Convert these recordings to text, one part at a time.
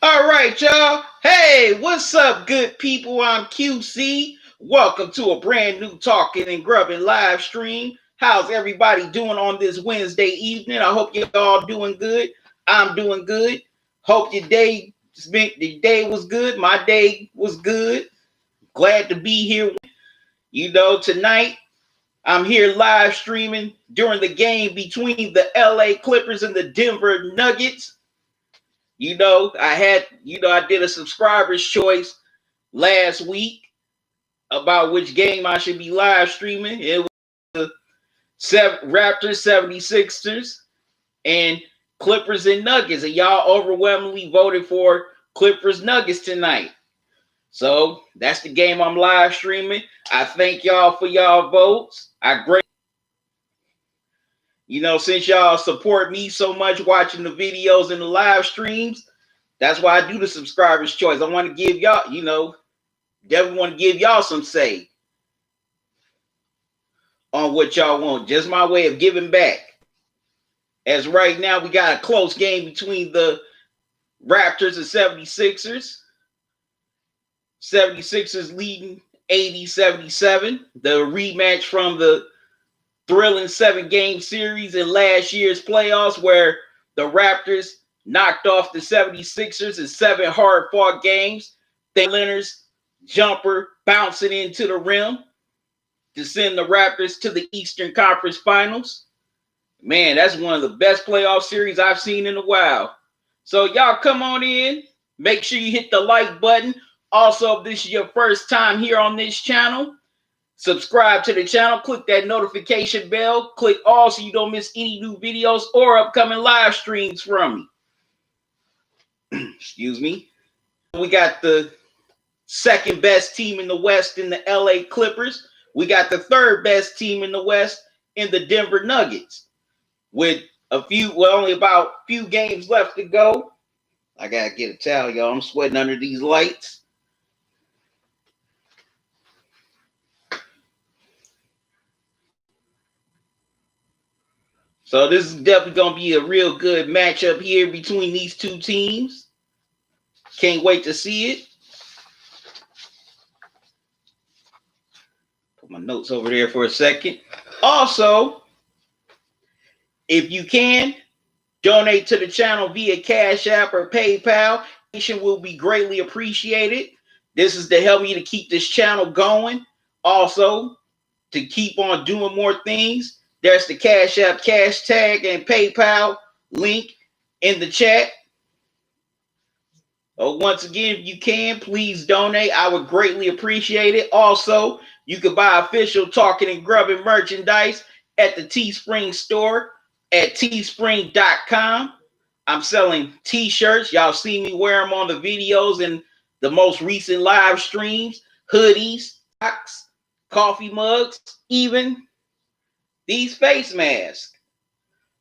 All right, y'all. Hey, what's up, good people? I'm QC. Welcome to a brand new Talkin and Grubbin live stream. How's everybody doing on this Wednesday evening? I hope you're all doing good. I'm doing good. Hope your day was good. My day was good. Glad to be here. Tonight I'm here live streaming during the game between the LA Clippers and the Denver Nuggets. I did a subscriber's choice last week about which game I should be live streaming. It was the Raptors 76ers and Clippers and Nuggets. And y'all overwhelmingly voted for Clippers Nuggets tonight. So that's the game I'm live streaming. I thank y'all for y'all votes. Since y'all support me so much watching the videos and the live streams, that's why I do the subscribers choice. I want to give y'all, definitely want to give y'all some say on what y'all want. Just my way of giving back. As right now, we got a close game between the Raptors and 76ers. 76ers leading 80-77. The rematch from the thrilling 7-game series in last year's playoffs where the Raptors knocked off the 76ers in 7 hard-fought games. Leonard's jumper bouncing into the rim to send the Raptors to the Eastern Conference Finals. Man, that's one of the best playoff series I've seen in a while. So y'all come on in. Make sure you hit the like button. Also, if this is your first time here on this channel, subscribe to the channel. Click that notification bell. Click all so you don't miss any new videos or upcoming live streams from me. Excuse me. We got the second best team in the West in the LA Clippers. We got the third best team in the West in the Denver Nuggets. With only about a few games left to go. I gotta get a towel, y'all. I'm sweating under these lights. So this is definitely gonna be a real good matchup here between these two teams. Can't wait to see it. Put my notes over there for a second. Also, if you can, donate to the channel via Cash App or PayPal. It will be greatly appreciated. This is to help me to keep this channel going. Also, to keep on doing more things. There's the Cash App, Cash Tag, and PayPal link in the chat. Once again, if you can, please donate. I would greatly appreciate it. Also, you can buy official Talkin and Grubbin merchandise at the Teespring store at teespring.com. I'm selling t-shirts. Y'all see me wear them on the videos and the most recent live streams, hoodies, socks, coffee mugs, even these face masks.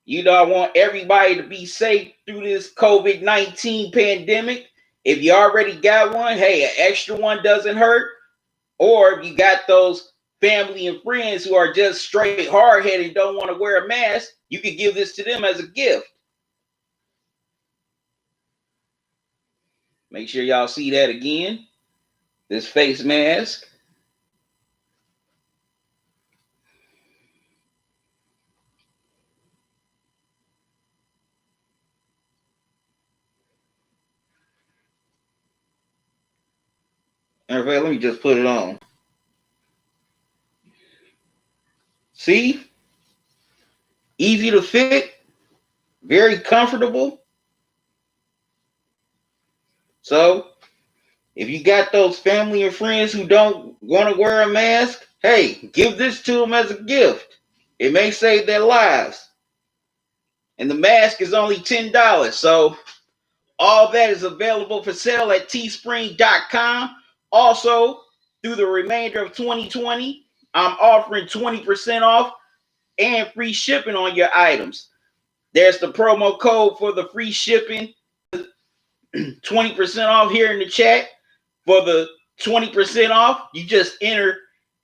I want everybody to be safe through this COVID-19 pandemic. If you already got one, hey, an extra one doesn't hurt. Or if you got those family and friends who are just straight hard-headed and don't want to wear a mask, you can give this to them as a gift. Make sure y'all see that again. This face mask. In fact, let me just put it on. See? Easy to fit. Very comfortable. So, if you got those family and friends who don't want to wear a mask, hey, give this to them as a gift. It may save their lives. And the mask is only $10. So, all that is available for sale at teespring.com. Also, through the remainder of 2020, I'm offering 20% off and free shipping on your items. There's the promo code for the free shipping, 20% off here in the chat. For the 20% off, you just enter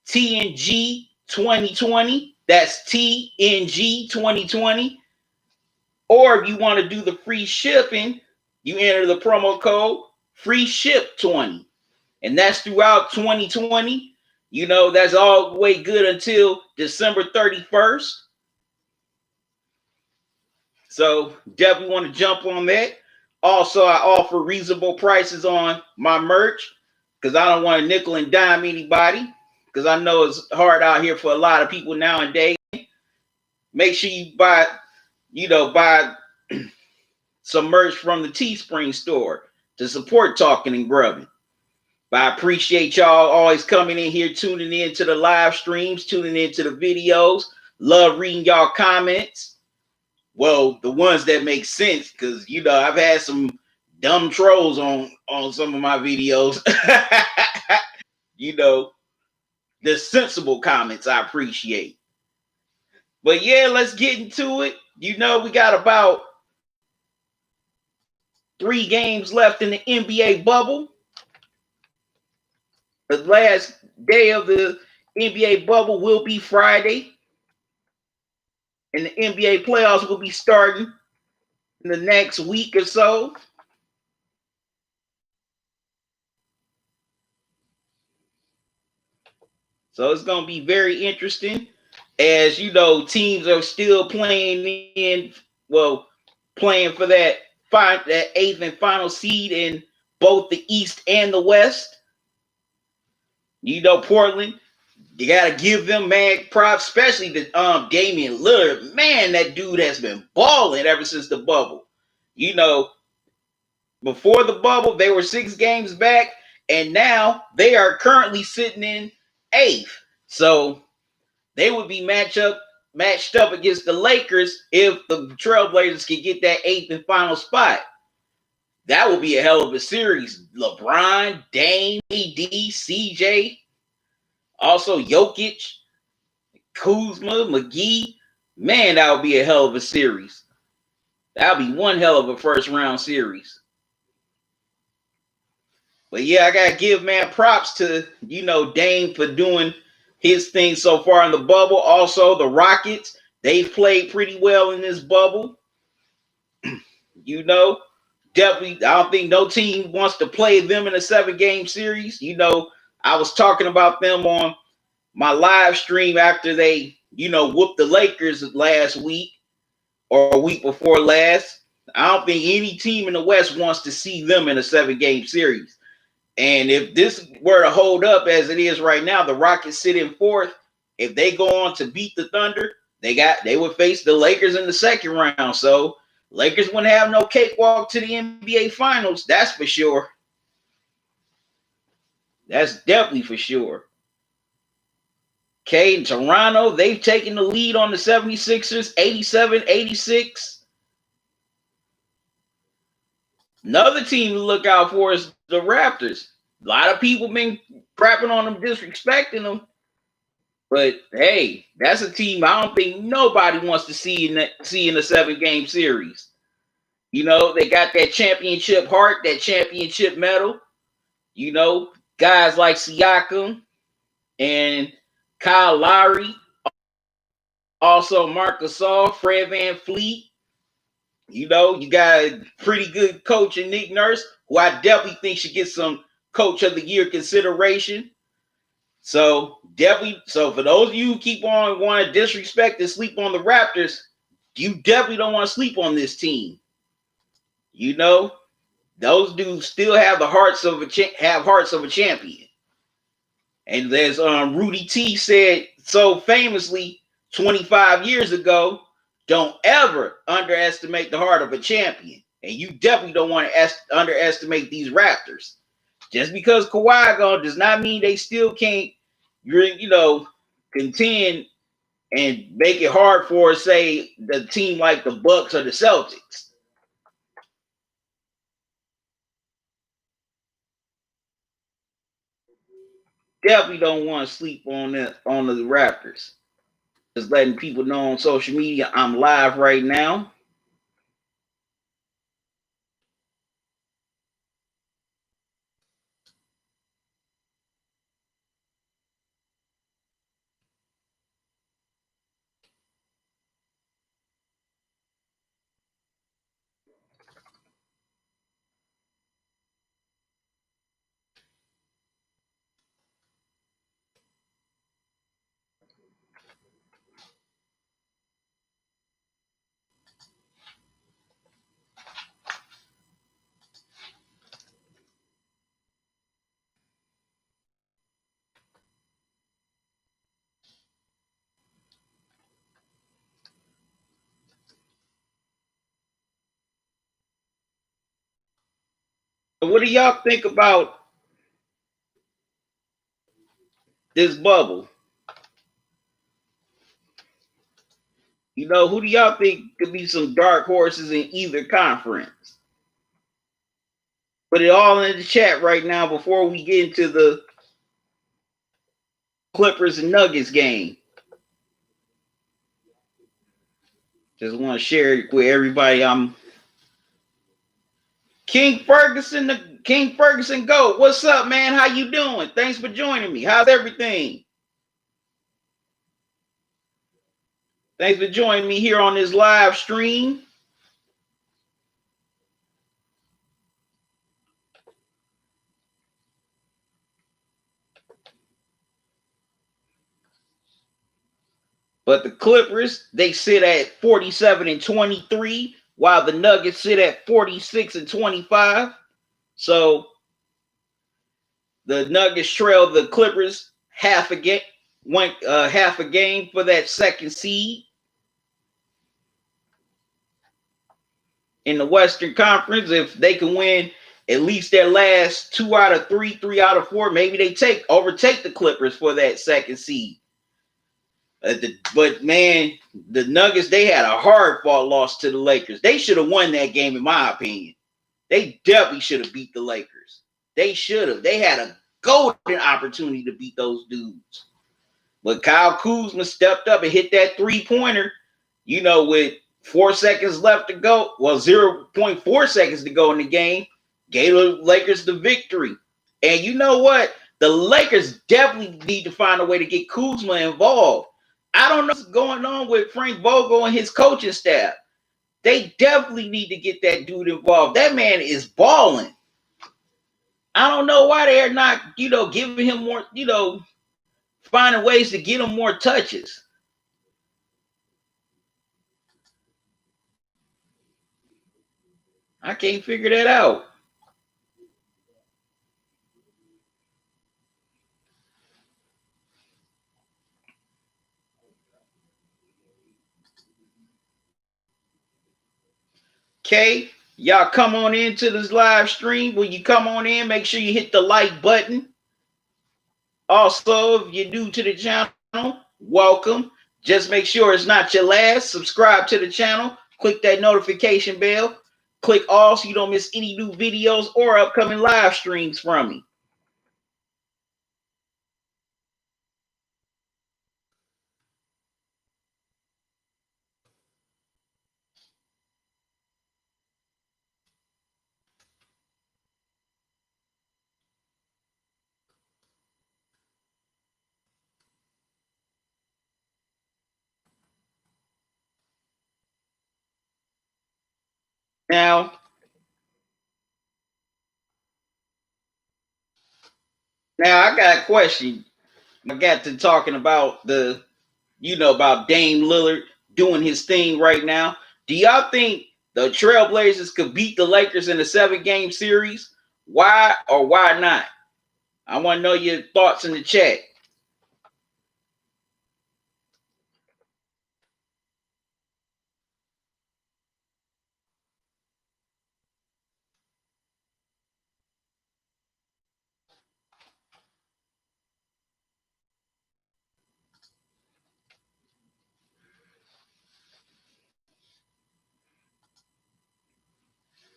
TNG 2020. That's TNG 2020. Or if you want to do the free shipping, You enter the promo code free ship 20, and that's throughout 2020. That's all the way good until December 31st. So definitely want to jump on that. Also, I offer reasonable prices on my merch because I don't want to nickel and dime anybody, because I know it's hard out here for a lot of people nowadays. Make sure you buy some merch from the Teespring store to support Talking and Grubbing. But I appreciate y'all always coming in here, tuning in to the live streams, tuning into the videos. Love reading y'all comments. Well, the ones that make sense, because I've had some dumb trolls on some of my videos. The sensible comments I appreciate. But yeah, let's get into it. We got about 3 games left in the NBA bubble. The last day of the NBA bubble will be Friday, and the NBA playoffs will be starting in the next week or so. So it's going to be very interesting, as teams are still playing for that eighth and final seed in both the East and the West. Portland, you got to give them mad props, especially the Damian Lillard. Man, that dude has been balling ever since the bubble. Before the bubble, they were 6 games back, and now they are currently sitting in 8th. So they would be matched up against the Lakers if the Trailblazers could get that 8th and final spot. That would be a hell of a series. LeBron, Dame, AD, CJ, also Jokic, Kuzma, McGee. Man, that would be a hell of a series. That would be one hell of a first round series. But yeah, I gotta give props to Dame for doing his thing so far in the bubble. Also, the Rockets, they've played pretty well in this bubble. Definitely, I don't think no team wants to play them in a 7-game series. I was talking about them on my live stream after they, whooped the Lakers last week or a week before last. I don't think any team in the West wants to see them in a 7-game series. And if this were to hold up as it is right now, the Rockets sit in 4th. If they go on to beat the Thunder, they would face the Lakers in the second round. So Lakers wouldn't have no cakewalk to the NBA Finals. That's for sure. That's definitely for sure. Okay, in Toronto, they've taken the lead on the 76ers, 87-86. Another team to look out for is the Raptors. A lot of people been crapping on them, disrespecting them. But hey, that's a team I don't think nobody wants to see in a 7-game series. They got that championship heart, that championship medal. Guys like Siakam and Kyle Lowry, also Marc Gasol, Fred VanVleet. You got a pretty good coach in Nick Nurse, who I definitely think should get some Coach of the Year consideration. So for those of you who keep on wanting to disrespect and sleep on the Raptors, you definitely don't want to sleep on this team. Those dudes still have the hearts of a champion. And as Rudy T said so famously 25 years ago, don't ever underestimate the heart of a champion. And you definitely don't want to underestimate these Raptors. Just because Kawhi gone does not mean they still can't, contend and make it hard for, say, the team like the Bucks or the Celtics. Definitely don't want to sleep on the Raptors. Just letting people know on social media I'm live right now. What do y'all think about this bubble? You know, who do y'all think could be some dark horses in either conference? Put it all in the chat right now before we get into the Clippers and Nuggets game. Just want to share it with everybody. I'm King Ferguson, the King Ferguson GOAT. What's up, man? How you doing? Thanks for joining me. How's everything? Thanks for joining me here on this live stream. But the Clippers, they sit at 47 and 23, while the Nuggets sit at 46 and 25. So the Nuggets trail the Clippers half a game, half a game for that second seed in the Western Conference. If they can win at least their last 2 out of 3, 3 out of 4, maybe they overtake the Clippers for that second seed. But man, the Nuggets, they had a hard-fought loss to the Lakers. They should have won that game, in my opinion. They definitely should have beat the Lakers. They should have. They had a golden opportunity to beat those dudes. But Kyle Kuzma stepped up and hit that three-pointer, with 4 seconds left to go. Well, 0.4 seconds to go in the game. Gave the Lakers the victory. And you know what? The Lakers definitely need to find a way to get Kuzma involved. I don't know what's going on with Frank Vogel and his coaching staff. They definitely need to get that dude involved. That man is balling. I don't know why they're not, giving him more, finding ways to get him more touches. I can't figure that out. Okay, y'all come on into this live stream. When you come on in, make sure you hit the like button. Also, if you're new to the channel, welcome. Just make sure it's not your last. Subscribe to the channel. Click that notification bell. Click all so you don't miss any new videos or upcoming live streams from me. Now I got a question. I got to talking about about Dame Lillard doing his thing right now. Do y'all think the Trailblazers could beat the Lakers in a 7-game series? Why or why not? I want to know your thoughts in the chat.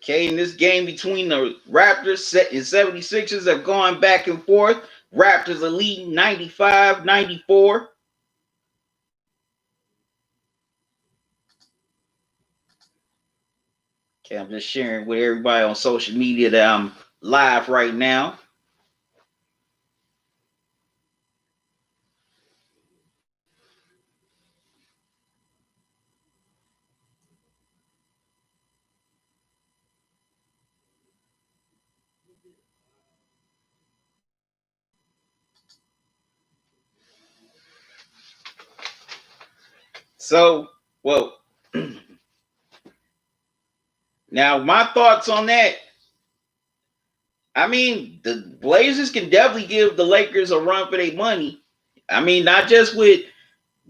Okay, in this game between the Raptors and 76ers have gone back and forth. Raptors are leading 95-94. Okay, I'm just sharing with everybody on social media that I'm live right now. So, well, now my thoughts on that. I mean, the Blazers can definitely give the Lakers a run for their money. I mean, not just with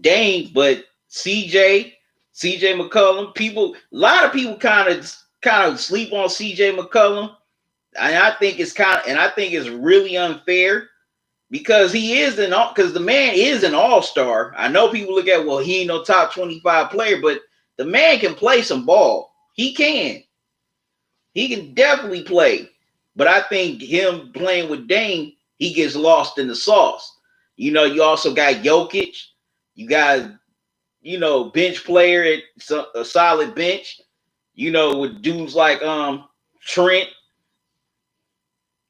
Dame, but CJ McCollum. A lot of people kind of sleep on CJ McCollum. I think it's I think it's really unfair because because the man is an all-star. I know people look at, well, he ain't no top 25 player, but the man can play some ball. He can. He can definitely play. But I think him playing with Dame, he gets lost in the sauce. You also got Jokic. You got, bench player at a solid bench. With dudes like Trent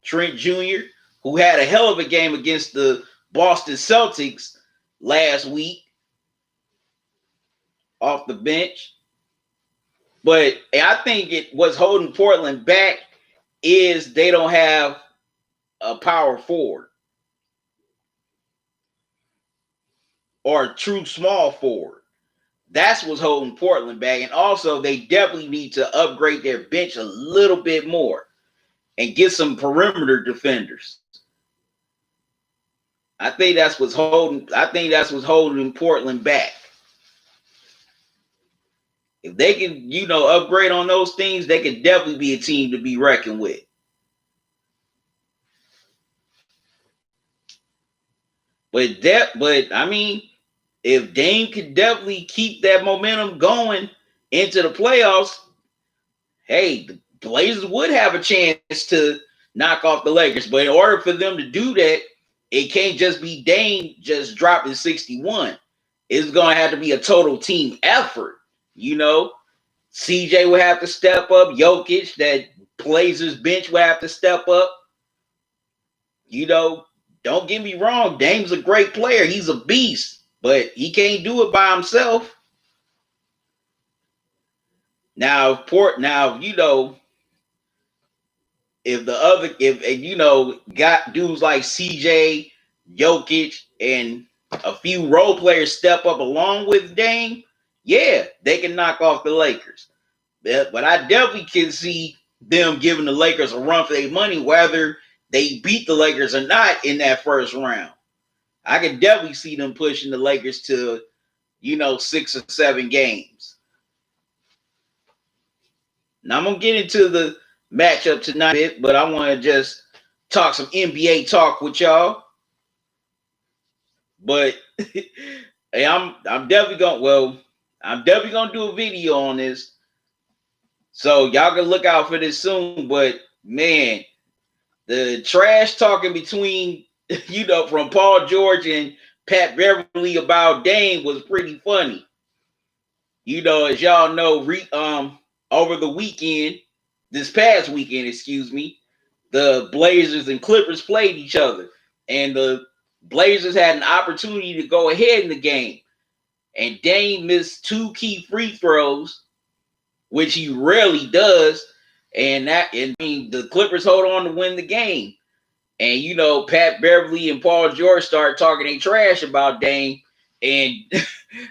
Jr., who had a hell of a game against the Boston Celtics last week off the bench. But I think what's holding Portland back is they don't have a power forward or a true small forward. That's what's holding Portland back. And also, they definitely need to upgrade their bench a little bit more and get some perimeter defenders. I think that's what's holding Portland back. If they can, upgrade on those things, they could definitely be a team to be reckoned with. But I mean, if Dame could definitely keep that momentum going into the playoffs, hey, the Blazers would have a chance to knock off the Lakers. But in order for them to do that, it can't just be Dame just dropping 61. It's going to have to be a total team effort. CJ would have to step up. Jokic, that Blazers bench would have to step up. Don't get me wrong. Dame's a great player. He's a beast, but he can't do it by himself. Now, if got dudes like CJ, Jokic, and a few role players step up along with Dame, yeah, they can knock off the Lakers. But I definitely can see them giving the Lakers a run for their money, whether they beat the Lakers or not in that first round. I can definitely see them pushing the Lakers to, 6 or 7 games. Now I'm going to get into the matchup tonight, but I want to just talk some NBA talk with y'all. But I'm definitely going to do a video on this. So y'all can look out for this soon. But man, the trash talking between, from Paul George and Pat Beverly about Dame was pretty funny. As y'all know, over the weekend, this past weekend, the Blazers and Clippers played each other. And the Blazers had an opportunity to go ahead in the game. And Dame missed 2 key free throws, which he rarely does. And the Clippers hold on to win the game. And, Pat Beverly and Paul George start talking a trash about Dame. And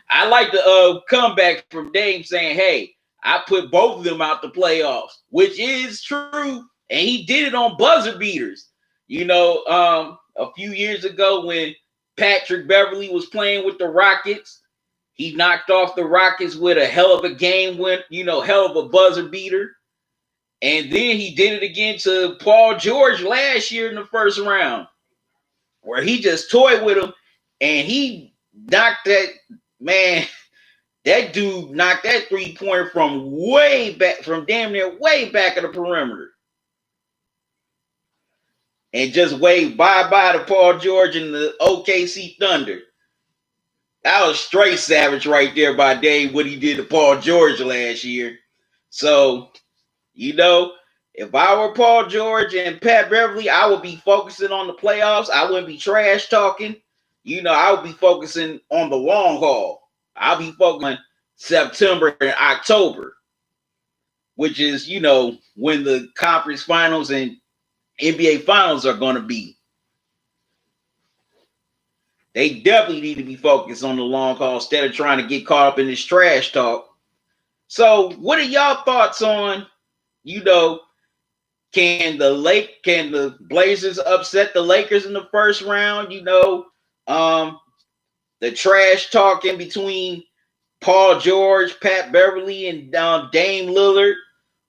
I like the comeback from Dame saying, hey, I put both of them out the playoffs, which is true. And he did it on buzzer beaters. A few years ago when Patrick Beverly was playing with the Rockets, he knocked off the Rockets with a hell of a game win, hell of a buzzer beater. And then he did it again to Paul George last year in the first round, where he just toyed with him and he knocked that dude knocked that 3-pointer from way back, from damn near way back of the perimeter. And just waved bye-bye to Paul George and the OKC Thunder. That was straight savage right there by Dave, what he did to Paul George last year. So, if I were Paul George and Pat Beverly, I would be focusing on the playoffs. I wouldn't be trash talking. I would be focusing on the long haul. I'll be focusing on September and October, which is, when the conference finals and NBA finals are going to be. They definitely need to be focused on the long haul instead of trying to get caught up in this trash talk. So what are y'all thoughts on, can the Blazers upset the Lakers in the first round? The trash talk in between Paul George, Pat Beverly, and Dame Lillard.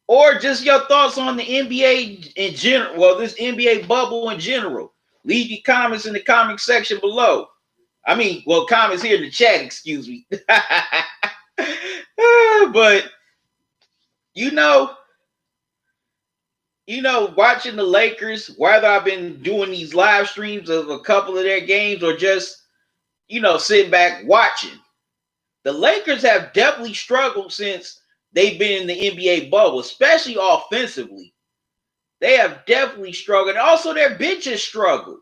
or just your thoughts on the NBA in general. Well, this NBA bubble in general. Leave your comments in the comment section below. I mean, well, comments here in the chat, excuse me. But you know, watching the Lakers, whether I've been doing these live streams of a couple of their games or just, sitting back watching, the Lakers have definitely struggled since they've been in the NBA bubble, especially offensively. They have definitely struggled. Also, their bench has struggled.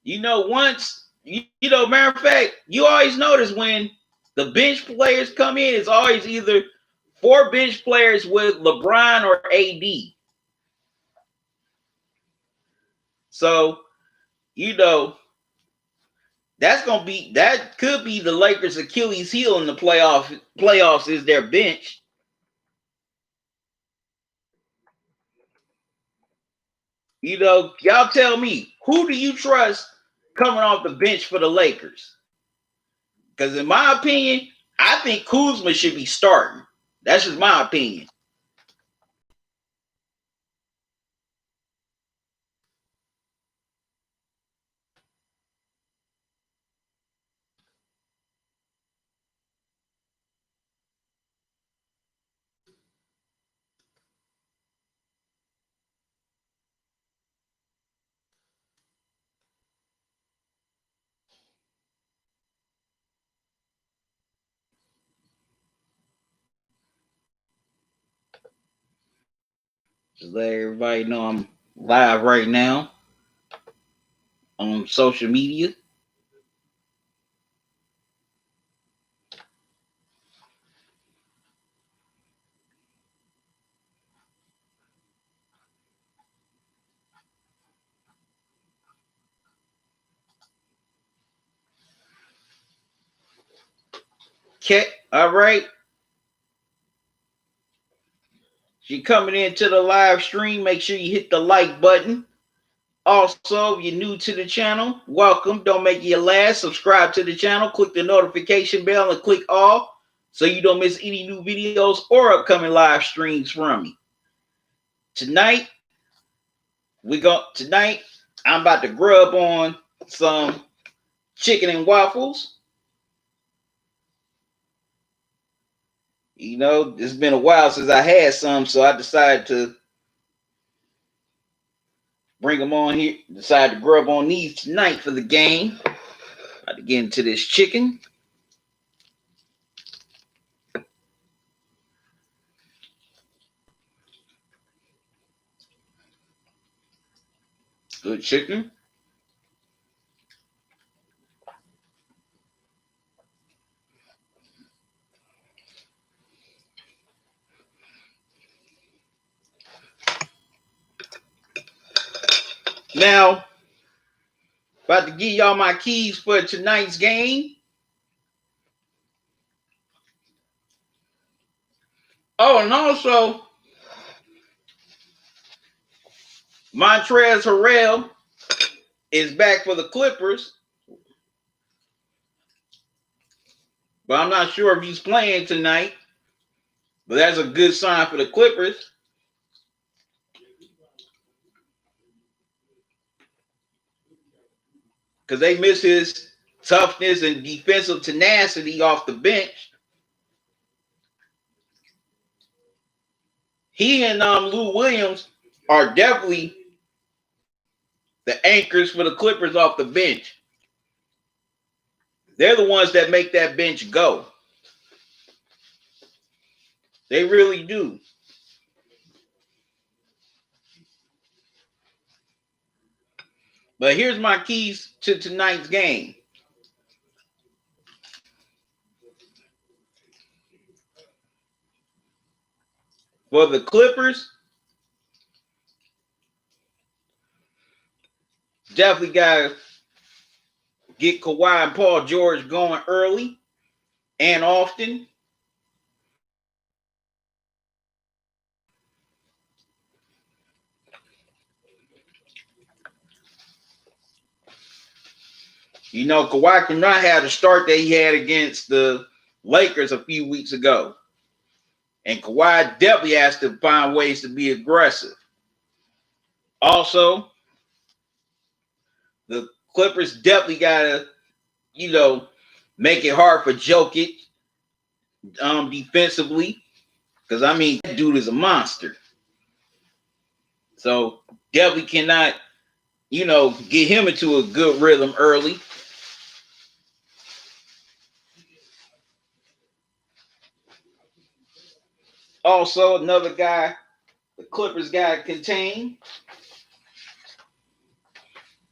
Matter of fact, you always notice when the bench players come in, it's always either 4 bench players with LeBron or AD. So, that could be the Lakers' Achilles heel in the playoffs is their bench. Y'all tell me, who do you trust coming off the bench for the Lakers? Because in my opinion, I think Kuzma should be starting. That's just my opinion. Just let everybody know I'm live right now on social media. Okay, all right. If you're coming into the live stream, make sure you hit the like button. Also, if you're new to the channel, welcome. Don't make it your last. Subscribe to the channel. Click the notification bell and click all so you don't miss any new videos or upcoming live streams from me. Tonight, I'm about to grub on some chicken and waffles. It's been a while since I had some, so I decided to bring them on here. Decided to grub on these tonight for the game. About to get into this chicken. Good chicken. Now, about to give y'all my keys for tonight's game. Oh, and also, Montrezl Harrell is back for the Clippers. But I'm not sure if he's playing tonight. But that's a good sign for the Clippers. Because they miss his toughness and defensive tenacity off the bench. He and Lou Williams are definitely the anchors for the Clippers off the bench. They're the ones that make that bench go. They really do. But here's my keys to tonight's game. For the Clippers, definitely got to get Kawhi and Paul George going early and often. Kawhi cannot have the start that he had against the Lakers a few weeks ago. And Kawhi definitely has to find ways to be aggressive. Also, the Clippers definitely gotta, make it hard for Jokic defensively. Because I mean, that dude is a monster. So definitely cannot, get him into a good rhythm early. Also, another guy the Clippers got to contain.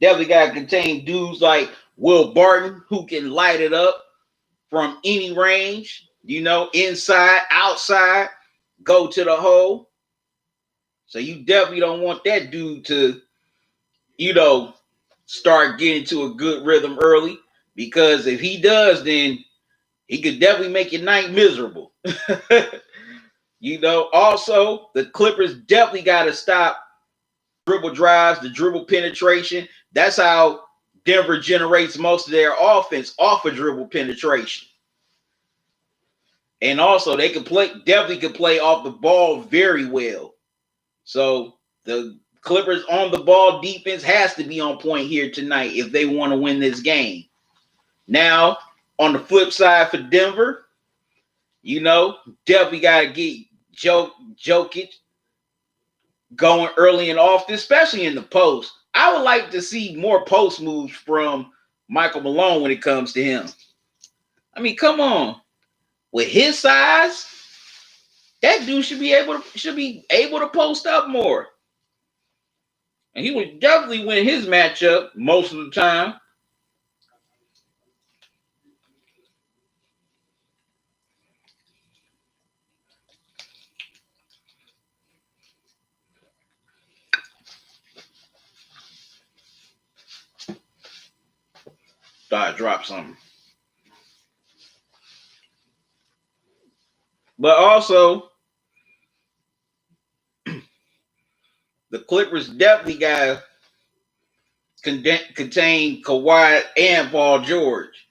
Definitely got to contain dudes like Will Barton, who can light it up from any range, inside, outside, go to the hole. So you definitely don't want that dude to, start getting to a good rhythm early. Because if he does, then he could definitely make your night miserable. Also, the Clippers definitely got to stop dribble drives, the dribble penetration. That's how Denver generates most of their offense, off of dribble penetration. And also, they definitely could play off the ball very well. So the Clippers on the ball defense has to be on point here tonight if they want to win this game. Now, on the flip side for Denver, definitely got to get Jokic going early and often, especially in the post. I would like to see more post moves from Michael Malone when it comes to him. I mean, come on. With his size, that dude should be able to post up more. And he would definitely win his matchup most of the time. Thought I dropped something. But also, the Clippers definitely got to contain Kawhi and Paul George.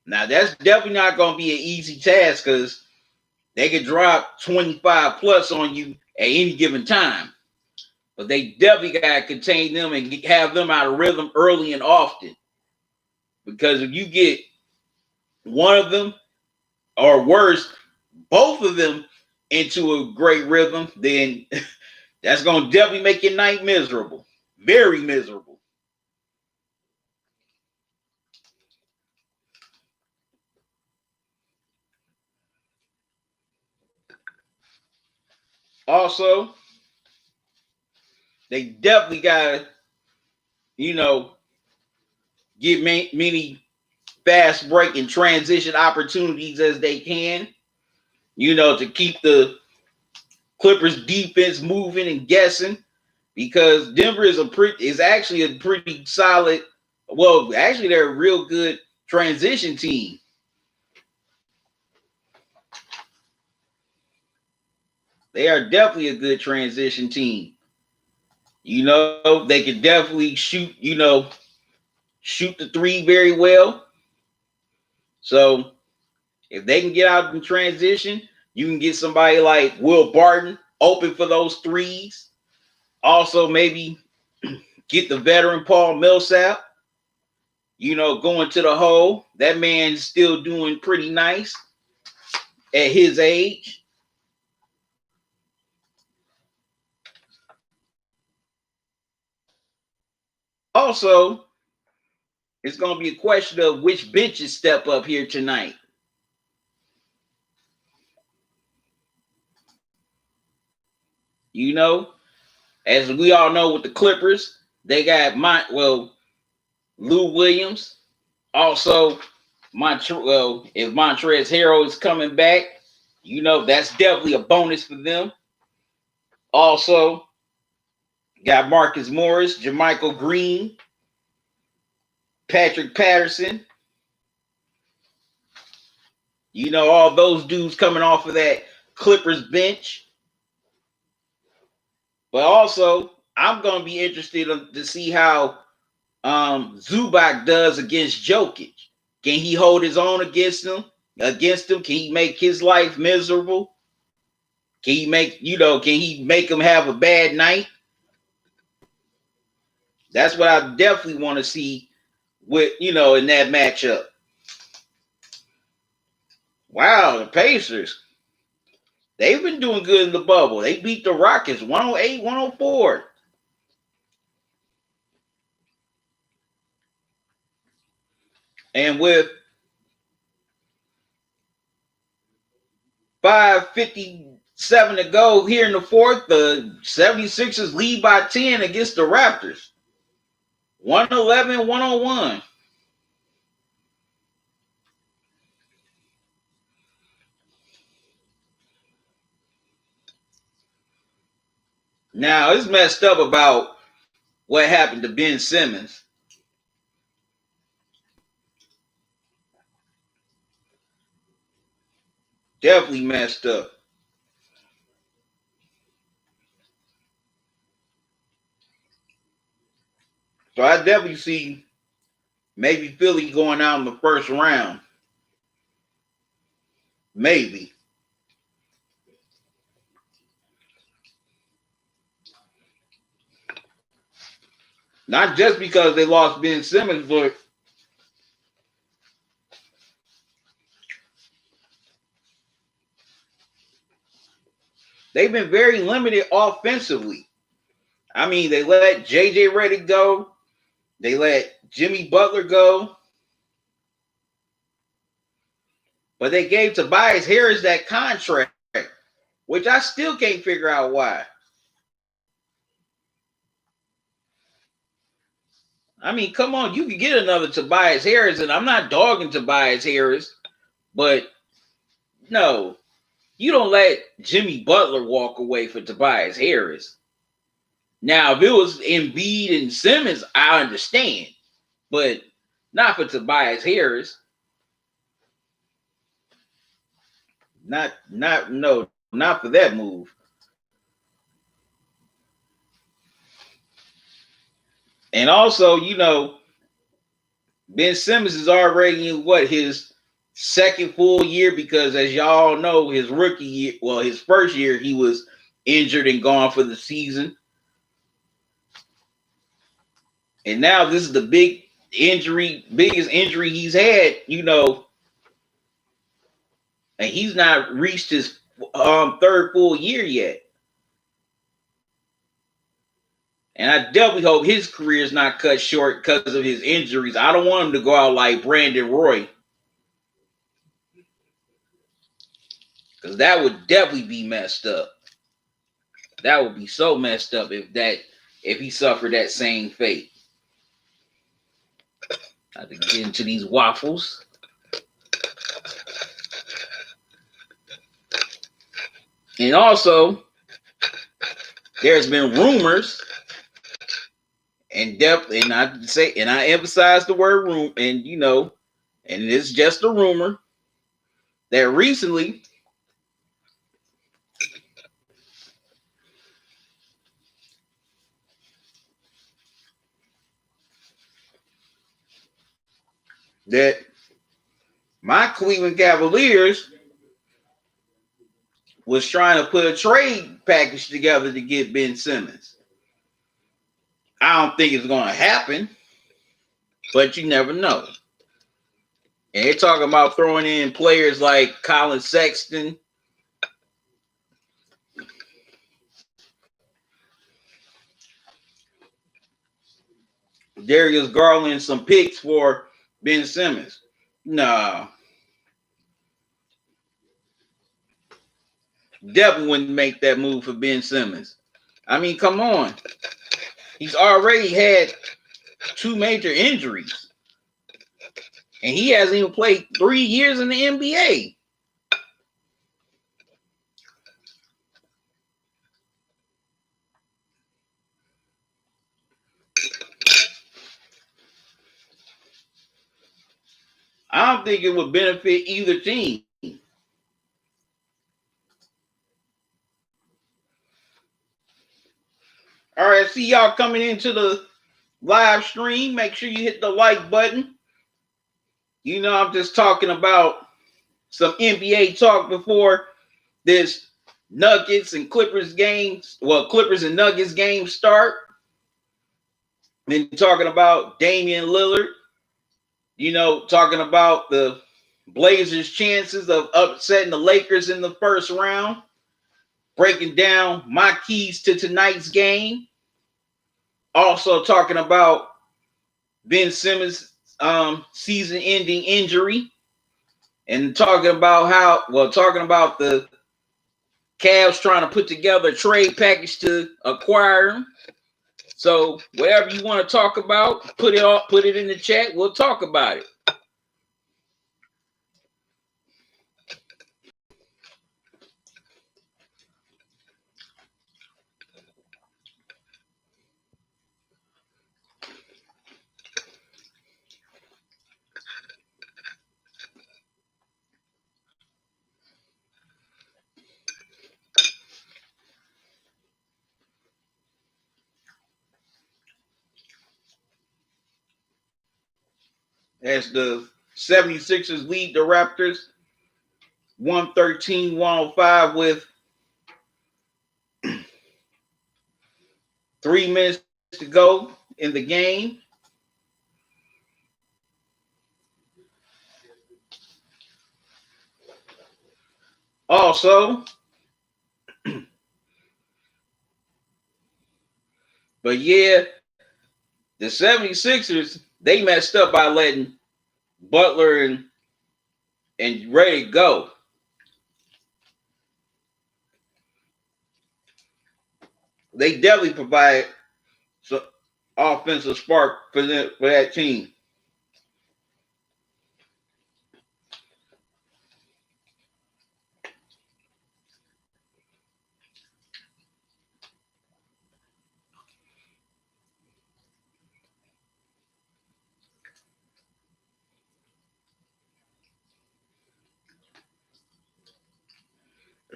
Now, that's definitely not going to be an easy task because they could drop 25 plus on you at any given time. But they definitely got to contain them and have them out of rhythm early and often. Because if you get one of them, or worse, both of them into a great rhythm, then that's going to definitely make your night miserable. Very miserable. Also, they definitely got to, get many fast break and transition opportunities as they can, to keep the Clippers defense moving and guessing, because Denver is actually a pretty solid. Well, actually, they're a real good transition team. They are definitely a good transition team. They can definitely shoot the three very well. So if they can get out in transition, you can get somebody like Will Barton open for those threes. Also, maybe get the veteran Paul Millsap, going to the hole. That man's still doing pretty nice at his age. Also, it's going to be a question of which benches step up here tonight. As we all know with the Clippers, they got Lou Williams. Also, if Montrezl Harrell is coming back, that's definitely a bonus for them. Also, got Marcus Morris, JaMychal Green, Patrick Patterson. All those dudes coming off of that Clippers bench. But also, I'm going to be interested to see how Zubac does against Jokic. Can he hold his own against him? Can he make his life miserable? Can he make him have a bad night? That's what I definitely want to see with, in that matchup. Wow, the Pacers. They've been doing good in the bubble. They beat the Rockets 108, 104. And with 5:57 to go here in the fourth, the 76ers lead by 10 against the Raptors. 111, 101. Now, it's messed up about what happened to Ben Simmons. Definitely messed up. So I definitely see maybe Philly going out in the first round. Maybe. Not just because they lost Ben Simmons, but they've been very limited offensively. I mean, they let JJ Redick go. They let Jimmy Butler go. But they gave Tobias Harris that contract, which I still can't figure out why. I mean, come on, you can get another Tobias Harris, and I'm not dogging Tobias Harris, but no, you don't let Jimmy Butler walk away for Tobias Harris. Now, if it was Embiid and Simmons, I understand, but not for Tobias Harris. Not for that move. And also, Ben Simmons is already in his second full year, because as y'all know, his rookie year, his first year, he was injured and gone for the season. And now this is the biggest injury he's had, and he's not reached his third full year yet. And I definitely hope his career is not cut short because of his injuries. I don't want him to go out like Brandon Roy, because that would definitely be messed up. That would be so messed up if he suffered that same fate. I have to get into these waffles. And also, there's been rumors, and I emphasize the word room, and it's just a rumor, that recently that my Cleveland Cavaliers was trying to put a trade package together to get Ben Simmons. I don't think it's going to happen, but you never know. And they're talking about throwing in players like Colin Sexton, Darius Garland, some picks for Ben Simmons. No. Definitely wouldn't make that move for Ben Simmons. I mean, come on. He's already had 2 major injuries. And he hasn't even played 3 years in the NBA. I don't think it would benefit either team. All right, I see y'all coming into the live stream. Make sure you hit the like button. I'm just talking about some NBA talk before this Nuggets and Clippers games. Well, Clippers and Nuggets games start. Then talking about Damian Lillard. Talking about the Blazers' chances of upsetting the Lakers in the first round. Breaking down my keys to tonight's game. Also talking about Ben Simmons' season-ending injury. And talking about the Cavs trying to put together a trade package to acquire him. So whatever you want to talk about, put it in the chat. We'll talk about it. As the 76ers lead the Raptors 113-105 with 3 minutes to go in the game. Also, but yeah, the 76ers, they messed up by letting Butler and Ray go. They definitely provide some offensive spark for that team.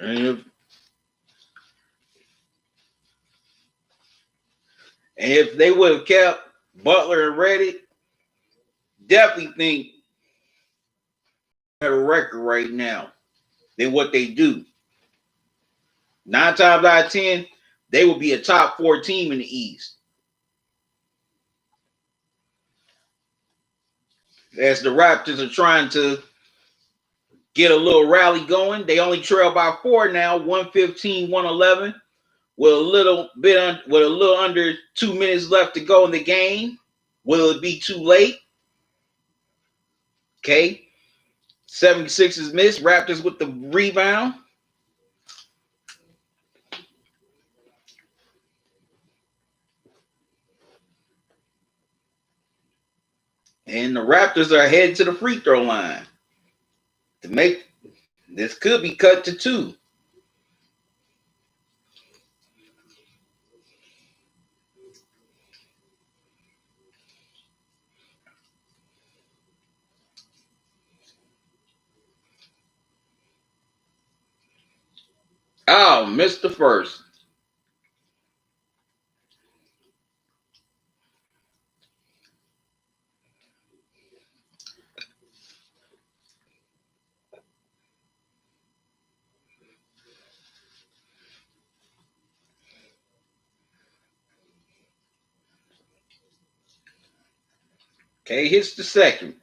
And if they would have kept Butler and Reddick, definitely think at a record right now than what they do. 9 times out of 10, they will be a top 4 team in the East. As the Raptors are trying to get a little rally going, they only trail by 4 now, 115-111, with a little under 2 minutes left to go in the game. Will it be too late? Okay. 76ers miss. Raptors with the rebound. And the Raptors are headed to the free throw line to make this could be cut to 2. Oh, missed the first. Okay, hits the second.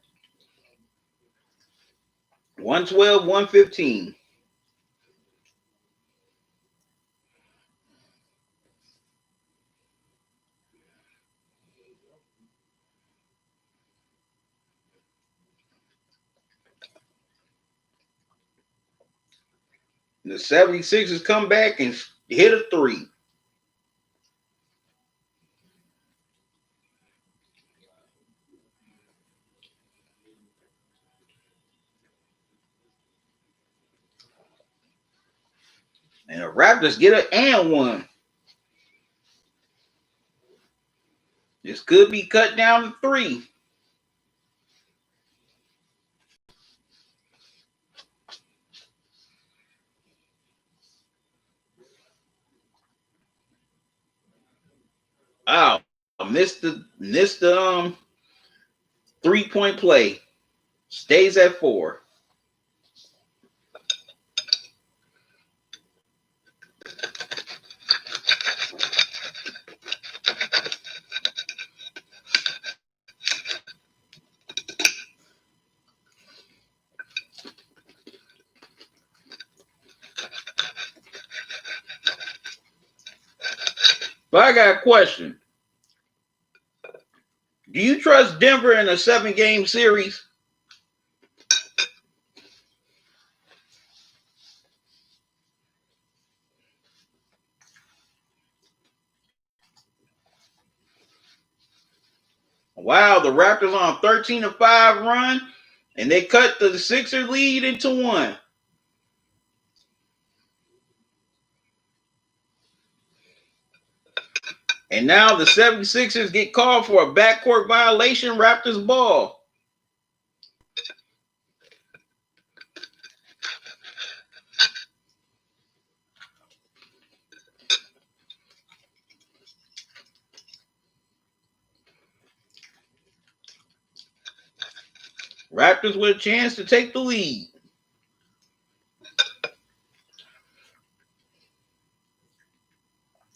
112-115. The 76ers come back and hit a 3. And the Raptors get an and 1. This could be cut down to 3. Oh, missed the 3-point play. Stays at 4. But I got a question. Do you trust Denver in a 7-game series? Wow, the Raptors on a 13-5 run, and they cut the Sixers lead into 1. And now the 76ers get called for a backcourt violation, Raptors ball. Raptors with a chance to take the lead.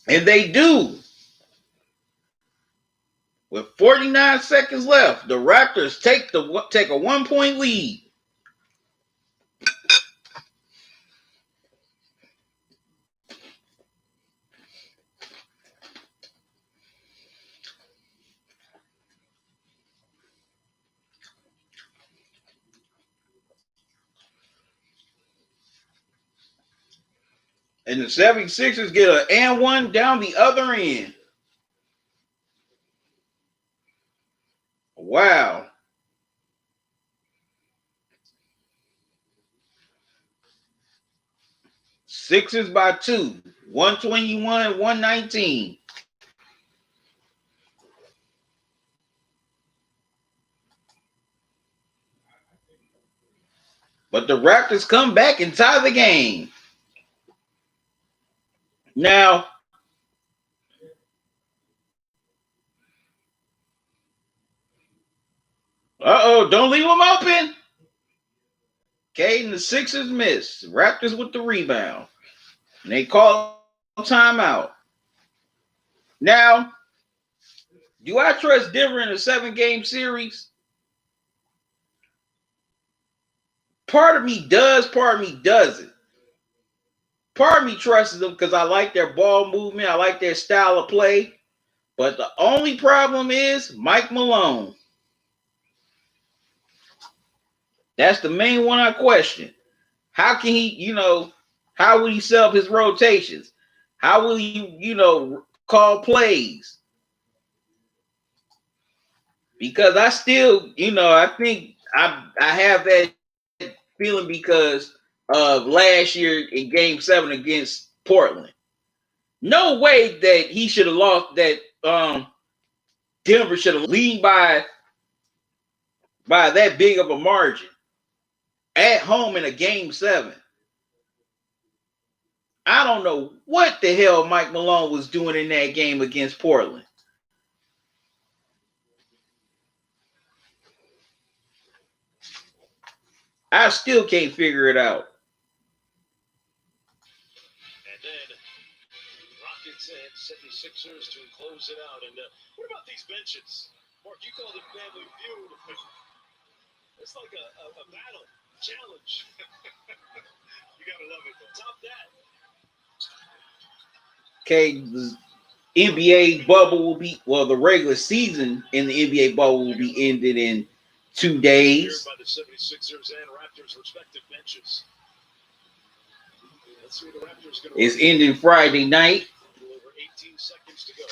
And they do. With 49 seconds left, the Raptors take a 1-point lead. And the 76ers get an and one down the other end. Wow. Sixers by 2. 121, 119. But the Raptors come back and tie the game. Now, don't leave them open. Okay, and the Sixers miss. Raptors with the rebound. And they call timeout. Now, do I trust Denver in a 7-game series? Part of me does, part of me doesn't. Part of me trusts them because I like their ball movement. I like their style of play. But the only problem is Mike Malone. That's the main one I question. How can he, how will he set up his rotations? How will he, call plays? Because I still, I think I have that feeling because of last year in Game 7 against Portland. No way that he should have lost, that Denver should have leaned by that big of a margin at home in a Game 7. I don't know what the hell Mike Malone was doing in that game against Portland. I still can't figure it out. And then Rockets and 76ers to close it out. And what about these benches? Mark, you called it family feud. It's like a battle, challenge. You gotta love it. Top that. Okay, the NBA bubble will be, the regular season in the NBA bubble will be ended in 2 days. By the 76ers and Raptors respective benches. Let's see what the Raptors gonna it's ending Friday night. A little over 18 seconds to go.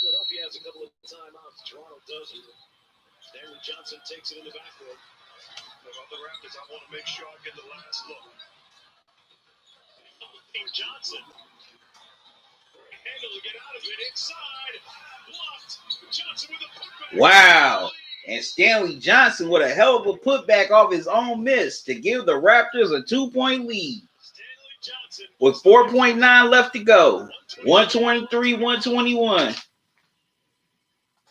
Philadelphia has a couple of timeouts. Toronto doesn't. Stanley Johnson takes it in the backcourt. About the Raptors, I want to make sure I get the last look. King Johnson. Handle to get out of it inside. Blocked. Johnson with a putback. Wow. And Stanley Johnson with a hell of a putback off his own miss to give the Raptors a 2-point lead. With 4.9 left to go. 123, 121.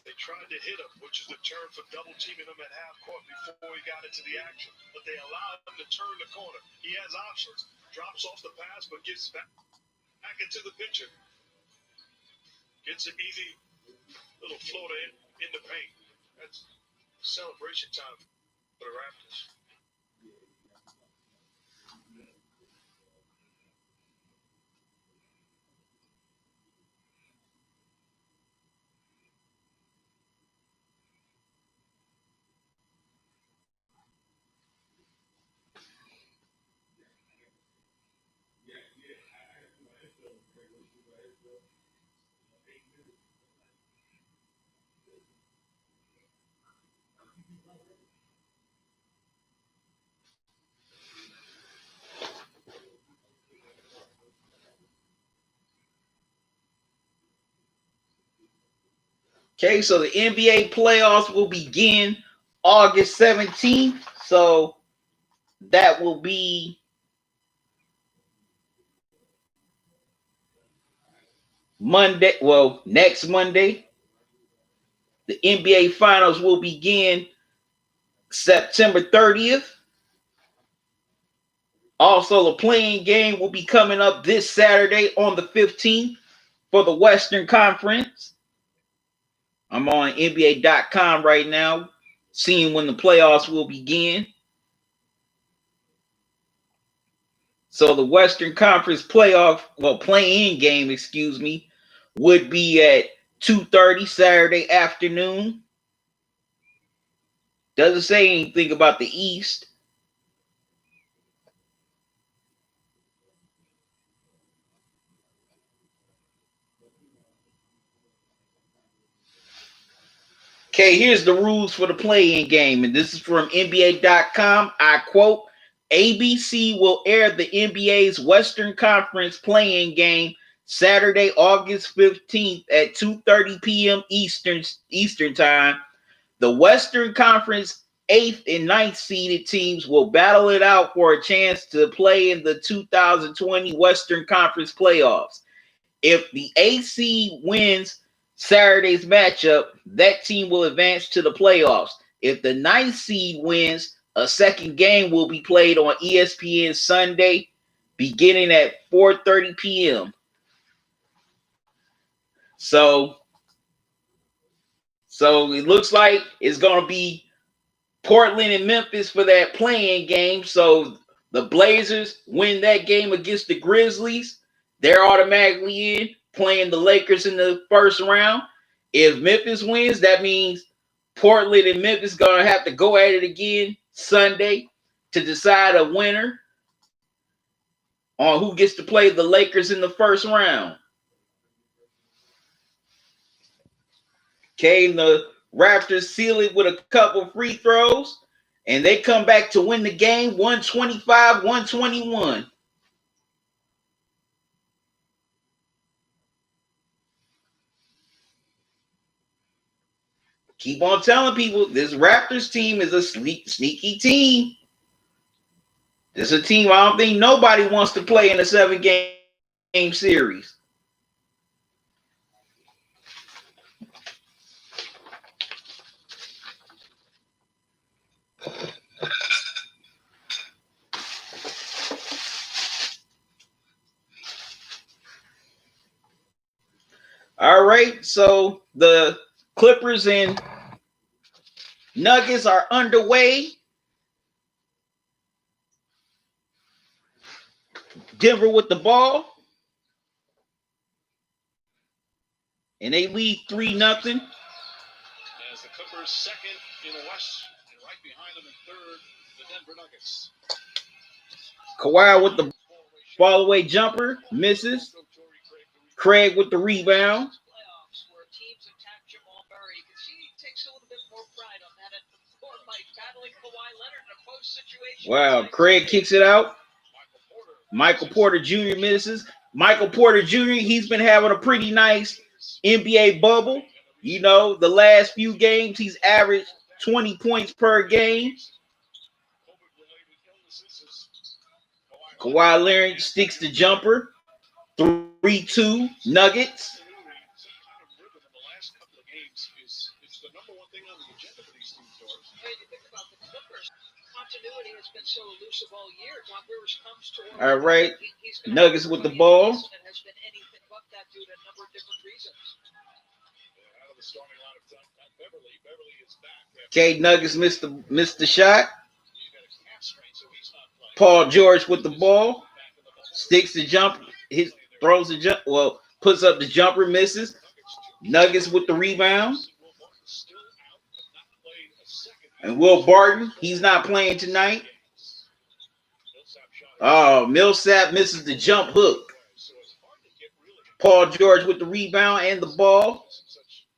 They tried to hit him, which is the term for double teaming him at half court before he got into the action. But they allowed him to turn the corner. He has options. Drops off the pass, but gets back into the picture. Gets an easy little floater in the paint. That's celebration time for the Raptors. Okay, so the NBA playoffs will begin August 17th. So that will be Monday. Well, next Monday. The NBA finals will begin September 30th. Also, the playing game will be coming up this Saturday on the 15th for the Western Conference. I'm on NBA.com right now, seeing when the playoffs will begin. So the Western Conference play-in game, would be at 2:30 Saturday afternoon. Doesn't say anything about the East. Okay, here's the rules for the play-in game, and this is from NBA.com. I quote, ABC will air the NBA's Western Conference play-in game Saturday, August 15th at 2:30 p.m. Eastern Time. The Western Conference 8th and 9th seeded teams will battle it out for a chance to play in the 2020 Western Conference playoffs. If the AC wins Saturday's matchup, that team will advance to the playoffs. If the 9th seed wins, a second game will be played on ESPN Sunday beginning at 4:30 p.m. So it looks like it's going to be Portland and Memphis for that play-in game. So the Blazers win that game against the Grizzlies, they're automatically in, playing the Lakers in the first round. If Memphis wins, that means Portland and Memphis going to have to go at it again Sunday to decide a winner on who gets to play the Lakers in the first round. Okay, the Raptors seal it with a couple free throws, and they come back to win the game 125-121. Keep on telling people this Raptors team is a sneaky team. This is a team I don't think nobody wants to play in a 7-game series. All right, so the Clippers and Nuggets are underway. Denver with the ball. And they lead 3-0. As the Clippers second in the West, and right behind them in third, the Denver Nuggets. Kawhi with the fall away jumper, misses. Craig with the rebound. Wow, Craig kicks it out. Michael Porter Jr. misses. Michael Porter Jr., he's been having a pretty nice NBA bubble. You know, the last few games, he's averaged 20 points per game. Kawhi Leonard sticks the jumper. 3-2 Nuggets. All right. Nuggets with the ball. Okay, Nuggets missed the shot. Paul George with the ball. Sticks the jump. Throws the jump. Well, puts up the jumper, misses. Nuggets with the rebound. And Will Barton, he's not playing tonight. Oh, Millsap misses the jump hook. Paul George with the rebound and the ball.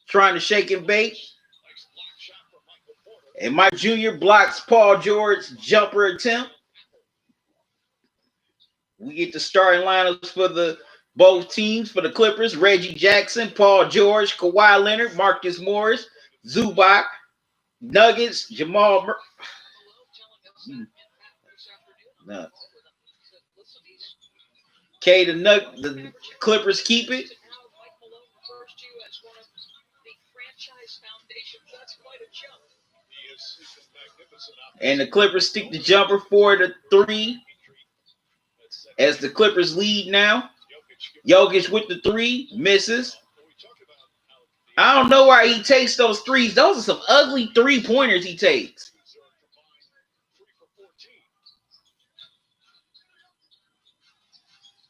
Trying to shake and bake. And Mike Jr. blocks Paul George's jumper attempt. We get the starting lineups for the both teams. For the Clippers, Reggie Jackson, Paul George, Kawhi Leonard, Marcus Morris, Zubac. Nuggets, Jamal no. The Clippers keep it. And the Clippers stick the jumper 4-3 as the Clippers lead now. Jokic with the 3, misses. I don't know why he takes those threes. Those are some ugly 3-pointers he takes.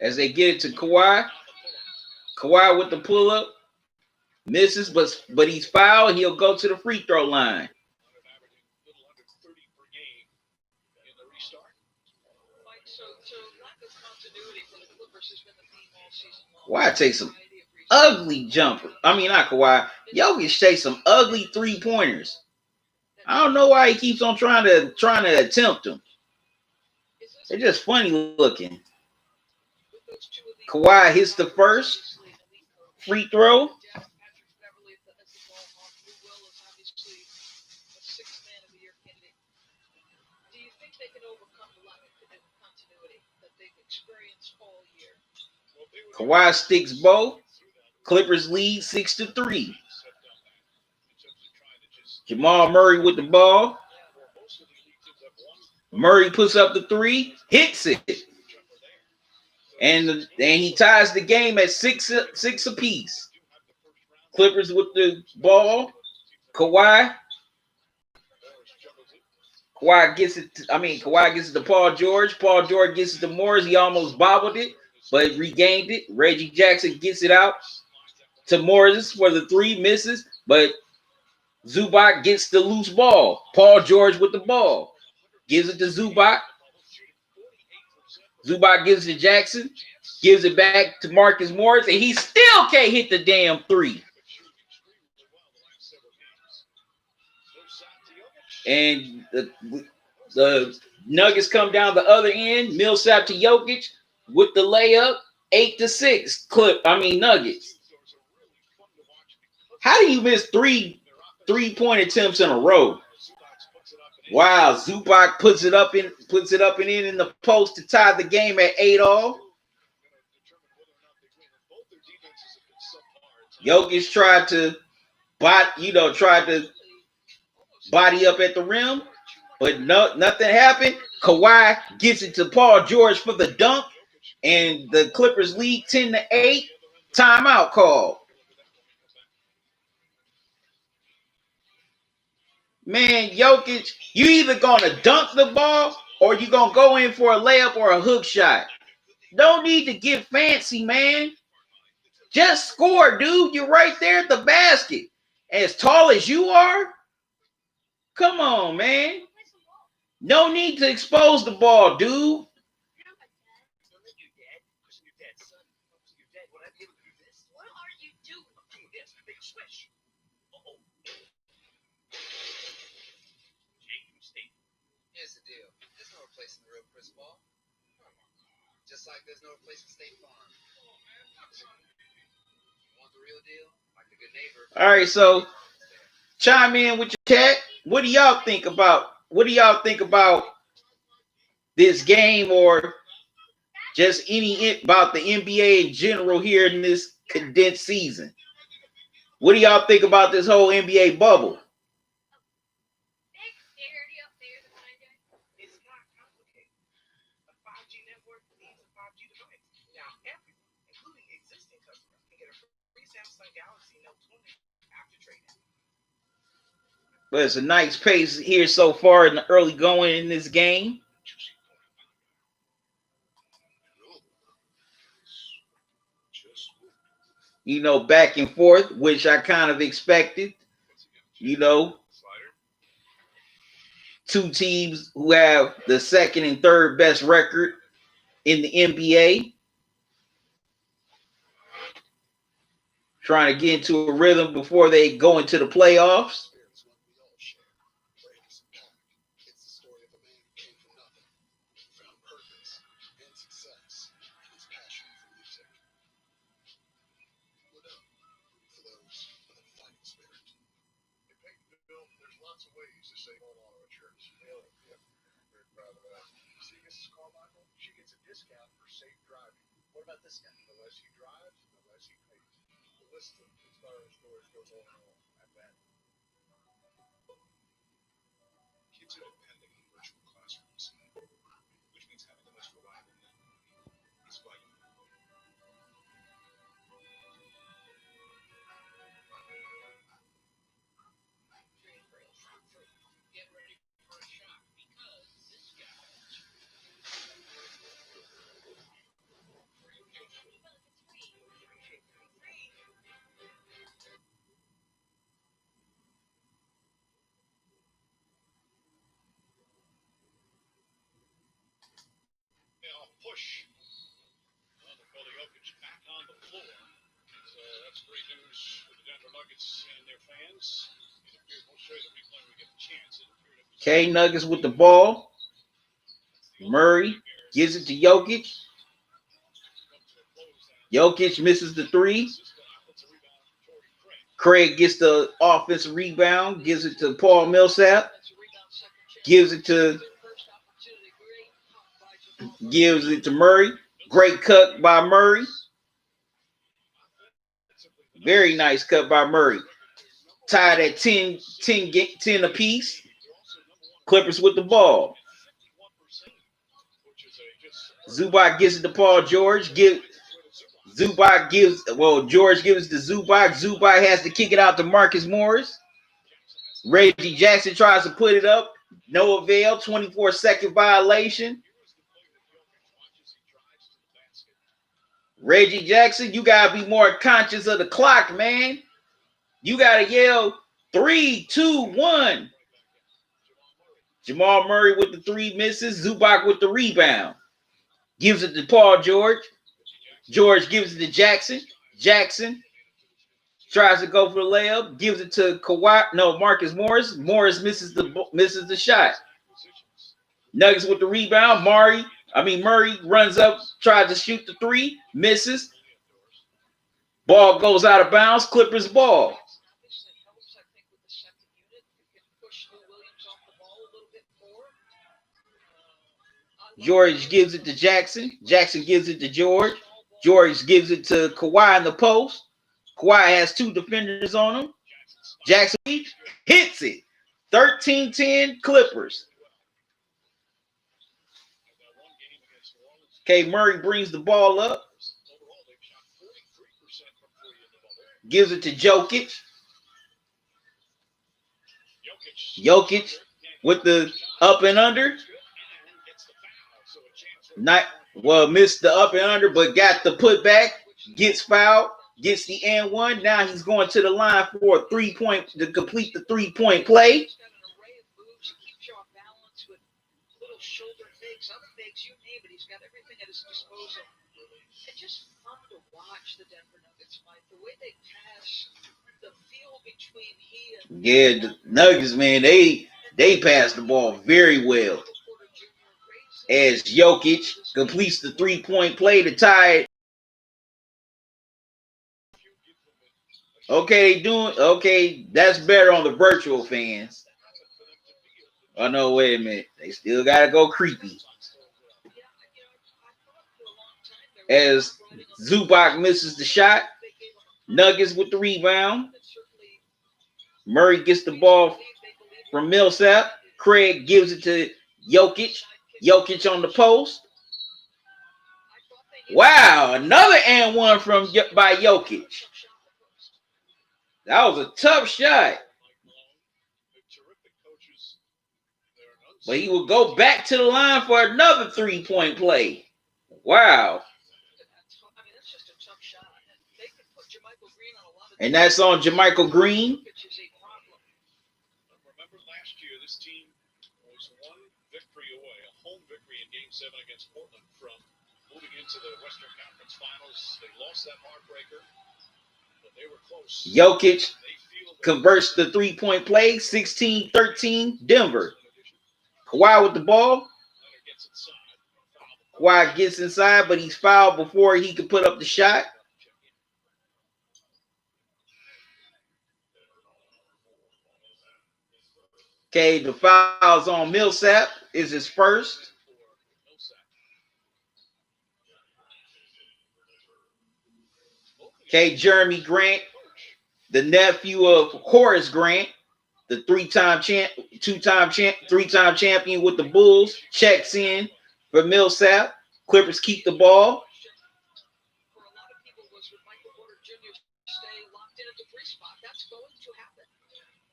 As they get it to Kawhi. Kawhi with the pull-up. Misses, but he's fouled, and he'll go to the free throw line. Kawhi takes some ugly jumper. I mean, not Kawhi. Jokic takes some ugly 3-pointers. I don't know why he keeps on trying to attempt them. They're just funny looking. Kawhi hits the first free throw. Kawhi sticks both. Clippers lead 6-3. Jamal Murray with the ball. Murray puts up the 3, hits it. And he ties the game at 6 apiece. Clippers with the ball. Kawhi gets it to Paul George. Paul George gets it to Morris. He almost bobbled it, but regained it. Reggie Jackson gets it out to Morris for the 3, misses, but Zubac gets the loose ball. Paul George with the ball. Gives it to Zubac. Zubac gives it to Jackson. Gives it back to Marcus Morris, and he still can't hit the damn 3. And the Nuggets come down the other end. Millsap to Jokic with the layup. 8-6. Nuggets. How do you miss three-point attempts in a row? Wow, Zubac puts it up and in the post to tie the game at 8-all. Jokic tried to body up at the rim, but nothing happened. Kawhi gets it to Paul George for the dunk, and the Clippers lead 10-8. Timeout call. Man, Jokic, you either gonna dunk the ball or you gonna go in for a layup or a hook shot. Don't need to get fancy, man. Just score, dude. You're right there at the basket. As tall as you are, come on, man. No need to expose the ball, dude. Here's the deal. There's no replacing the real Chris Paul. Just like there's no replacing State Farm. You want the real deal? Like a good neighbor. All right, so chime in with your chat. What do y'all think about this game, or just any about the NBA in general here in this condensed season? What do y'all think about this whole NBA bubble? But it's a nice pace here so far in the early going in this game. Back and forth, which I kind of expected. Two teams who have the second and third best record in the NBA. Trying to get into a rhythm before they go into the playoffs. lots of ways to save on auto insurance. Really? Yep. Very proud of that. See, Mrs. Carmichael, she gets a discount for safe driving. What about this guy? The less he drives, the less he pays. The list of inspiring stories goes on and on. I bet. Kids are depending on virtual classrooms, which means having the most reliable network is vital. Get ready for a shock because this guy. Push. Nikola Jokic back on the floor. So that's great news for the Denver Nuggets and their fans. We'll show you the replay when we get the chance. Okay, Nuggets with the ball. Murray gives it to Jokic. Jokic misses the three. Craig gets the offensive rebound, gives it to Paul Millsap, gives it to Murray. Great cut by Murray. Very nice cut by Murray. Tied at 10 apiece. Clippers with the ball. Zubac gives it to Paul George. George gives it to Zubac. Zubac has to kick it out to Marcus Morris. Reggie Jackson tries to put it up. No avail. 24-second violation. Reggie Jackson, you got to be more conscious of the clock, man. You got to yell 3, 2, 1. Jamal Murray with the three misses. Zubac with the rebound. Gives it to Paul George. George gives it to Jackson. Jackson tries to go for the layup. Gives it to Marcus Morris. Morris misses the shot. Nuggets with the rebound. Murray runs up, tries to shoot the three. Misses. Ball goes out of bounds. Clippers ball. George gives it to Jackson. Jackson gives it to George. George gives it to Kawhi in the post. Kawhi has two defenders on him. Jackson hits it. 13-10 Clippers. Okay, Murray brings the ball up. Gives it to Jokic. Jokic with the up and under. Missed the up and under, but got the putback. Gets fouled. Gets the and one. Now he's going to the line for a 3-point to complete the 3-point play. He's got everything at his disposal. It's just fun to watch the Denver Nuggets fight. The way they pass, the feel between he and the Nuggets, man, they pass the ball very well. As Jokic completes the 3-point play to tie it. Okay, that's better on the virtual fans. Oh no, wait a minute. They still gotta go creepy. As Zubac misses the shot. Nuggets with the rebound. Murray gets the ball from Millsap. Craig gives it to Jokic. Jokic on the post. Wow, another and one by Jokic. That was a tough shot. But he will go back to the line for another 3-point play. Wow. And that's on Jermichael Green. Remember last year, this team was one victory away, a home victory in Game 7 against Portland from moving into the Western Conference Finals. They lost that heartbreaker, but they were close. Jokic converts the 3-point play, 16-13, Denver. Kawhi with the ball. Kawhi gets inside, but he's fouled before he could put up the shot. Okay, the fouls on Millsap is his first. Okay, Jeremy Grant, the nephew of Horace Grant, the three-time champion with the Bulls, checks in for Millsap. Clippers keep the ball. For a lot of people was with Michael Porter Jr. stay locked in at the three spot. That's going to happen.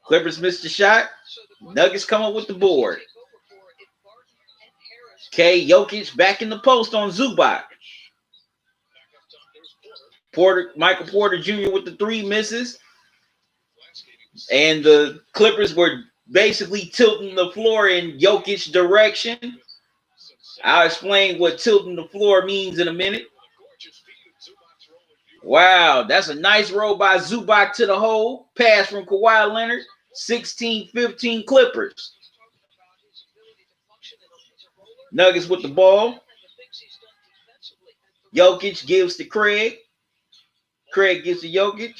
Clippers missed the shot. Nuggets come up with the board. Okay, Jokic back in the post on Zubac. Michael Porter Jr. with the three misses. And the Clippers were basically tilting the floor in Jokic's direction. I'll explain what tilting the floor means in a minute. Wow, that's a nice roll by Zubac to the hole. Pass from Kawhi Leonard. 16-15 Clippers. Nuggets with the ball. Jokic gives to Craig. Craig gives to Jokic.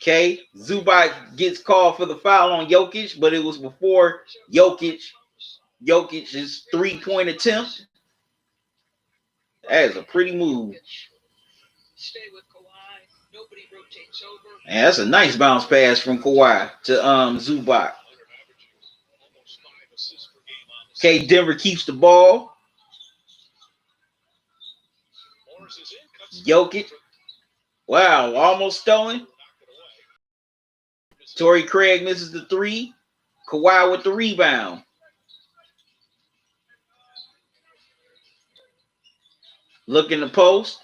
Okay, Zubac gets called for the foul on Jokic, but it was before Jokic's three-point attempt. That is a pretty move. And that's a nice bounce pass from Kawhi to Zubac. Okay, Denver keeps the ball. Jokic. Wow, almost stolen. Torrey Craig misses the three. Kawhi with the rebound. Look in the post.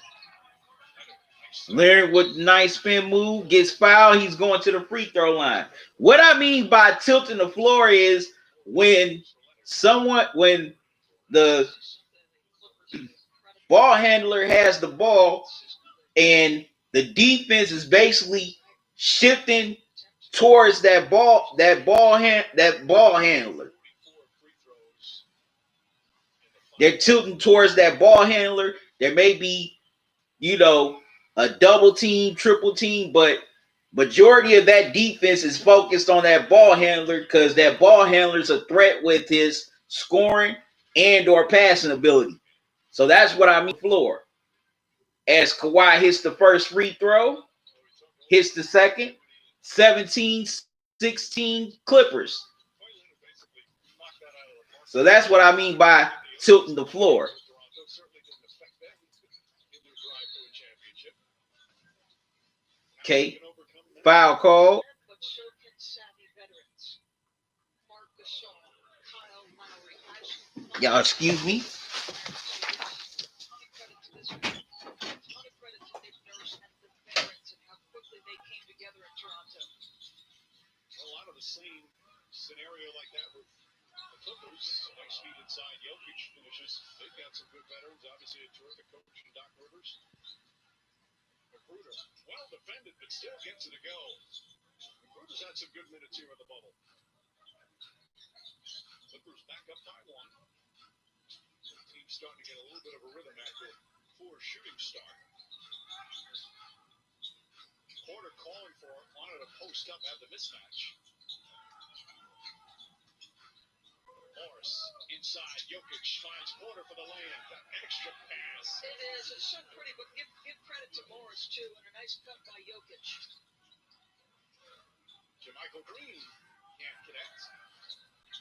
Leonard with nice spin move. Gets fouled. He's going to the free throw line. What I mean by tilting the floor is when the ball handler has the ball and the defense is basically shifting towards that ball handler. They're tilting towards that ball handler. There may be, a double team, triple team, but majority of that defense is focused on that ball handler because that ball handler is a threat with his scoring and or passing ability. So that's what I mean floor. As Kawhi hits the first free throw, hits the second, 17-16 Clippers. So that's what I mean by tilting the floor. Okay, foul call. Y'all excuse me. A lot of the same scenario like that with the Clippers. Nice feed inside. Jokic finishes. They've got some good veterans. Obviously, a terrific coach in Doc Rivers. Magruder, well defended, but still gets it to go. Magruder's had some good minutes here in the bubble. Clippers back up by one. The team's starting to get a little bit of a rhythm after a poor shooting start. Porter calling for it, wanted to post up, had the mismatch. Morris inside, Jokic finds Porter for the lane. That extra pass. It is. It's so pretty, but give credit to Morris too, and a nice cut by Jokic. Jermichael Green can't connect.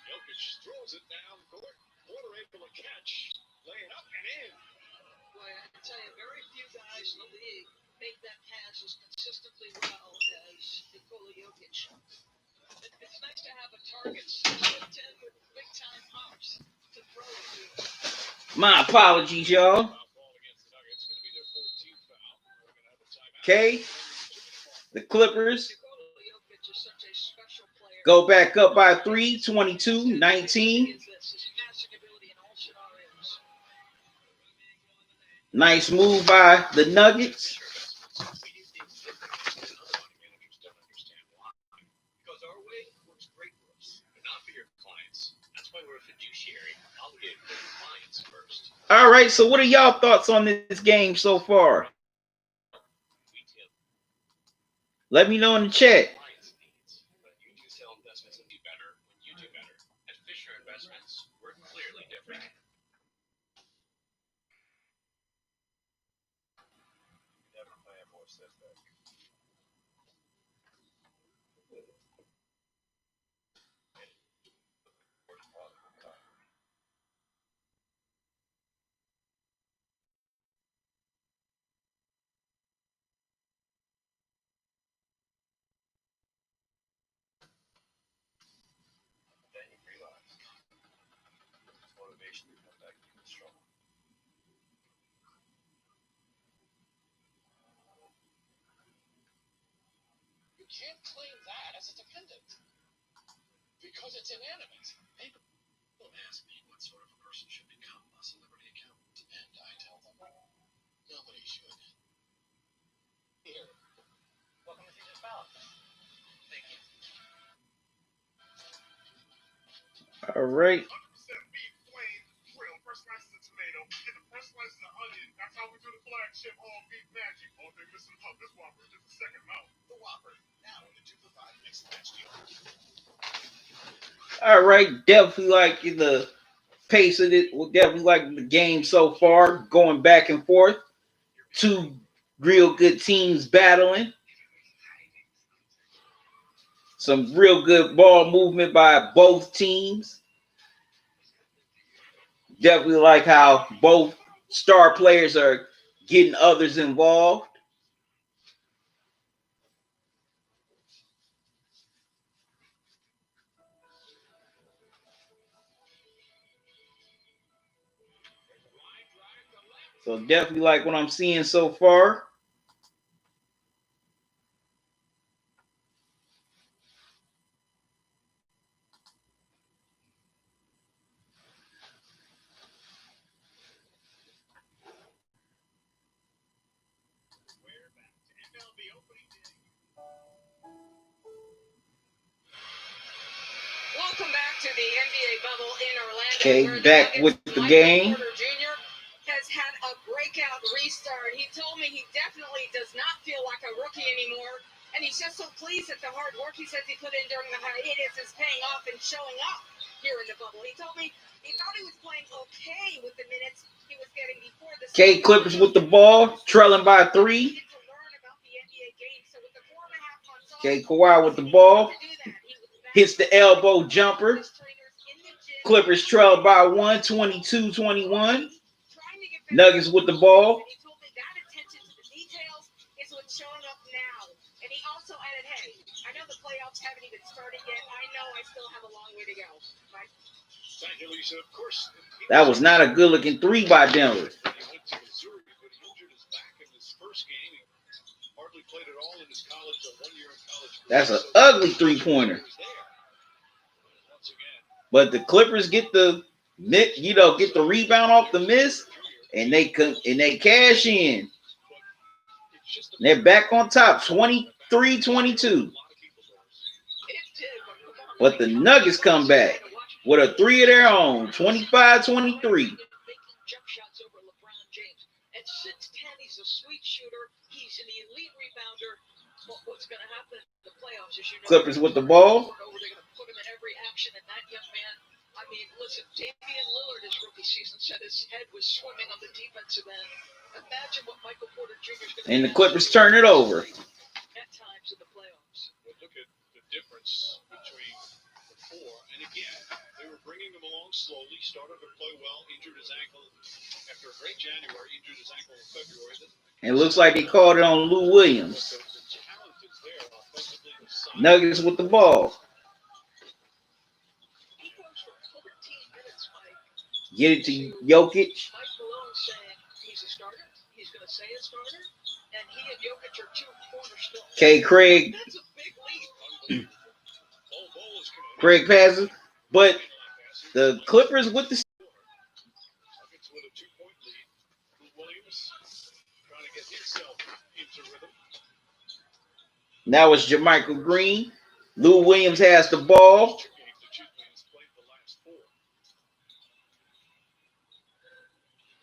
Jokic throws it down court. Porter able to catch, laying up and in. Boy, I can tell you, very few guys in the league make that pass as consistently well as Nikola Jokic. It's nice to have a target 6'10" with big-time pops to throw it to. My apologies, y'all. Okay, the Clippers go back up by 3, 22-19. Nice move by the Nuggets. Because our way works great for us, but not for your clients. That's why we're a fiduciary, obligated for your clients first. All right, so what are y'all thoughts on this game so far? Let me know in the chat. Clients' needs, but you do sell investments and be better when you do better. At Fisher Investments, we're clearly different. Never plan for a setback. Worst part of the time. Then you realize motivation to come back even stronger. You can't claim that as a dependent because it's inanimate. People ask me what sort of a person should become a celebrity accountant, and I tell them nobody should. Here, welcome to Caesar's Palace. Thank you. All right. 100% beef, plain, grilled, first slices of tomato, and the first slices of onion. That's how we do the flagship all beef magic. All they missing up this Whopper is just a second mouth. The Whopper, now in the 2 for $5 mix and match deal. All right. Definitely liking the pace of it. We'll definitely like the game so far, going back and forth. Two real good teams battling. Some real good ball movement by both teams. Definitely like how both star players are getting others involved. So definitely like what I'm seeing so far. We're back to MLB opening day. Welcome back to the NBA bubble in Orlando. Okay, where back the with Nuggets' the Michael game. Porter Jr. has had a breakout restart. He told me he definitely does not feel like a rookie anymore, and he's just so pleased that the hard work he says he put in during the hiatus is paying off and showing up here in the bubble. He told me he thought he was playing okay with the minutes he was getting before the Okay, Clippers with the ball, trailing by 3. Okay, Kawhi with the ball. Hits the elbow jumper. Clippers trail by 1, 22-21. Nuggets with the ball. And he also added, hey, I know the playoffs haven't even started yet. I know I still have a long way to go. Right? Thank you, Lisa. Of course. That was not a good looking 3 by Denver. He went to Missouri, but he injured his back in his first game. He hardly played at all in his college, 1 year in college. That's an ugly 3-pointer. Once again, But the Clippers get the get the rebound off the miss, and they cash in. They're back on top, 23-22. But the Nuggets come back with a 3 of their own, 25-23. And since Tammy's a sweet shooter, he's an elite rebounder. But what's going to happen in the playoffs is, you know, Clippers with the ball. they're going to put him in every action, and that young man, I mean, listen, Damian Lillard his rookie season said his head was swimming on the defensive end. Imagine what Michael Porter Jr. is going to do. And the Clippers turn it over. At times in the playoffs. look at the difference between the 4. And again, they were bringing him along slowly. Started to play well. Injured his ankle after a great January. Injured his ankle in February. And it looks like they called it on Lou Williams. The talent is there offensively. The size. Nuggets with the ball. He goes for 14 minutes, Mike. Get it to Jokic. Mike Malone saying he's a starter. He's going to say a starter. And he and Jokic are 2 cornerstones. Okay, Craig. That's a big lead. Ball is coming. Craig passes. But the Clippers with the Nuggets with a 2-point lead. Lou Williams trying to get himself into rhythm. now it's Jermichael Green. Lou Williams has the ball. 2 games that Chiefly has played the last 4.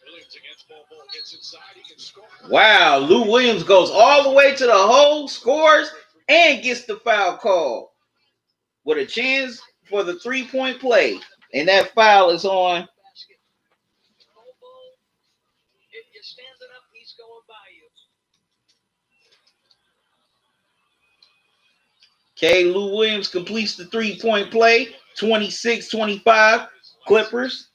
Williams against ball gets inside. He can score. Wow, Lou Williams goes all the way to the hole, scores, and gets the foul call with a chance for the 3-point play. And that foul is on If you're standing up, he's going by you. Lou Williams completes the 3-point play. 26-25 Clippers.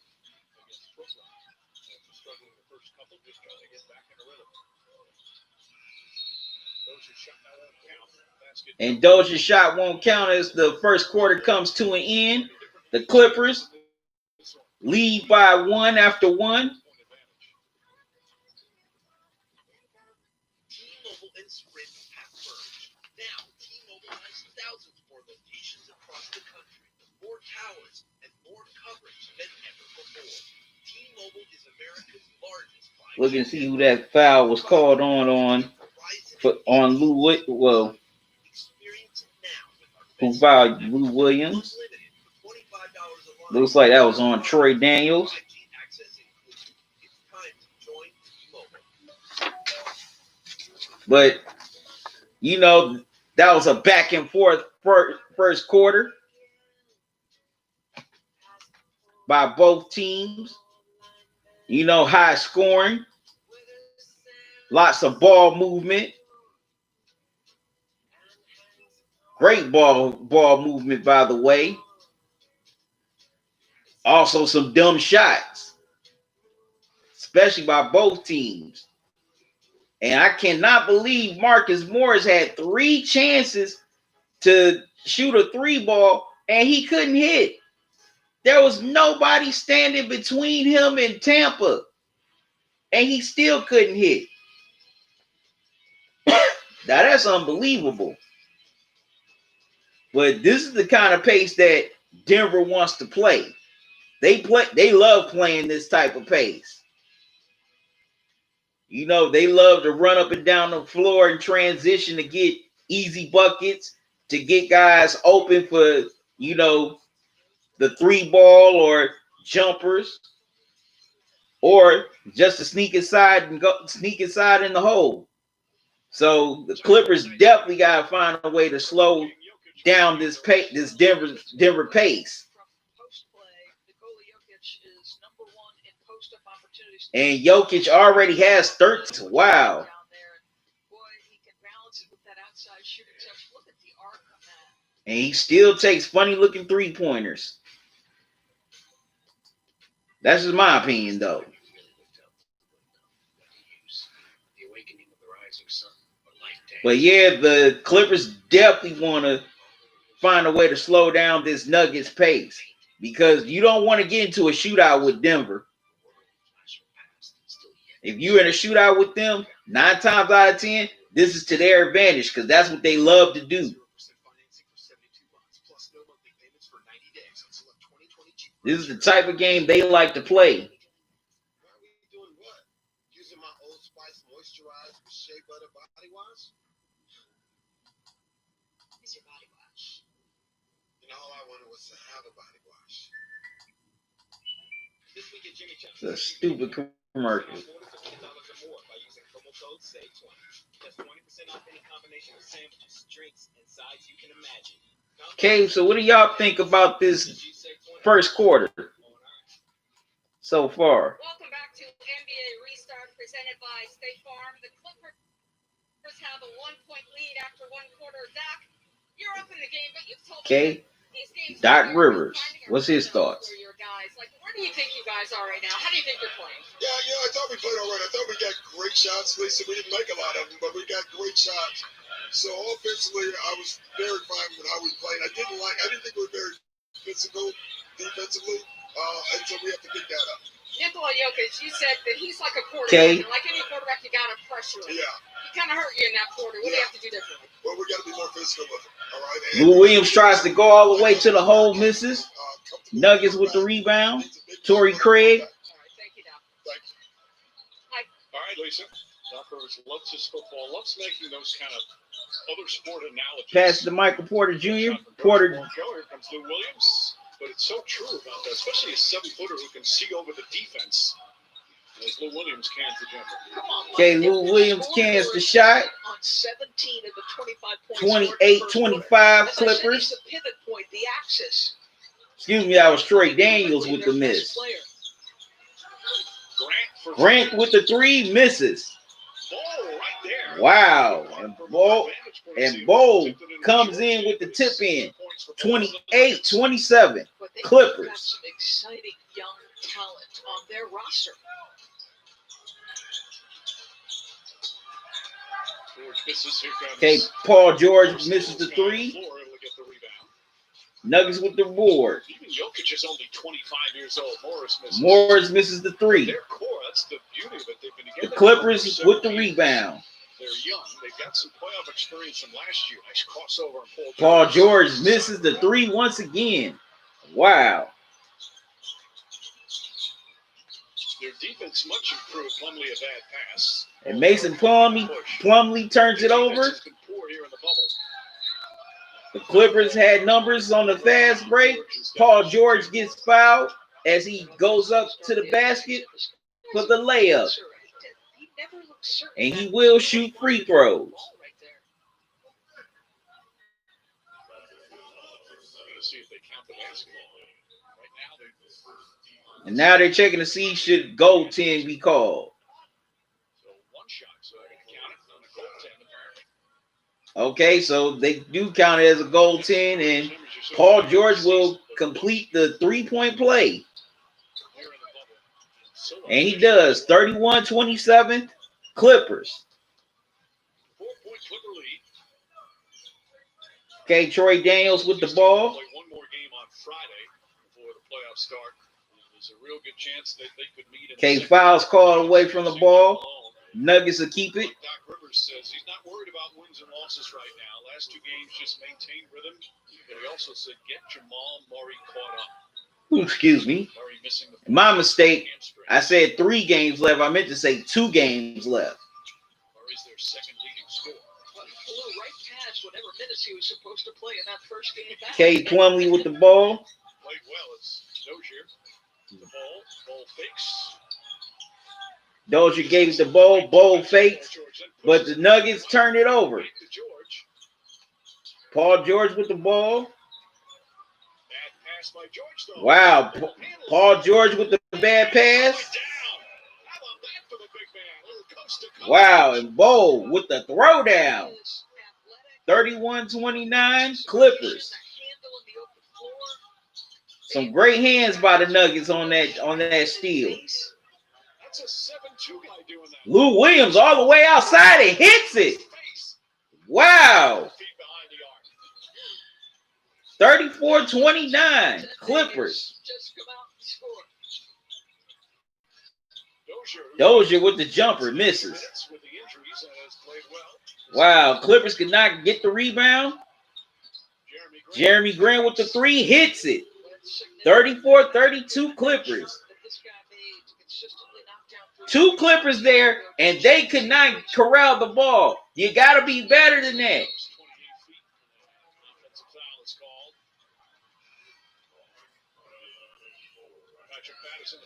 And Dozier's shot won't count as the first quarter comes to an end. The Clippers lead by 1 after 1. T-Mobile and Sprint have merged. Now, T-Mobile has thousands more locations across the country, more towers, and more coverage than ever before. T-Mobile is America's largest. Look and see who that foul was called on Lou. Well, who fouled Lou Williams? Looks like that was on Troy Daniels. But, you know, that was a back and forth first quarter by both teams. You know, high scoring, lots of ball movement. Great ball movement, by the way. Also some dumb shots, especially by both teams. And I cannot believe Marcus Morris had 3 chances to shoot a 3-ball and he couldn't hit. There was nobody standing between him and Tampa, and he still couldn't hit. Now that's unbelievable. But this is the kind of pace that Denver wants to play. They love playing this type of pace. You know, they love to run up and down the floor and transition to get easy buckets, to get guys open for, you know, the 3-ball or jumpers, or just to sneak inside in the hole. So the Clippers definitely got to find a way to slow down this Denver pace. And Jokic already has 13. Wow. And he still takes funny looking 3-pointers. That's just my opinion, though. But yeah, the Clippers definitely want to find a way to slow down this Nuggets pace, because you don't want to get into a shootout with Denver. If you're in a shootout with them, 9 times out of 10, this is to their advantage, because that's what they love to do. This is the type of game they like to play. Using my Old Spice moisturized with shea butter body wash. It's your body wash. You know, all I wanted was to have a body wash. This week at Jimmy John's. It's a stupid commercial. $40 or more by using promo code SAVE20. That's 20% off any combination of sandwiches, drinks, and sides you can imagine. Okay, so what do y'all think about this first quarter so far? Welcome back to NBA Restart presented by State Farm. The Clippers have a 1-point lead after 1 quarter. Doc, you're up in the game, but you've told me these games. Doc Rivers, what's his thoughts? Your guys, like, where do you think you guys are right now? How do you think you're playing? Yeah, I thought we played all right. I thought we got great shots. Lisa, we didn't make a lot of them, but we got great shots. So offensively, I was very fine with how we played. I didn't think we were very physical defensively, and so we have to pick that up. Nikola Jokic, you said that he's like a quarterback, and like any quarterback, you got to pressure him. Yeah. He kind of hurt you in that quarter. What do you have to do differently? Well, we got to be more physical with him, all right? Lou Williams tries to go all the way to the hole, misses. Nuggets with the rebound. Torrey Craig. All right, thank you, Doc. Thank you. All right, Lisa. Doc Rivers loves his football, loves making those kind of other sport analogies. Pass to Michael Porter Jr. Porter. Here comes Lou Williams. But it's so true about that, especially a 7-footer who can see over the defense. As Lou Williams cans the jumper. Okay, Lou Williams cans the shot. On 17 of the 25 points. 28-25 Clippers. The pivot point, the axis. Excuse me, that was Troy Daniels with the miss. Grant with the 3 misses. Wow. And Bo comes in with the tip in. 28-27 Clippers. Some exciting young talent on their roster. Okay, Paul George misses the 3. Nuggets with the board. Even Jokic is only 25 years old. Morris misses the 3. Their core, that's the beauty of it. They've been The together Clippers for with the 7 years. rebound. They're young. They've got some playoff experience from last year. Nice crossover and Paul George misses the 3 once again. Wow. Their defense much improved. Plumlee a bad pass. And Mason Plumlee turns it over. Has been poor here in the bubble. The Clippers had numbers on the fast break. Paul George gets fouled as he goes up to the basket for the layup. And he will shoot free throws. And now they're checking to see should goaltend be called. Okay, so they do count it as a goaltend, and Paul George will complete the 3-point play. And he does. 31-27 Clippers. Okay, Troy Daniels with the ball. One more game on Friday before the playoffs start. There's a real good chance that they could meet. Okay, fouls called away from the ball. Nuggets will keep it. Doc Rivers says he's not worried about wins and losses right now. Last 2 games just maintain rhythm. But he also said get Jamal Murray caught up. Ooh, excuse me. Murray missing the My mistake. I said 3 games left. I meant to say 2 games left. Murray's their second leading scorer. Flew right past whatever minutes he was supposed to play in that first game back. K. Plumlee with the ball. Played well. It's Dozier. The ball fakes. Dozier gave the ball fakes, but the Nuggets turned it over. Paul George with the ball. Wow, Paul George with the bad pass. Wow, and Bo with the throwdown. 31-29 Clippers. Some great hands by the Nuggets on that steal. That's a 7-2 guy doing that. Lou Williams all the way outside and hits it. Wow. 34-29 Clippers. Dozier with the jumper misses. Wow, Clippers could not get the rebound. Jeremy Grant with the 3 hits it. 34-32 Clippers. 2 Clippers there, and they could not corral the ball. You got to be better than that.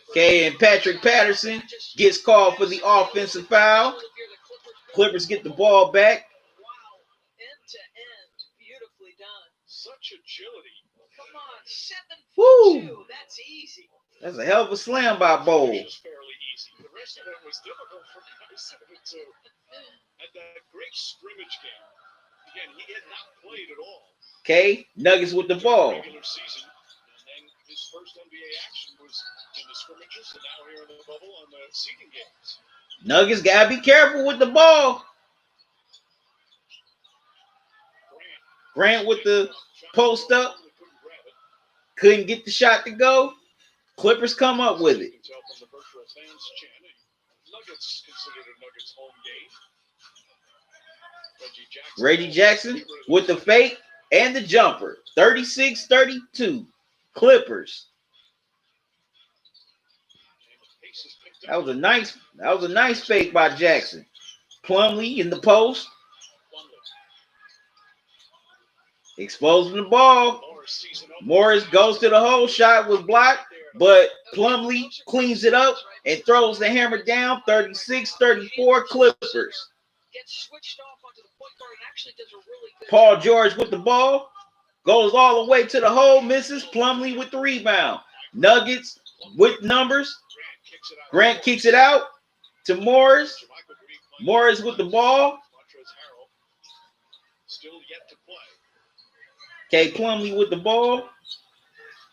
Okay, and Patrick Patterson gets called for the offensive foul. Clippers get the ball back. Wow, end to end, beautifully done. Such agility. Come on, 7-2. Woo! That's easy. That's a hell of a slam by Bo. It was fairly easy. The rest of it was difficult for guys 7-2. At that great scrimmage game, again, he had not played at all. Okay, Nuggets with the ball. Regular season, and then his first NBA action was in the scrimmages, and now here in the bubble on the seeding games. Nuggets gotta be careful with the ball. Grant with the post up. Couldn't get the shot to go. Clippers come up with it. Reggie Jackson with the fake and the jumper. 36-32 Clippers. That was a nice fake by Jackson. Plumlee in the post. Exposing the ball. Morris goes to the hole. Shot was blocked, but Plumlee cleans it up and throws the hammer down. 36-34 Clippers. gets switched off onto the point guard and actually does a really good Paul job. George with the ball. Goes all the way to the hole. Misses. Plumlee with the rebound. Nuggets with numbers. Grant kicks it out to Morris. Morris with the ball. Still yet to play. Okay, Plumlee with the ball.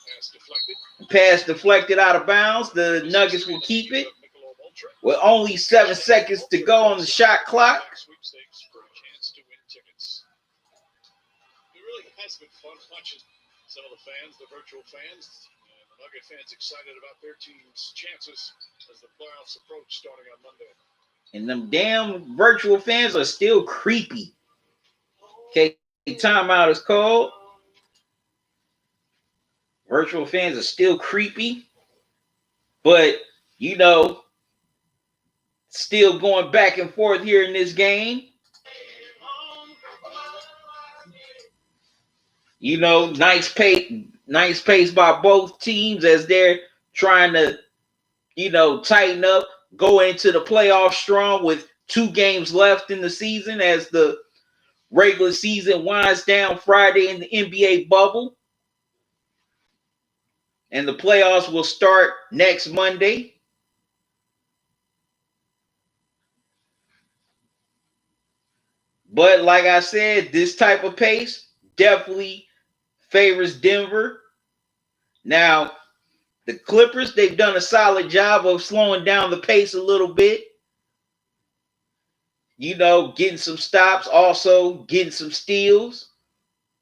Pass deflected. Pass deflected out of bounds. The Nuggets will keep it with only 7 seconds to go on the shot clock. Sweepstakes for a chance to win tickets. It really has been fun watching some of the fans, the virtual fans, and the Nugget fans excited about their team's chances as the playoffs approach starting on Monday. And them damn virtual fans are still creepy. Okay, timeout is called. Virtual fans are still creepy. But, you know, still going back and forth here in this game. You know, nice pace by both teams as they're trying to, you know, tighten up, go into the playoffs strong with 2 games left in the season as the regular season winds down Friday in the NBA bubble. And the playoffs will start next Monday. But like I said, this type of pace definitely favors Denver. Now, the Clippers, they've done a solid job of slowing down the pace a little bit. You know, getting some stops, also getting some steals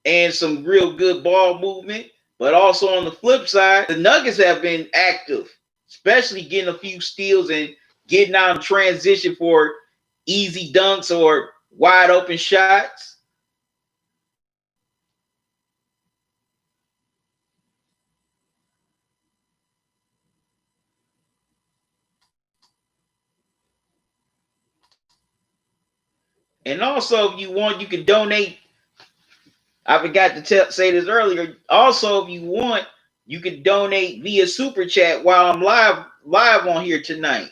and some real good ball movement. But also on the flip side, the Nuggets have been active, especially getting a few steals and getting out in transition for easy dunks or wide open shots. And also, if you want, you can donate. I forgot to say this earlier. Also, if you want, you can donate via Super Chat while I'm live on here tonight.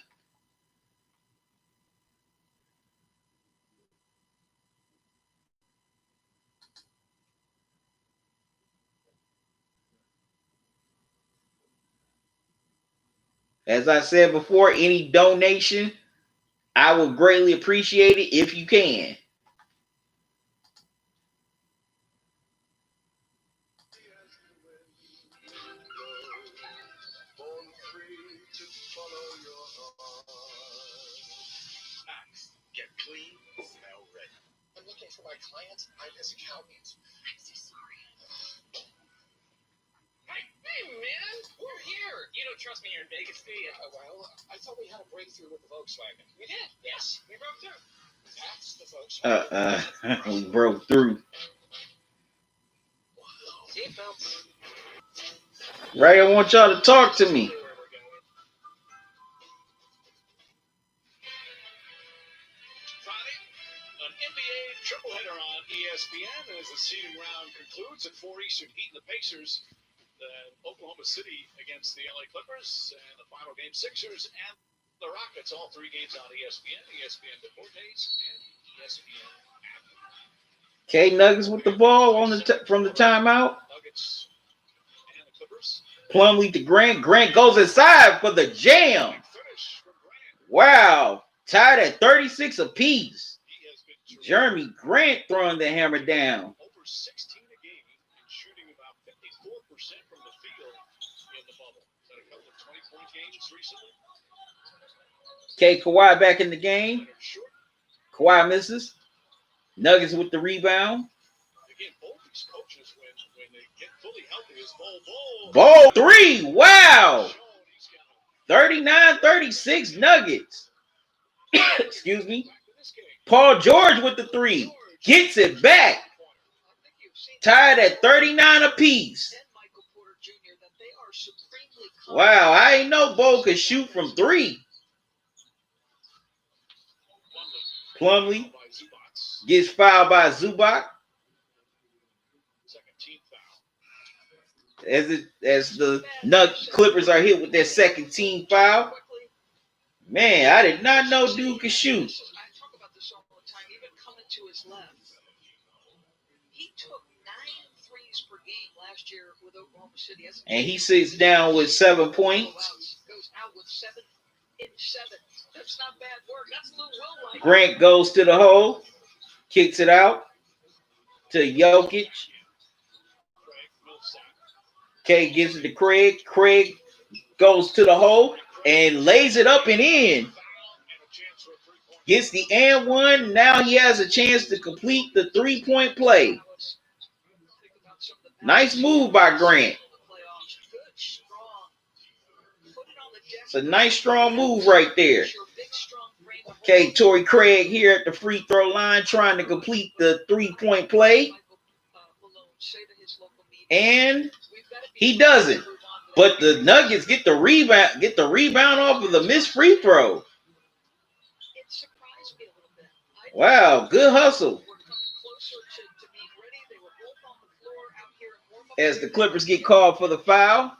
As I said before, any donation, I will greatly appreciate it if you can. Get clean, smell red. I'm looking for my client. I'm his accountant. I'm so sorry. Hey, man, we're here. You don't trust me here in Vegas, do you? Well, I thought we had a breakthrough with the Volkswagen. We did. Yes, we broke through. That's the Volkswagen. We broke through. Seatbelts. Right, I want y'all to talk to me. Friday, an NBA triple header on ESPN as the seeding round concludes at 4 Eastern, Heat and the Pacers, Oklahoma City against the LA Clippers, and the final game Sixers and the Rockets. All 3 games on ESPN, ESPN Deportes, and ESPN App. Okay, Nuggets with the ball on from the timeout. Nuggets and the Clippers. Plumlee to Grant. Grant goes inside for the jam. Finish from Grant. Wow. Tied at 36 apiece. Jeremy Grant throwing the hammer down. Over 16 a game and shooting about 54% from the field in the bubble. Is that a couple of 20-point games recently? Okay, Kawhi back in the game. Kawhi misses. Nuggets with the rebound. Again, both these coaches, when they get fully healthy, is Ball 3. Wow. 39-36 Nuggets. Excuse me. Paul George with the 3. Gets it back. Tied at 39 apiece. Wow, I ain't know Bo could shoot from 3. Plumlee gets fouled by Zubac. As the Clippers are hit with their second team foul. Man, I did not know dude could shoot. last year with Oklahoma City. And he sits down with 7 points. Goes out with 7 in 7. That's not bad work. That's Lou Will. Grant goes to the hole, kicks it out to Jokic. K gives it to Craig. Craig goes to the hole and lays it up and in. Gets the and one. Now he has a chance to complete the 3-point play. Nice move by Grant. It's a nice, strong move right there. Okay, Torrey Craig here at the free throw line trying to complete the 3-point play. And he doesn't. But the Nuggets get the rebound off of the missed free throw. Wow, good hustle. As the Clippers get called for the foul.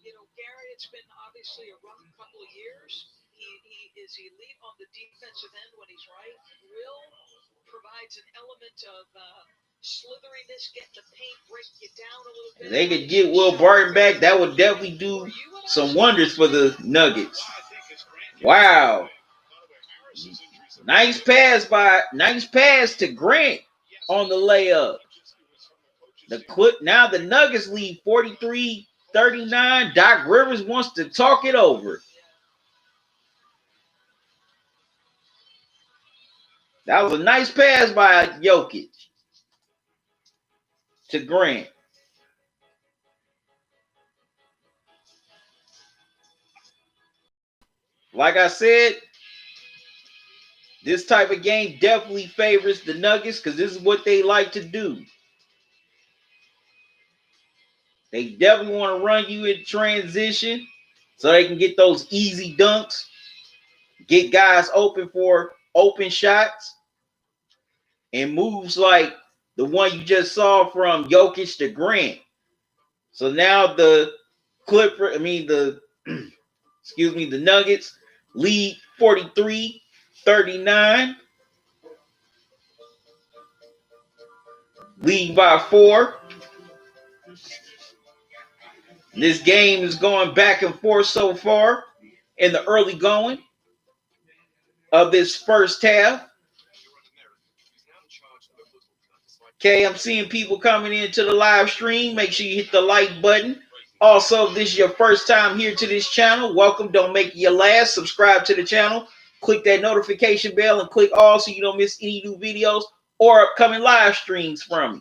You know, Gary, it's been obviously a rough couple of years. He is elite on the defensive end when he's right. Will provides an element of slitheriness, get the paint, break you down a little bit. If they could get Will Barton back, that would definitely do some wonders for the Nuggets. Wow. Nice pass to Grant on the layup. Now the Nuggets lead 43-39. Doc Rivers wants to talk it over. That was a nice pass by Jokic to Grant. Like I said, this type of game definitely favors the Nuggets because this is what they like to do. They definitely want to run you in transition so they can get those easy dunks, get guys open for open shots, and moves like the one you just saw from Jokic to Grant. So now the Nuggets lead 43-39. Lead by 4. This game is going back and forth so far in the early going of this first half. Okay, I'm seeing people coming into the live stream. Make sure you hit the like button. Also, if this is your first time here to this channel, welcome. Don't make it your last. Subscribe to the channel. Click that notification bell and click all so you don't miss any new videos or upcoming live streams from me.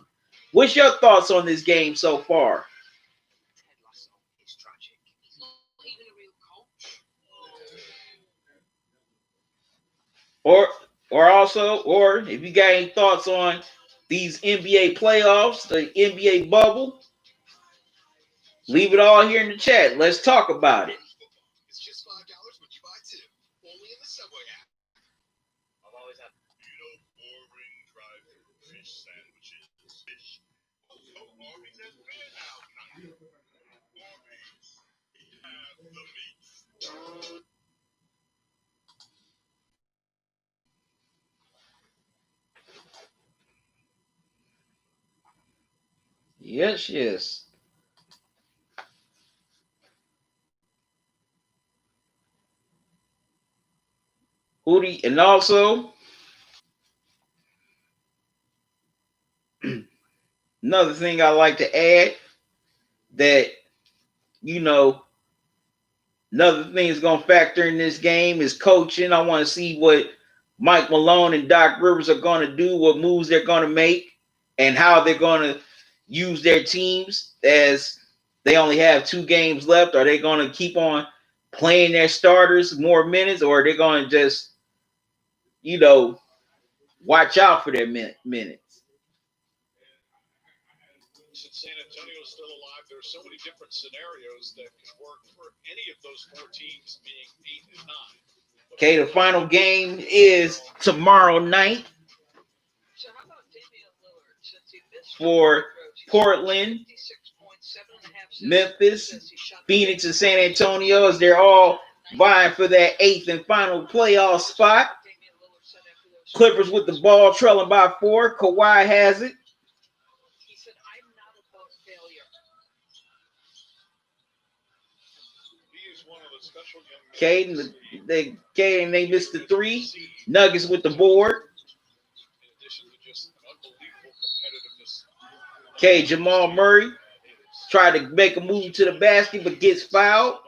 What's your thoughts on this game so far? Or if you got any thoughts on these NBA playoffs, the NBA bubble, leave it all here in the chat. Let's talk about it. It's just $5 when you buy 2. Only in the Subway app. I've always had boring drive-through fish sandwiches. Fish. Oh, Arby's has been out now. Arby's have the meat. Yes. Hootie, and also another thing I like to add that, another thing that's going to factor in this game is coaching. I want to see what Mike Malone and Doc Rivers are going to do, what moves they're going to make, and how they're going to use their teams as they only have 2 games left. Are they going to keep on playing their starters more minutes, or are they going to just, watch out for their minutes? Since San Antonio's still alive, there are so many different scenarios that can work for any of those 4 teams being 8 and 9. Okay, the final game is tomorrow night for Portland, Memphis, Phoenix, and San Antonio, as they're all vying for that 8th and final playoff spot. Clippers with the ball, trailing by 4. Kawhi has it. Caden, they missed the three. Nuggets with the board. Okay, Jamal Murray tried to make a move to the basket, but gets fouled.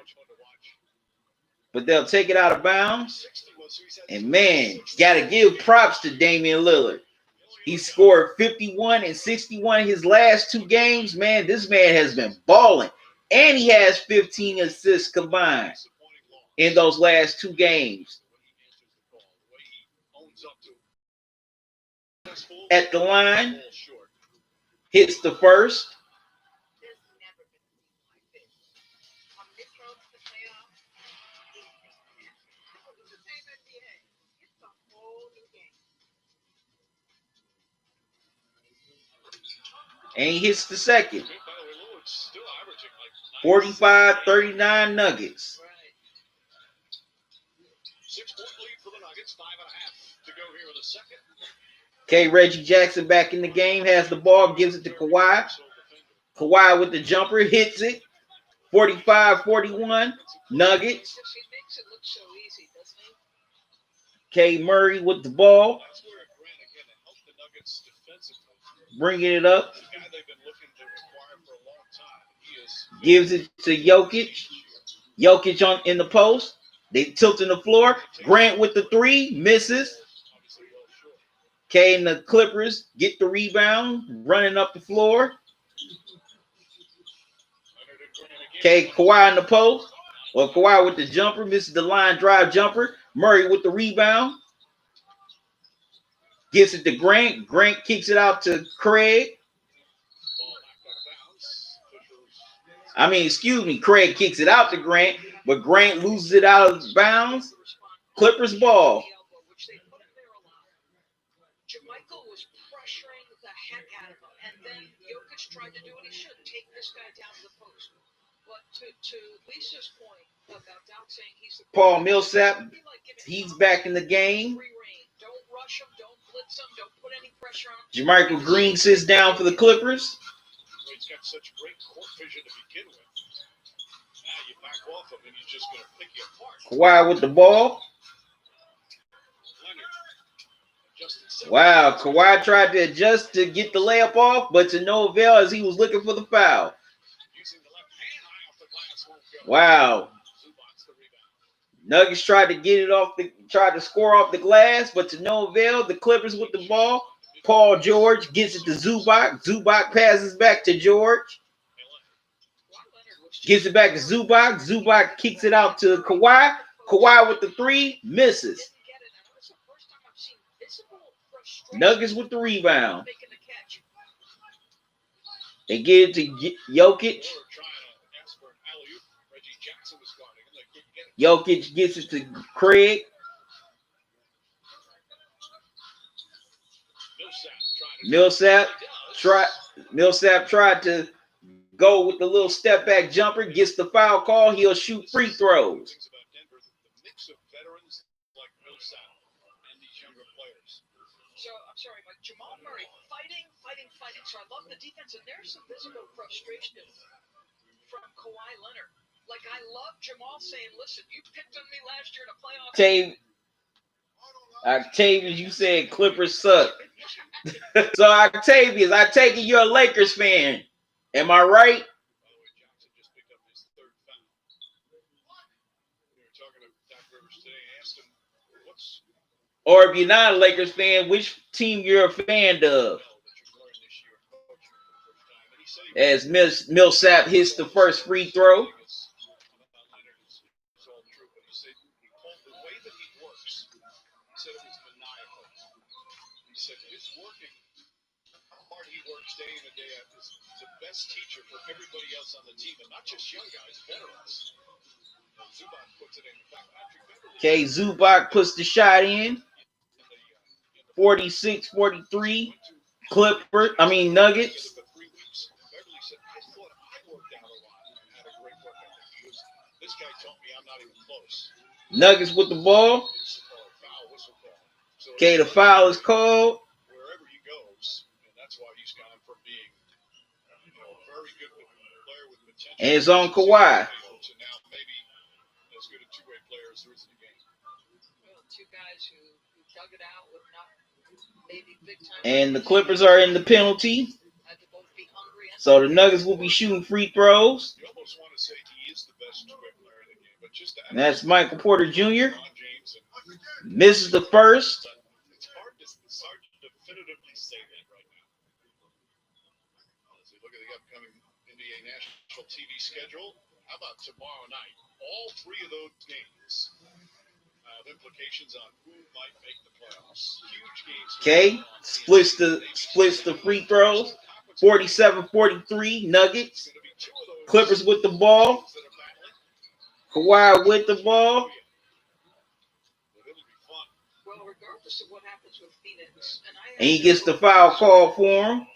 But they'll take it out of bounds. And man, gotta give props to Damian Lillard. He scored 51 and 61 his last two games. Man, this man has been balling. And he has 15 assists combined in those last two games. At the line, hits the first. And he hits the second. 45-39 Nuggets. 6-point lead for the Nuggets, 5.5 to go here in the second. Okay, Reggie Jackson back in the game, has the ball, gives it to Kawhi. Kawhi with the jumper, hits it. 45-41 Nuggets. Okay, Murray with the ball. Bringing it up. Gives it to Jokic. Jokic in the post. They tilting the floor. Grant with the three. Misses. Okay, and the Clippers get the rebound. Running up the floor. Okay, Kawhi in the post. Or Kawhi with the jumper. Misses the line drive jumper. Murray with the rebound. Gives it to Grant. Grant kicks it out to Craig. Craig kicks it out to Grant, but Grant loses it out of bounds. Clippers ball. JaMychal was pressuring the heck out of him, and then Jokic tried to do what he should, take this guy down to the post. But to Lisa's point about Doc saying he's the Paul Millsap, he's back in the game. Don't rush him, don't blitz him, don't put any pressure on him. JaMychal Green sits down for the Clippers. He's got such great court vision to begin with. Now you back off him and he's just going to pick you apart. Kawhi with the ball. Wow, Kawhi tried to adjust to get the layup off, but to no avail as he was looking for the foul. Wow. Nuggets tried to score off the glass, but to no avail. The Clippers with the ball. Paul George gets it to Zubac. Zubac passes back to George. Gives it back to Zubac. Zubac kicks it out to Kawhi. Kawhi with the three. Misses. Nuggets with the rebound. They get it to Jokic. Jokic gets it to Craig. Millsap tried to go with the little step back jumper, gets the foul call. He'll shoot free throws. So, I'm sorry, but Jamal Murray fighting. So I love the defense, and there's some physical frustration from Kawhi Leonard. Like, I love Jamal saying, listen, you picked on me last year in a playoff. Octavius, you said Clippers suck. So, Octavius, I take it you're a Lakers fan. Am I right? Or if you're not a Lakers fan, which team you're a fan of? As Millsap hits the first free throw. Day in and day out is the best teacher for everybody else on the team, and not just young guys, veterans. Zubac puts it in. Okay, Zubac puts the shot in. 46-43. Nuggets. This guy told me I'm not even close. Nuggets with the ball. Okay, the foul is called. Wherever he goes, and that's why he's gone from being a very good player with potential. And it's on Kawhi. To now maybe as good a two-way players there is in the game. Well, two guys who dug it out with not maybe big time. And the Clippers are in the penalty. Had to both be hungry and So the Nuggets will be shooting free throws. You almost want to say he is the best two-way player in the game, but just And that's Michael Porter Jr. LeBron James and Misses the first. it's hard to definitively say that right now. As we look at the upcoming NBA national TV schedule, how about tomorrow night? All three of those games have implications on who might make the playoffs. Huge games. Okay. Splits the free throws. 47-43 Nuggets. Clippers with the ball. Kawhi with the ball. well, regardless of what happens with Phoenix, And he gets the foul call for him.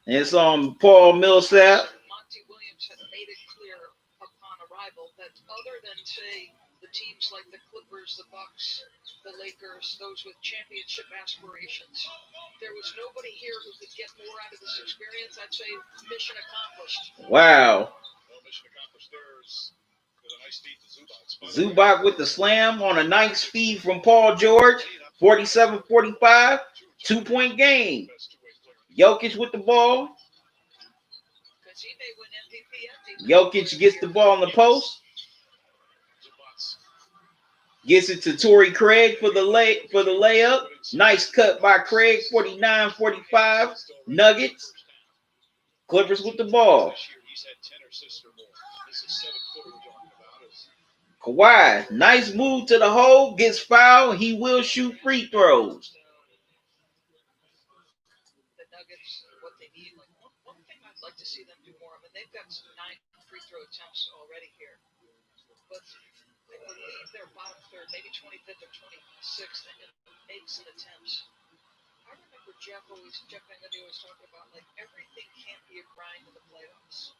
And it's on Paul Millsap. Monty Williams had made it clear upon arrival that other than, say, the teams like the Clippers, the Bucks, the Lakers, those with championship aspirations, there was nobody here who could get more out of this experience. I'd say mission accomplished. Wow. Well, mission accomplished there is with a nice feed to Zubac. Zubac with the slam on a nice feed from Paul George. 47-45. 2-point game. Jokic with the ball. Because he may win MVP. Jokic gets the ball in the post. Gets it to Torrey Craig for the layup. Nice cut by Craig. 49-45. Nuggets. Clippers with the ball. Kawhi, nice move to the hole. Gets fouled. He will shoot free throws. The Nuggets, what they need. Like one thing I'd like to see them do more. I mean, they've got some 9 free throw attempts already here, but I believe they're bottom third, maybe 25th or 26th in makes and attempts. I remember Jeff Van Gundy always talking about like everything can't be a grind in the playoffs.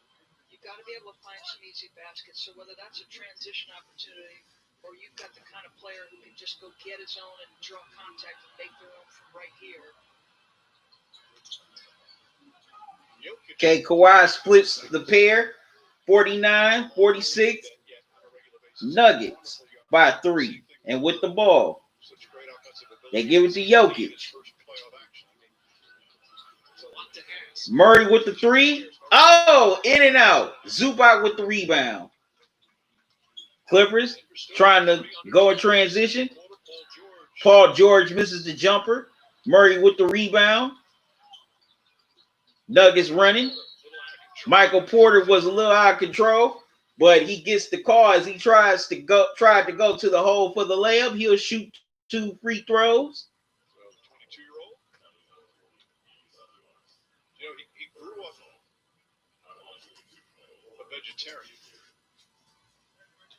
You've got to be able to find some easy baskets. So whether that's a transition opportunity or you've got the kind of player who can just go get his own and draw contact and make their own from right here. Okay, Kawhi splits the pair. 49-46. Nuggets by 3. And with the ball. They give it to Jokic. Murray with the 3. Oh, in and out. Zubac with the rebound. Clippers trying to go in transition. Paul George misses the jumper. Murray with the rebound. Nuggets running. Michael Porter was a little out of control, but he gets the call as he tried to go to the hole for the layup. He'll shoot 2 free throws. 22-year-old. You know, he grew up a vegetarian,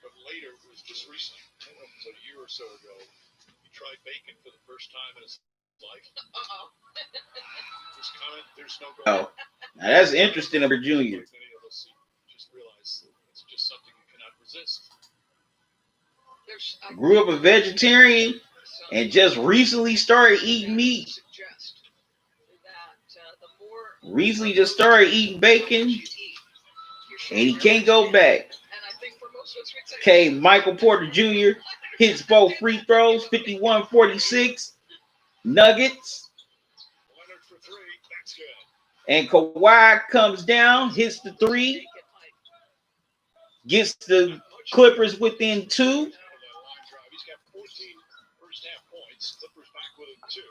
but later, it was just recently, a year or so ago, he tried bacon for the first time in his life. His comment, there's no going. Oh, now that's interesting for Junior. Many of us just realize it's just something you cannot resist. Grew up a vegetarian and just recently started eating meat. Recently just started eating bacon, and he can't go back. Okay, Michael Porter Jr. hits both free throws, 51-46. Nuggets. And Kawhi comes down, hits the 3. Gets the Clippers within 2. He's got 14 first half points. Clippers back within 2.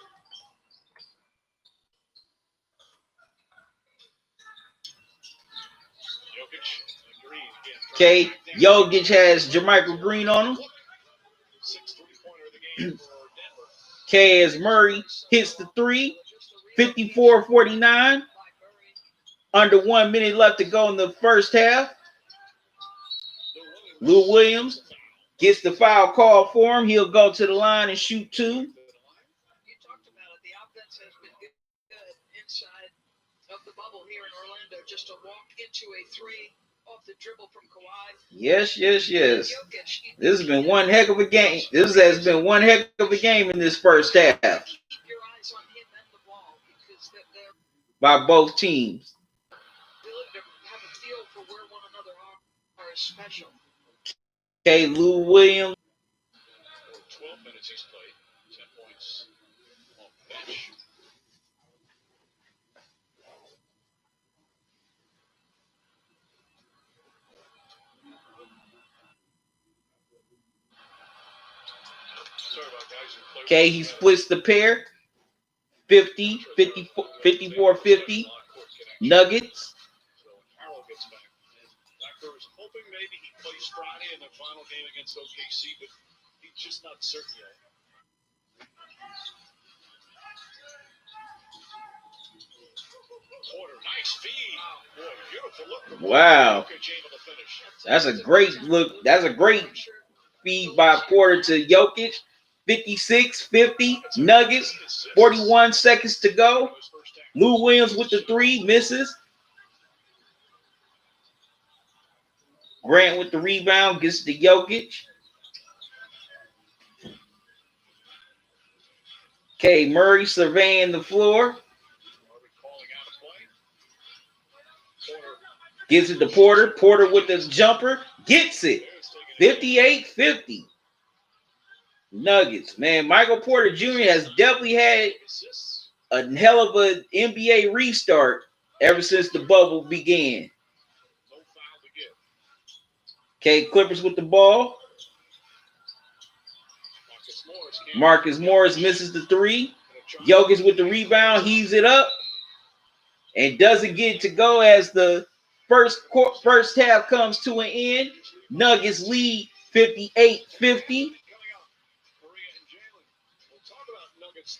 Okay, Jokic has Jermichael Green on him. Okay, as Murray hits the 3, 54-49. Under 1 minute left to go in the first half. Lou Williams gets the foul call for him. He'll go to the line and shoot 2. You talked about it. The offense has been good inside of the bubble here in Orlando. Just to walk into a 3 off the dribble from Kawhi. Yes. This has been one heck of a game. This has been one heck of a game in this first half. Your eyes on him and the ball because they're by both teams. willing to have a feel for where one another are is special. Okay, Lou Williams. 12 minutes he's played, 10 points on the bench. Okay, he splits the pair. 50, 54, 54, 50. Nuggets. Backer was hoping maybe he plays Friday in the final game against OKC, but he's just not certain yet. Porter, nice feed. Boy, beautiful look. Wow. That's a great look. That's a great feed by Porter to Jokic. 56-50. Nuggets. 41 seconds to go. Lou Williams with the three. Misses. Grant with the rebound. Gets to Jokic. Okay, Murray surveying the floor. Gives it to Porter. Porter with his jumper. Gets it. 58-50. Nuggets. Man, Michael Porter Jr. has definitely had a hell of an NBA restart ever since the bubble began. Okay, Clippers with the ball. Marcus Morris misses the three. Jokic with the rebound, heaves it up, and doesn't get to go as the first half comes to an end. Nuggets lead 58-50.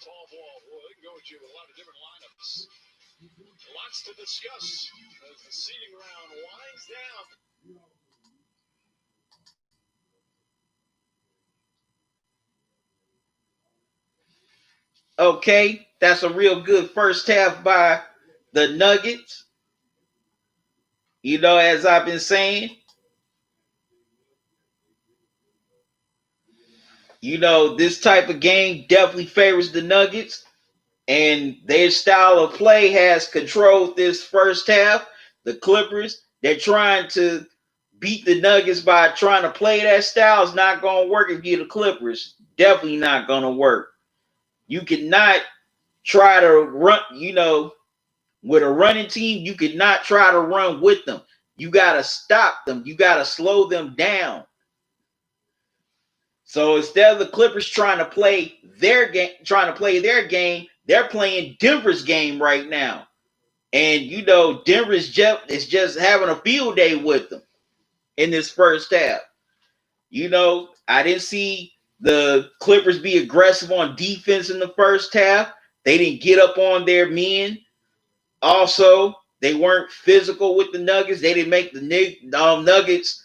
Tall ball. Well, they can go with you with a lot of different lineups. Lots to discuss as the seeding round winds down. Okay, that's a real good first half by the Nuggets. You know, as I've been saying, you know, this type of game definitely favors the Nuggets, and their style of play has controlled this first half. The Clippers, they're trying to beat the Nuggets by trying to play that style. It's not going to work if you're the Clippers. Definitely not going to work. You cannot try to run, you know, with a running team, you cannot try to run with them. You got to stop them. You got to slow them down. So instead of the Clippers trying to play their game, they're playing Denver's game right now. And you know, Denver's just having a field day with them in this first half. You know, I didn't see the Clippers be aggressive on defense in the first half. They didn't get up on their men. Also, they weren't physical with the Nuggets. They didn't make the Nuggets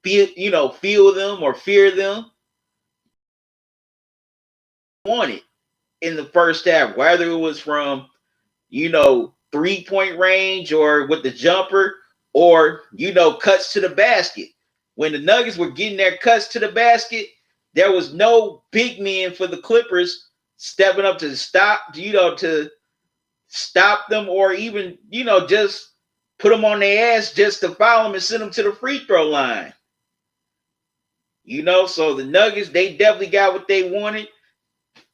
feel them or fear them. Wanted in the first half, whether it was from, 3-point range or with the jumper or, cuts to the basket. When the Nuggets were getting their cuts to the basket, there was no big men for the Clippers stepping up to stop them or even, just put them on their ass just to foul them and send them to the free throw line. So the Nuggets, they definitely got what they wanted.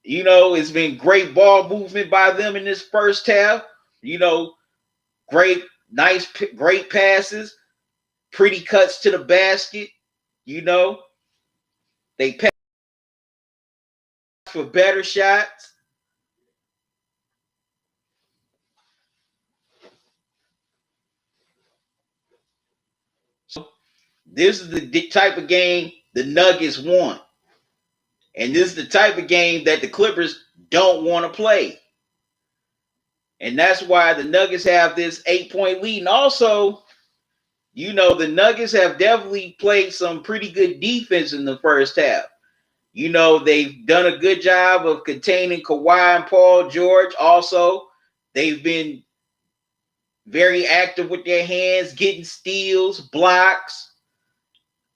It's been great ball movement by them in this first half. Great passes, pretty cuts to the basket. They pass for better shots. So this is the type of game the Nuggets want. And this is the type of game that the Clippers don't want to play. And that's why the Nuggets have this 8-point lead. And also, the Nuggets have definitely played some pretty good defense in the first half. They've done a good job of containing Kawhi and Paul George. Also, they've been very active with their hands, getting steals, blocks.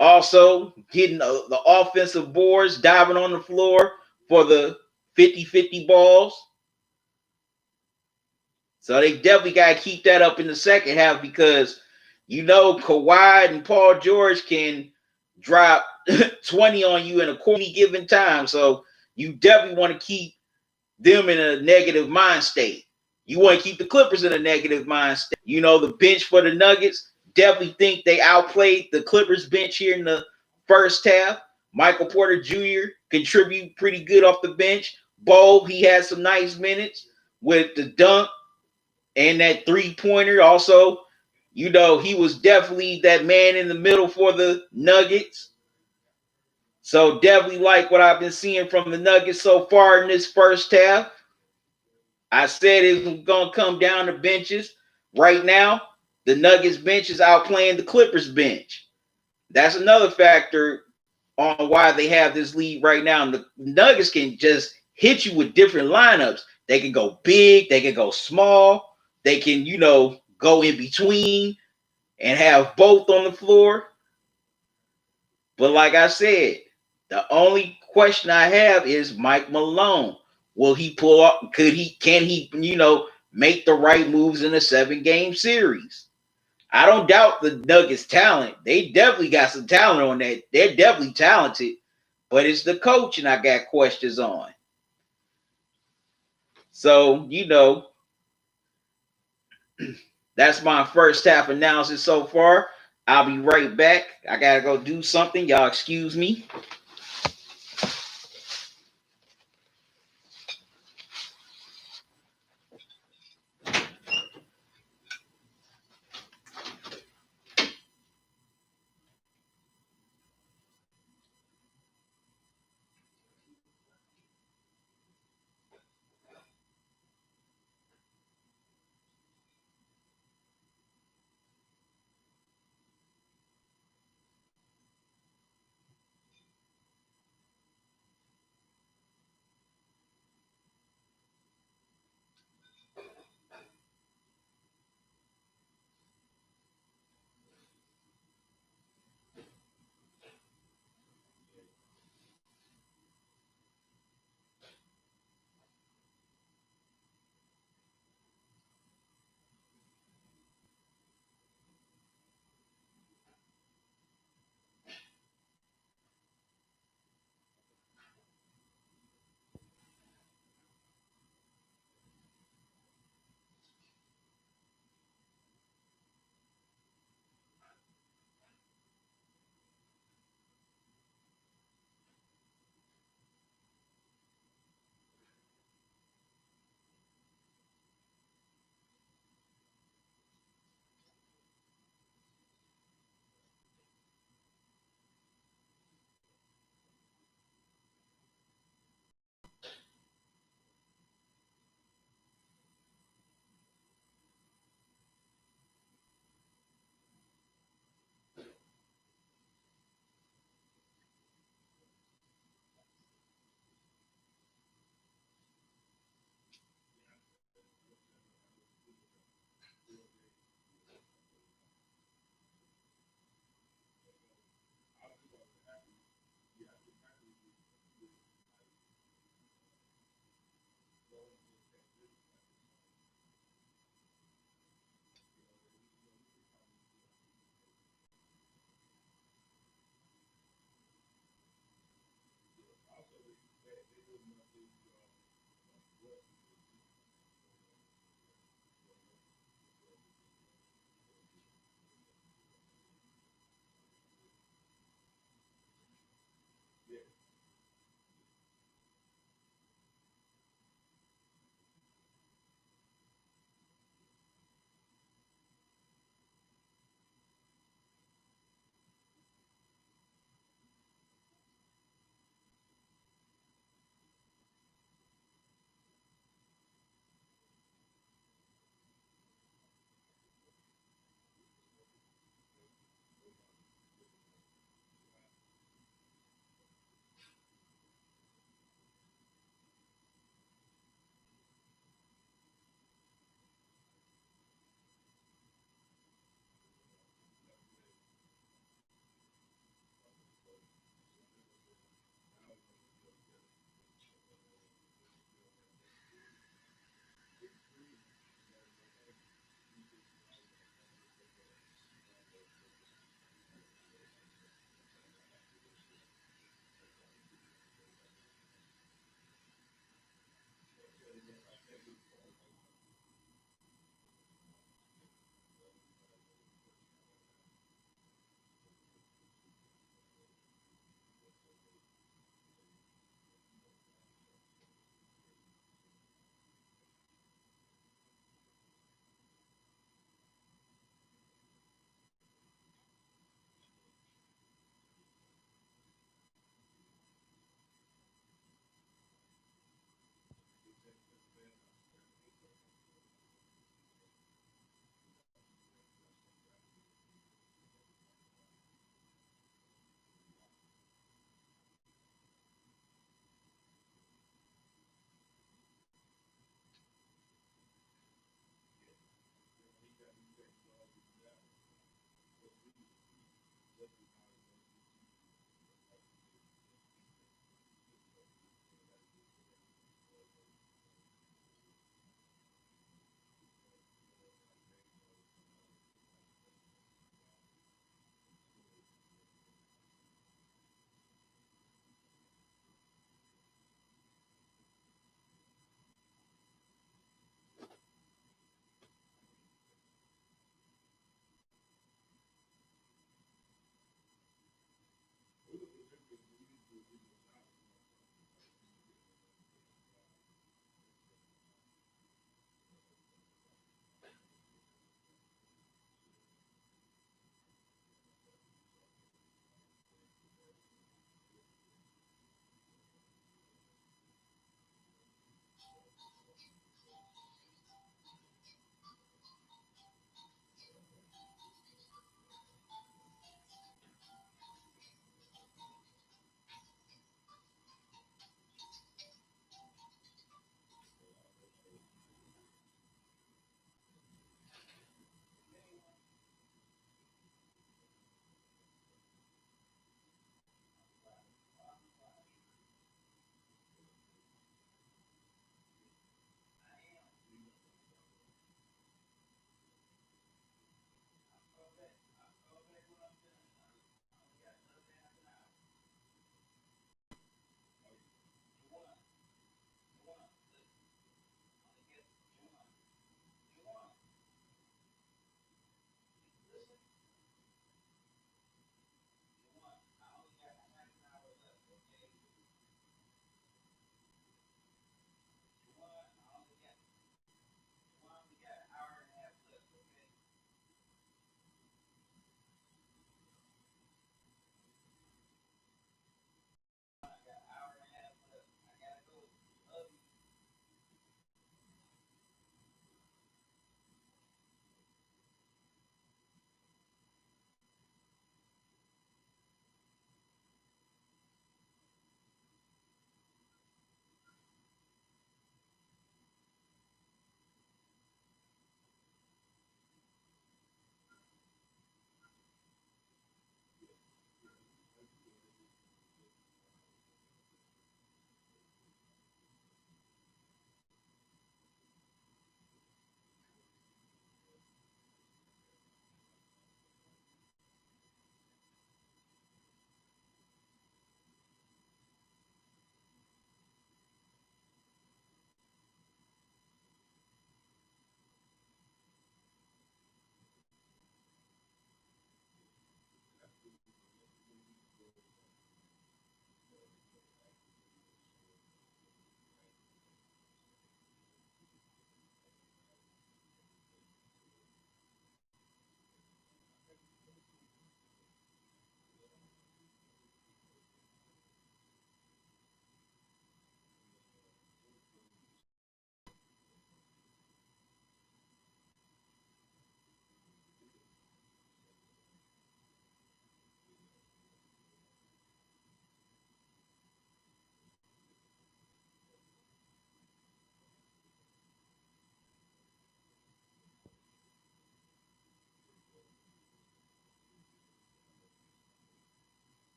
Also, getting the offensive boards, diving on the floor for the 50-50 balls. So they definitely got to keep that up in the second half because, Kawhi and Paul George can drop 20 on you in a quarter any given time. So you definitely want to keep them in a negative mind state. You want to keep the Clippers in a negative mind state. You know, the bench for the Nuggets definitely think they outplayed the Clippers bench here in the first half. Michael Porter Jr. contribute pretty good off the bench. Bo, he had some nice minutes with the dunk and that three-pointer. Also, you know, he was definitely that man in the middle for the Nuggets. So definitely like what I've been seeing from the Nuggets so far in this first half. I said it was going to come down to benches. Right now, the Nuggets bench is outplaying the Clippers bench. That's another factor on why they have this lead right now. And the Nuggets can just hit you with different lineups. They can go big, they can go small, they can, you know, go in between and have both on the floor. But like I said, the only question I have is Mike Malone. Will he pull up? Can he, you know, make the right moves in a 7-game series? I don't doubt the Nuggets' talent. They definitely got some talent on that. They're definitely talented, but it's the coaching I got questions on. So, you know, that's my first half analysis so far. I'll be right back. I gotta go do something. Y'all excuse me.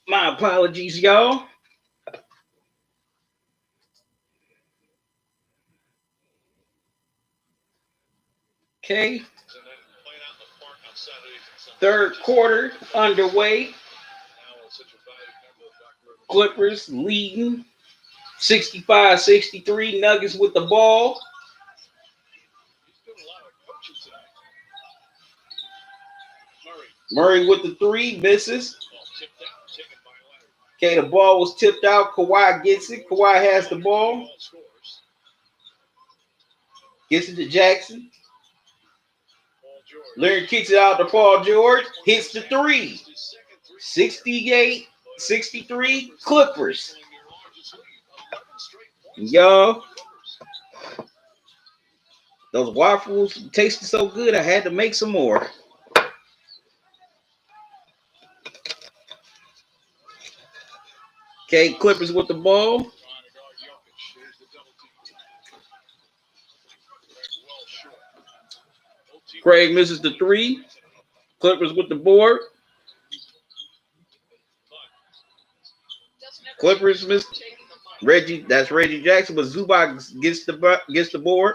My apologies, y'all. Okay. Third quarter underway. Clippers leading 65-63. Nuggets with the ball. Murray with the three, misses. Okay, the ball was tipped out. Kawhi gets it. Kawhi has the ball. Gets it to Jackson. Leonard kicks it out to Paul George. Hits the three. 68-63 Clippers. Yo, those waffles tasted so good, I had to make some more. Okay, Clippers with the ball. Craig misses the three. Clippers with the board. Clippers miss. Reggie, that's Reggie Jackson, but Zubac gets the board.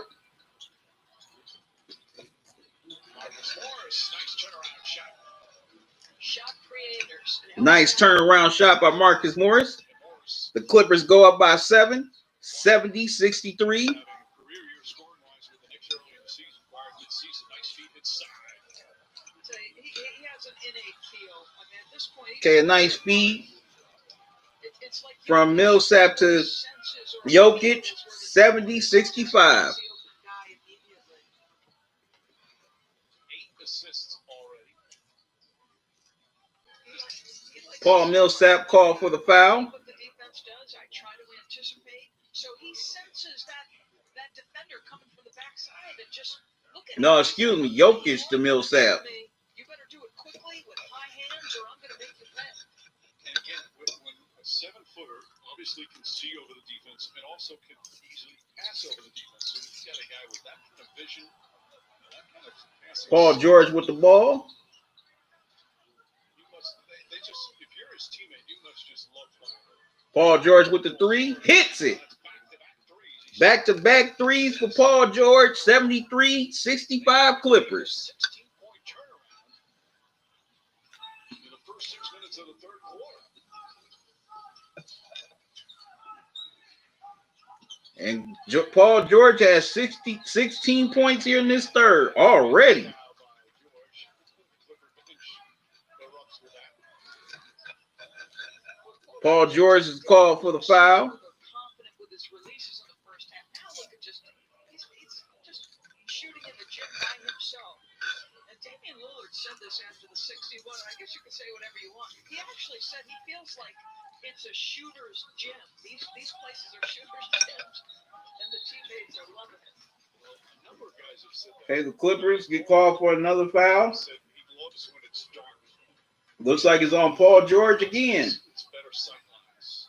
Nice turnaround shot by Marcus Morris. The Clippers go up by 7, 70-63. Okay, a nice feed from Millsap to Jokic, 70-65. Paul Millsap called for the foul. No, excuse me, Jokic to Millsap. You better do it quickly with high hands or I'm going to make you pay. And again, when a 7-footer Clipper obviously can see over the defense and also can easily pass over the defense. So if you got a guy with that kind of vision, that kind of passing. Paul George with the ball. You must, they just, if you're his teammate, you must just love playing with him. Paul George with the three. Hits it. Back-to-back threes for Paul George. 73-65 Clippers. 16-point turnaround in the first 6 minutes of the third quarter. And Paul George has 16 points here in this third already. Paul George is called for the foul. Confident with his releases in the first half. Now look at he's just shooting in the gym by himself. And Damian Lillard said this after the 61. I guess you can say whatever you want. He actually said he feels like it's a shooter's gym. These places are shooter's gyms, and the teammates are loving it. Well, a number of guys have said that. Okay, the Clippers get called for another foul. He loves when it's dark. Looks like it's on Paul George again. It's better sight lines.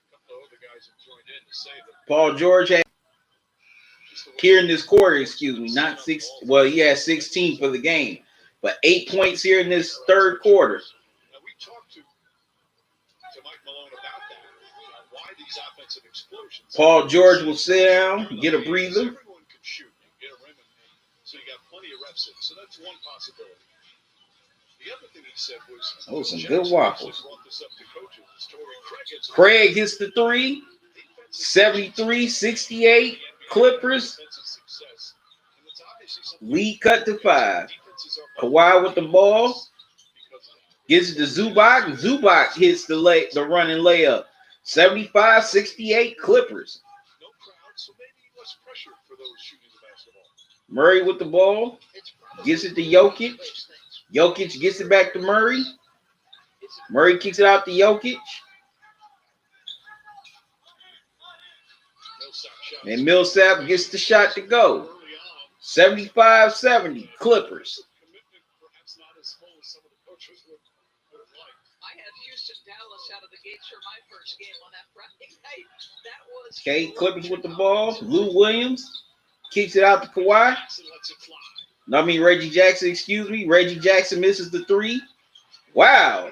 A couple of other guys have joined in to say that Paul George had here in this quarter, excuse me, not 6. Well, he had 16 for the game, but 8 points here in this third quarter. Now we talked to Mike Malone about that. Why these offensive explosions? Paul George will sit down, get a breather. Everyone can shoot. You get a rim, so you got plenty of reps in. So that's one possibility. The other thing he said was, some good waffles. Brought this up to coaches. Craig hits the three. 73-68 Clippers. Lead cut to 5. Kawhi with the ball. Gives it to Zubac. Zubac hits the running layup. 75-68 Clippers. No crowd, so maybe less pressure for those shooting the basketball. Murray with the ball. Gives it to Jokic. Jokic gets it back to Murray. Murray kicks it out to Jokic. And Millsap gets the shot to go. 75-70 Clippers. I had Houston Dallas out of the gates for my first game on that Friday night. That was Okay, Clippers with the ball. Lou Williams kicks it out to Kawhi. No, I mean Reggie Jackson, excuse me. Reggie Jackson misses the 3. Wow.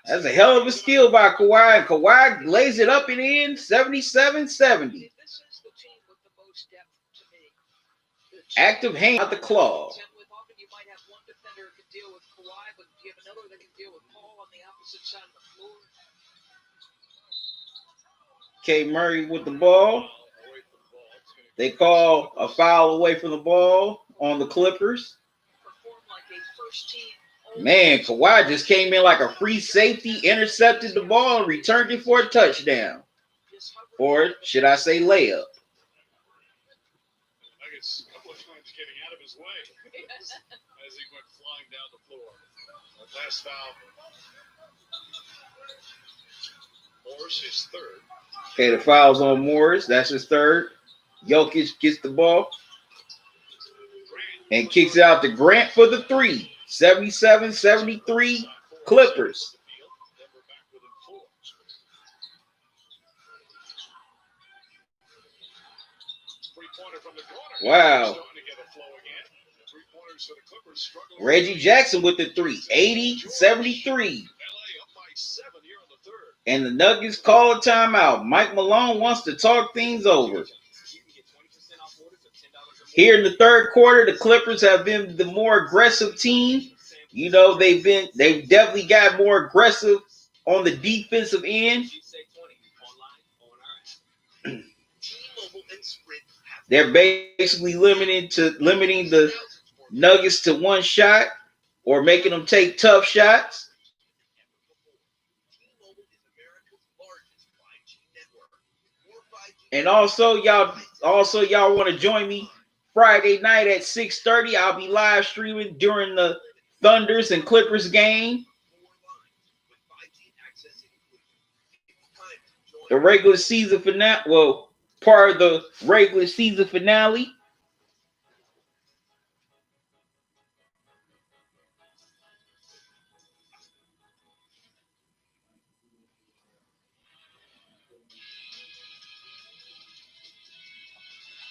That's a hell of a steal by Kawhi. And Kawhi lays it up and in. 77-70. This is the team with the most depth to me. Active hand out the claw. With often you might have one defender who can deal with Kawhi, but you have another that can deal with Paul on the opposite side of the floor. K. Murray with the ball. They call a foul away from the ball on the Clippers. Perform like a first team. Man, Kawhi just came in like a free safety, intercepted the ball, and returned it for a touchdown. Or should I say layup? I guess a couple of times getting out of his way as he went flying down the floor. That last foul. Morris, his third. Okay, the foul's on Morris. That's his third. Jokic gets the ball and kicks it out to Grant for the 3. 77-73 Clippers. Wow. Reggie Jackson with the 3. 80-73. And the Nuggets call a timeout. Mike Malone wants to talk things over. Here in the third quarter, the Clippers have been the more aggressive team. You know, they've definitely got more aggressive on the defensive end. They're basically limiting the Nuggets to one shot or making them take tough shots. And also y'all want to join me Friday night at 6:30. I'll be live streaming during the Thunders and Clippers game. The regular season finale, well, part of the regular season finale.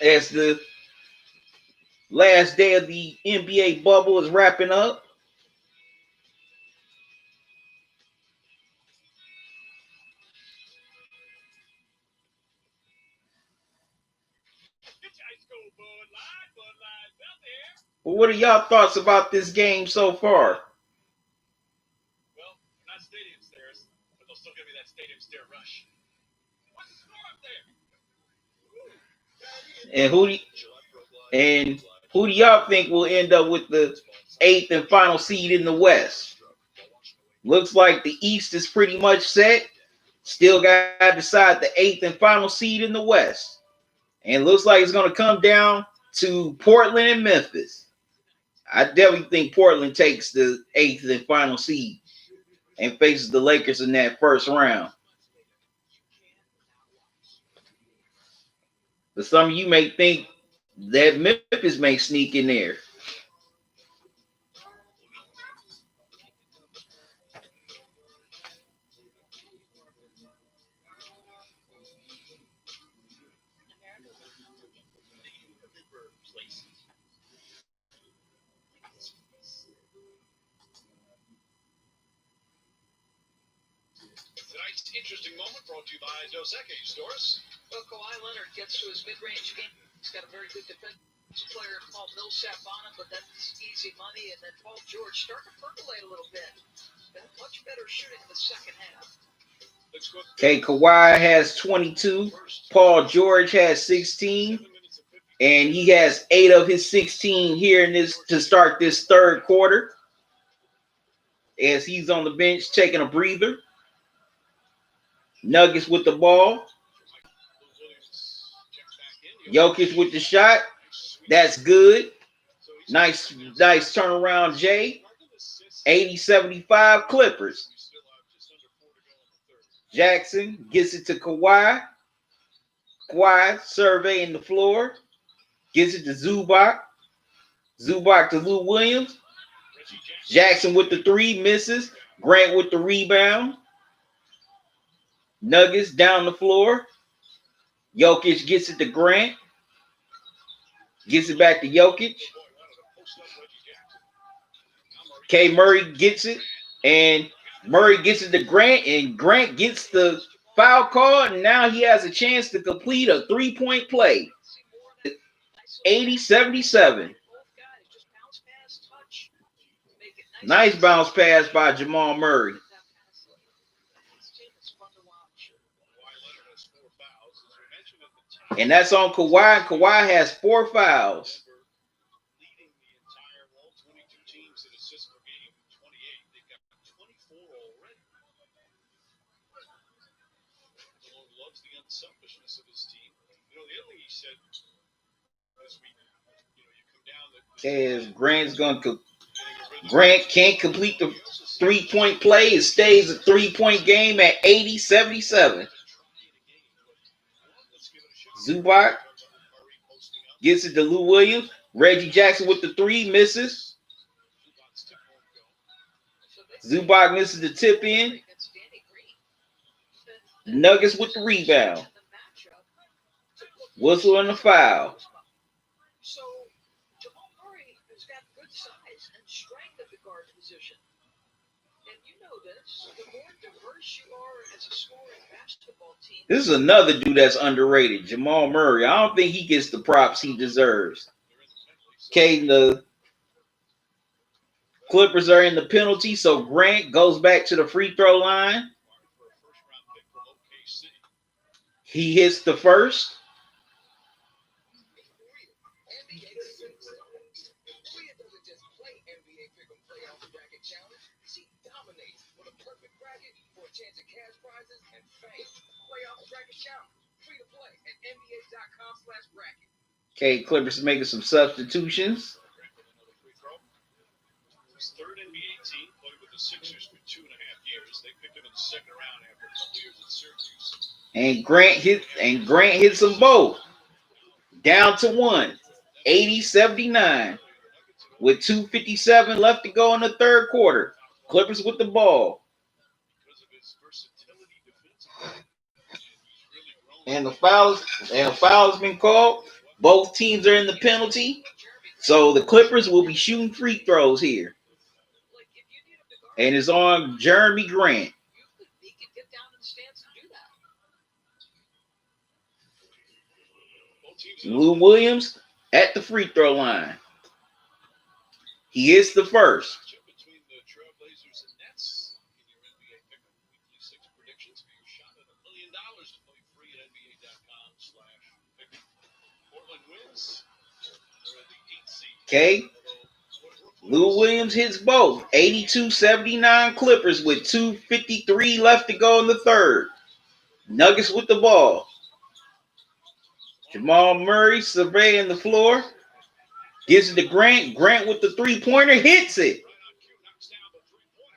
as the last day of the NBA bubble is wrapping up. Well, what are y'all thoughts about this game so far? Well, not stadium stairs, but they'll still give me that stadium stair rush. What's the score up there? And who do y'all think will end up with the 8th and final seed in the West? Looks like the East is pretty much set. Still got to decide the 8th and final seed in the West. And looks like it's going to come down to Portland and Memphis. I definitely think Portland takes the 8th and final seed and faces the Lakers in that first round. But some of you may think that Memphis may sneak in there. Tonight's interesting moment brought to you by Dos Equis stores. Well, Kawhi Leonard gets to his mid-range game. He's got a very good defensive player called Millsap on him, but that's easy money. And then Paul George starting to percolate a little bit. Been much better shooting in the second half. Okay, Kawhi has 22. Paul George has 16. And he has 8 of his 16 here in this to start this third quarter. As he's on the bench taking a breather. Nuggets with the ball. Jokic with the shot. That's good. Nice turnaround, Jay. 80-75 Clippers. Jackson gets it to Kawhi. Kawhi surveying the floor. Gets it to Zubac. Zubac to Lou Williams. Jackson with the 3, misses. Grant with the rebound. Nuggets down the floor. Jokic gets it to Grant. Gets it back to Jokic. K. Murray gets it. And Murray gets it to Grant. And Grant gets the foul call. And now he has a chance to complete a 3-point play. 80-77. Nice bounce pass by Jamal Murray. And that's on Kawhi. Kawhi has 4 fouls. Leading the entire all 22 teams in assists per game, 28. They've got 24 already. Malone loves the unselfishness of his team. You know, the other thing he said this week, you come down the As Grant can't complete the 3-point play. It stays a 3-point game at 80-77. Zubac gets it to Lou Williams. Reggie Jackson with the 3, misses. Zubac misses the tip in. Nuggets with the rebound. Whistle and the foul. So Jamal Murray has got good size and strength at the guard position. And you know this, the more diverse you are as a scoring basketball team. This is another dude that's underrated, Jamal Murray. I don't think he gets the props he deserves. Okay, the Clippers are in the penalty, so Grant goes back to the free throw line. He hits the first. Okay, Clippers making some substitutions. His third NBA team, played with the Sixers for 2.5 years. They picked him in the second round after a couple years at Syracuse. And Grant hits them both. Down to 1. 80-79. With 2:57 left to go in the third quarter. Clippers with the ball. And the foul has been called. Both teams are in the penalty. So the Clippers will be shooting free throws here. And it's on Jeremy Grant. He can get down in the stands and do that. Lou Williams at the free throw line. He hits the first. Between the Trailblazers and Nets in your NBA Pickup Weekly 6 predictions for your shot at $1 million to play free at NBA.com/pickup. Portland wins. They're at the 8th seed. Okay. Lou Williams hits both. 82-79 Clippers with 2:53 left to go in the third. Nuggets with the ball. Jamal Murray surveying the floor. Gives it to Grant. Grant with the three-pointer hits it.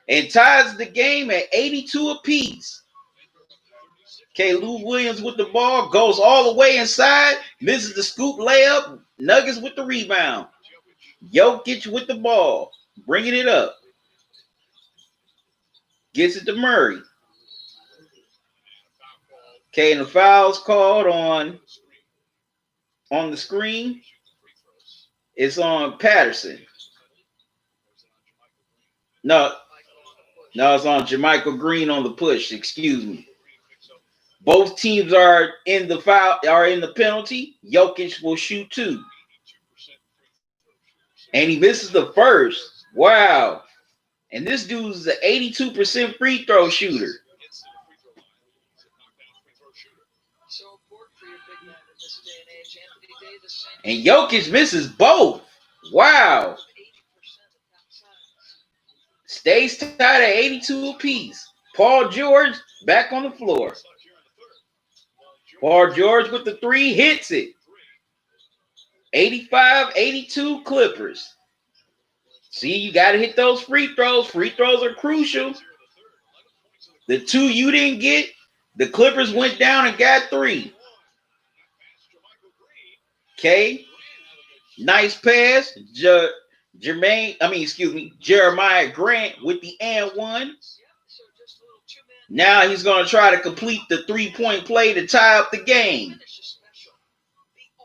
And ties the game at 82 apiece. Okay, Lou Williams with the ball. Goes all the way inside. Misses the scoop layup. Nuggets with the rebound. Jokic with the ball. Bringing it up. Gets it to Murray. Okay, and the foul's called on the screen. It's on Patterson. No, it's on Jermichael Green on the push. Excuse me. Both teams are in the penalty. Jokic will shoot 2. And he misses the first. Wow. And this dude's an 82% free throw shooter. So important for your big man in this day and age. Anthony Davis And Jokic misses both. Wow. 80% of that size. Stays tied at 82 apiece. Paul George back on the floor. Paul George with the 3 hits it. 85-82 Clippers. See, you got to hit those free throws. Free throws are crucial. The 2 you didn't get, the Clippers went down and got 3. Okay. Nice pass. Jeremiah Grant with the and 1. Now he's going to try to complete the 3-point play to tie up the game.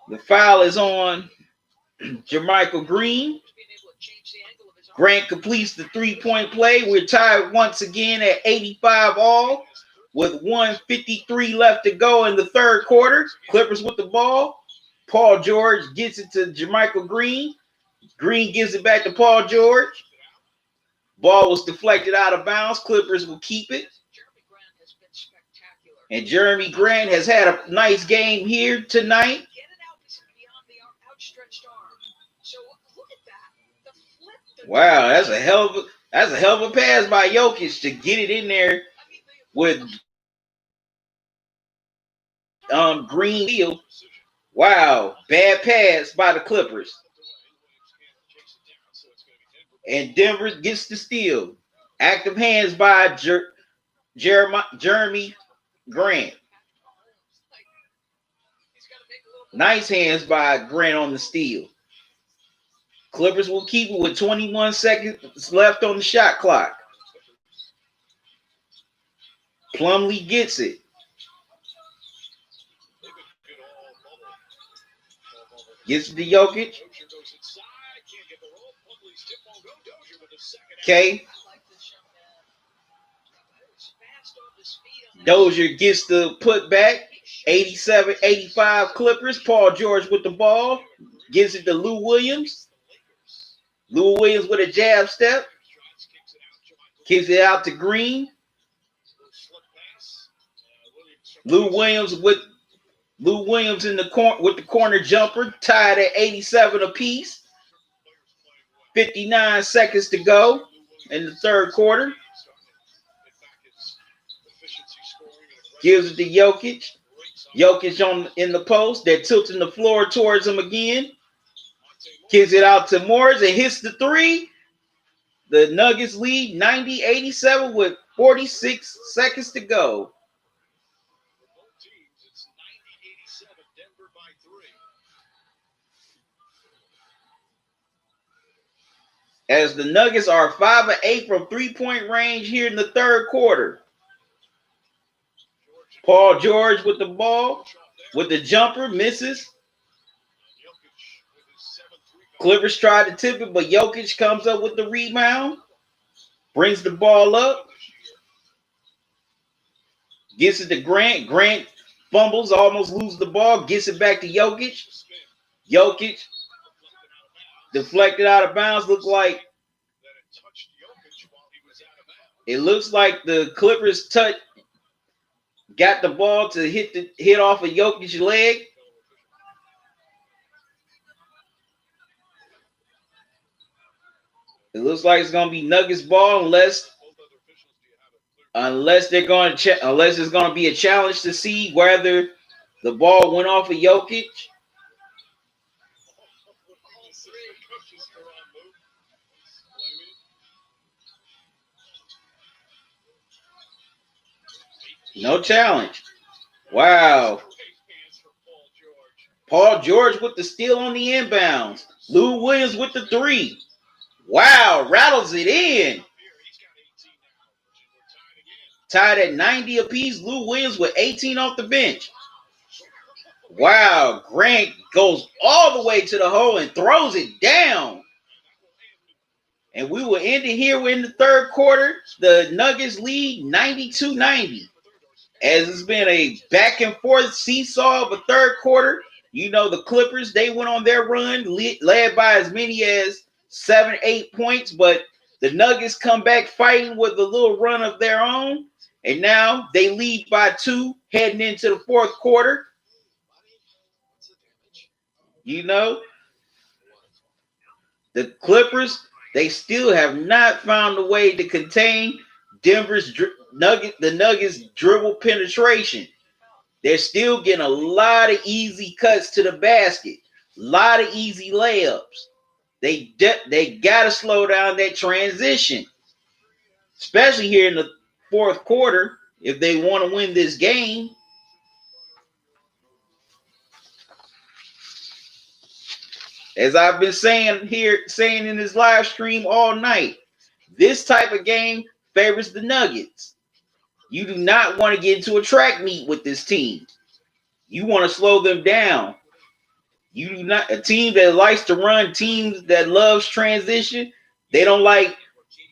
The foul is on Jermichael Green. Grant completes the 3-point play. We're tied once again at 85 all with 1:53 left to go in the third quarter. Clippers with the ball. Paul George gets it to Jermichael Green. Green gives it back to Paul George. Ball was deflected out of bounds. Clippers will keep it. And Jeremy Grant has had a nice game here tonight. Wow, that's a hell of a pass by Jokic to get it in there with Green field. Wow, bad pass by the Clippers. And Denver gets the steal. Active hands by Jeremy Grant. Nice hands by Grant on the steal. Clippers will keep it with 21 seconds left on the shot clock. Plumlee gets it. Gets it to Jokic. Okay. Dozier gets the putback. 87-85 Clippers. Paul George with the ball. Gives it to Lou Williams. Lou Williams with a jab step. Kicks it out to Green. Lou Williams in the corner with the corner jumper, tied at 87 apiece. 59 seconds to go in the third quarter. Gives it to Jokic. Jokic in the post. They're tilting the floor towards him again. Gives it out to Morris and hits the 3. The Nuggets lead 90-87 with 46 seconds to go. As the Nuggets are 5 of 8 from 3-point range here in the third quarter. Paul George with the ball, with the jumper, misses. Clippers tried to tip it, but Jokic comes up with the rebound, brings the ball up, gets it to Grant. Grant fumbles, almost loses the ball, gets it back to Jokic. Jokic deflected out of bounds. It looks like the Clippers got the ball to hit off of Jokic's leg. It looks like it's gonna be Nuggets ball unless it's gonna be a challenge to see whether the ball went off of Jokic. No challenge. Wow. Paul George with the steal on the inbounds. Lou Williams with the 3. Wow, rattles it in. Tied at 90 apiece. Lou Williams with 18 off the bench. Wow, Grant goes all the way to the hole and throws it down. And we will end it here in the third quarter. The Nuggets lead 92-90. As it's been a back and forth seesaw of a third quarter. You know, the Clippers, they went on their run, led by as many as 7-8 points, but the Nuggets come back fighting with a little run of their own, and now they lead by 2 heading into the fourth quarter. You know, the Clippers, they still have not found a way to contain the Nuggets dribble penetration. They're still getting a lot of easy cuts to the basket, a lot of easy layups. They got to slow down that transition, especially here in the fourth quarter if they want to win this game. As I've been saying in this live stream all night, this type of game favors the Nuggets. You do not want to get into a track meet with this team. You want to slow them down. You do not, a team that likes to run, teams that loves transition, they don't like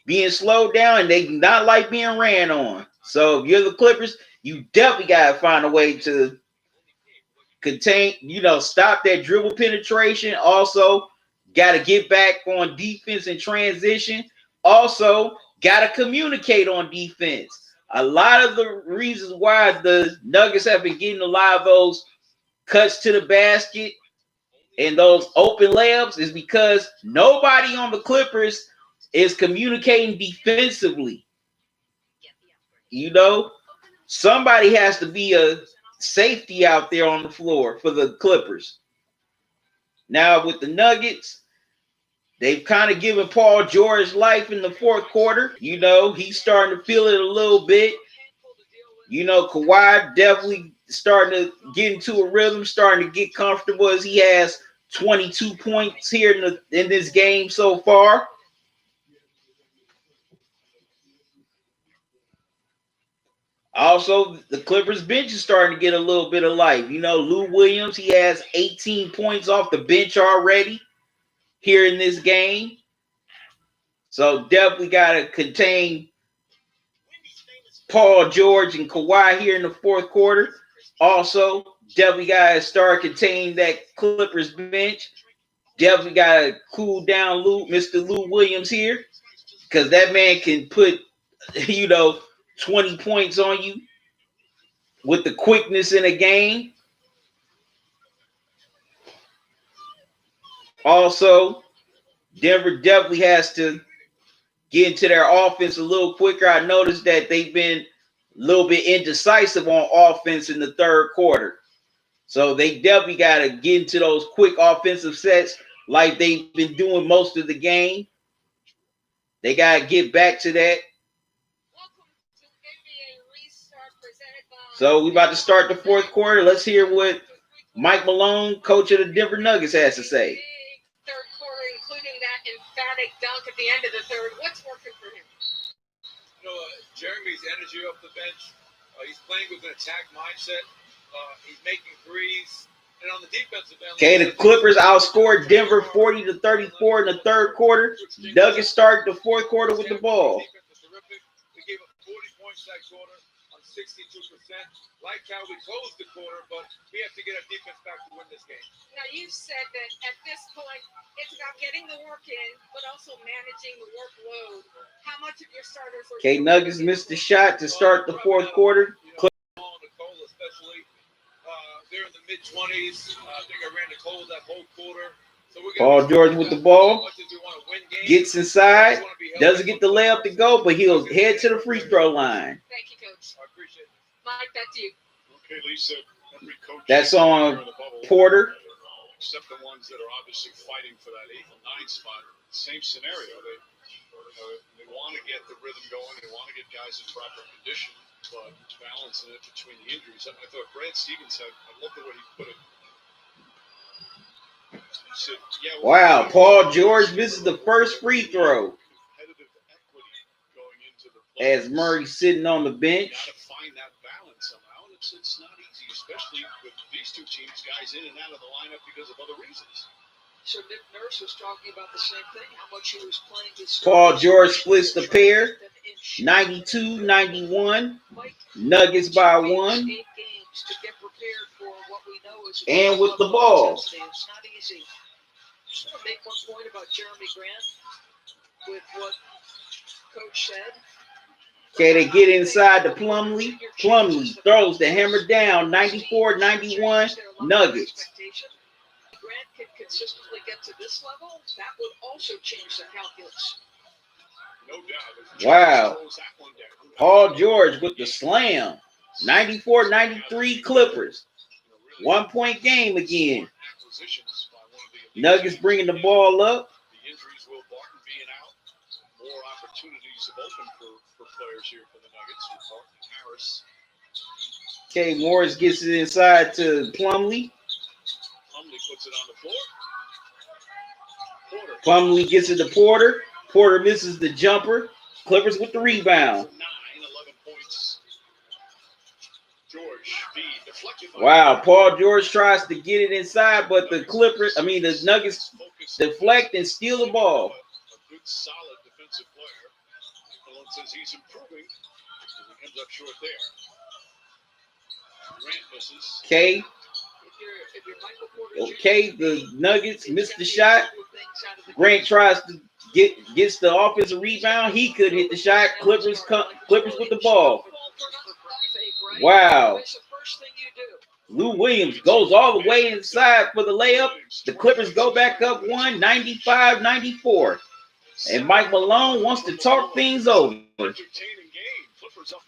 being slowed down and they do not like being ran on. So if you're the Clippers, you definitely got to find a way to contain, stop that dribble penetration. Also, got to get back on defense and transition. Also, got to communicate on defense. A lot of the reasons why the Nuggets have been getting a lot of those cuts to the basket and those open layups is because nobody on the Clippers is communicating defensively. Somebody has to be a safety out there on the floor for the Clippers. Now with the Nuggets, they've kind of given Paul George life in the fourth quarter. He's starting to feel it a little bit. Kawhi definitely starting to get into a rhythm, starting to get comfortable as he has 22 points here in this game so far. Also, the Clippers bench is starting to get a little bit of life. Lou Williams, he has 18 points off the bench already here in this game. So definitely got to contain Paul George and Kawhi here in the fourth quarter. Also, definitely got to start containing that Clippers bench. Definitely got to cool down Mr. Lou Williams here, because that man can put, 20 points on you with the quickness in a game. Also, Denver definitely has to get into their offense a little quicker. I noticed that they've been a little bit indecisive on offense in the third quarter. So they definitely got to get into those quick offensive sets like they've been doing most of the game. They got to get back to that. So we about to start the fourth quarter. Let's hear what Mike Malone, coach of the Denver Nuggets, has to say. Third quarter, including that emphatic dunk at the end of the third. What's working for him? Jeremy's energy off the bench. He's playing with an attack mindset. He's making threes. And on the defensive end, Okay, the Clippers outscored Denver 40-34 in the third quarter. Nuggets started the fourth quarter with the ball. They gave up 40 points that quarter on 62%. Like how we closed the quarter, but we have to get our defense back to win this game. Now, you've said that at this point, it's about getting the work in, but also managing the workload. How much of your starters are... Okay, Nuggets missed the shot to start the fourth quarter. Nicole, especially, they're in the mid-20s. I think I ran Nicole that whole quarter. So Paul George with the ball. Gets inside. Doesn't get the layup to go, but he'll head to the free throw line. Thank you, Coach. I appreciate it. Mike, that's you. Okay, Lisa, every coach... That's on Porter. Except the ones that are obviously fighting for that 8th and 9th spot. Same scenario. They want to get the rhythm going. They want to get guys in proper condition, but balancing it between the injuries. I thought Brad Stevens said, I love the way he put it. He said, yeah, Wow, Paul George misses the first free throw. Competitive equity going into the As Murray's sitting on the bench. Got to find that balance somehow, and it's not easy, especially with these two teams, guys in and out of the lineup because of other reasons. So Nick Nurse was talking about the same thing, how much he was playing his... Paul George splits the pair, 92-91. Nuggets by 1. 8 games to get prepared for what we know is... And with the ball. It's not easy. Just want to make one point about Jeremy Grant with what Coach said. Okay, they get inside to Plumlee. Plumlee throws the hammer down, 94-91, Nuggets. Grant can consistently get to this level, that would also change the calculus. No doubt. Wow. Paul George with the slam. 94-93 Clippers. 1 point game again. Nuggets bringing the ball up. The injuries, Will Barton being out. More opportunities have opened for players here for the Nuggets. Barton, Harris. Okay, Morris gets it inside to Plumlee. Plumlee puts it on the floor. Porter. Plumlee gets it to Porter. Porter misses the jumper. Clippers with the rebound. 11 points. George, speed, deflected. Wow, Paul George tries to get it inside, but the Nuggets deflect and steal the ball. A good, solid defensive player. Malone says he's improving. He comes up short there. Grant misses. Okay. Okay, the Nuggets missed the shot. Grant tries to gets the offensive rebound. He could hit the shot. Clippers with the ball. Wow. Lou Williams goes all the way inside for the layup. The Clippers go back up 95-94. And Mike Malone wants to talk things over. Entertaining game. Clippers up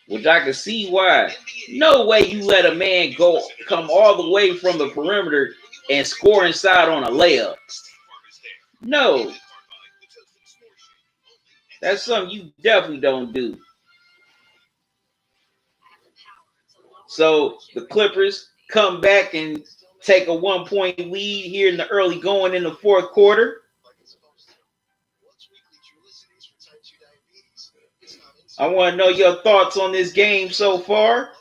1. Which I can see why. No way you let a man come all the way from the perimeter and score inside on a layup. No. That's something you definitely don't do. So the Clippers come back and take a 1 point lead here in the early going in the fourth quarter. I want to know your thoughts on this game so far.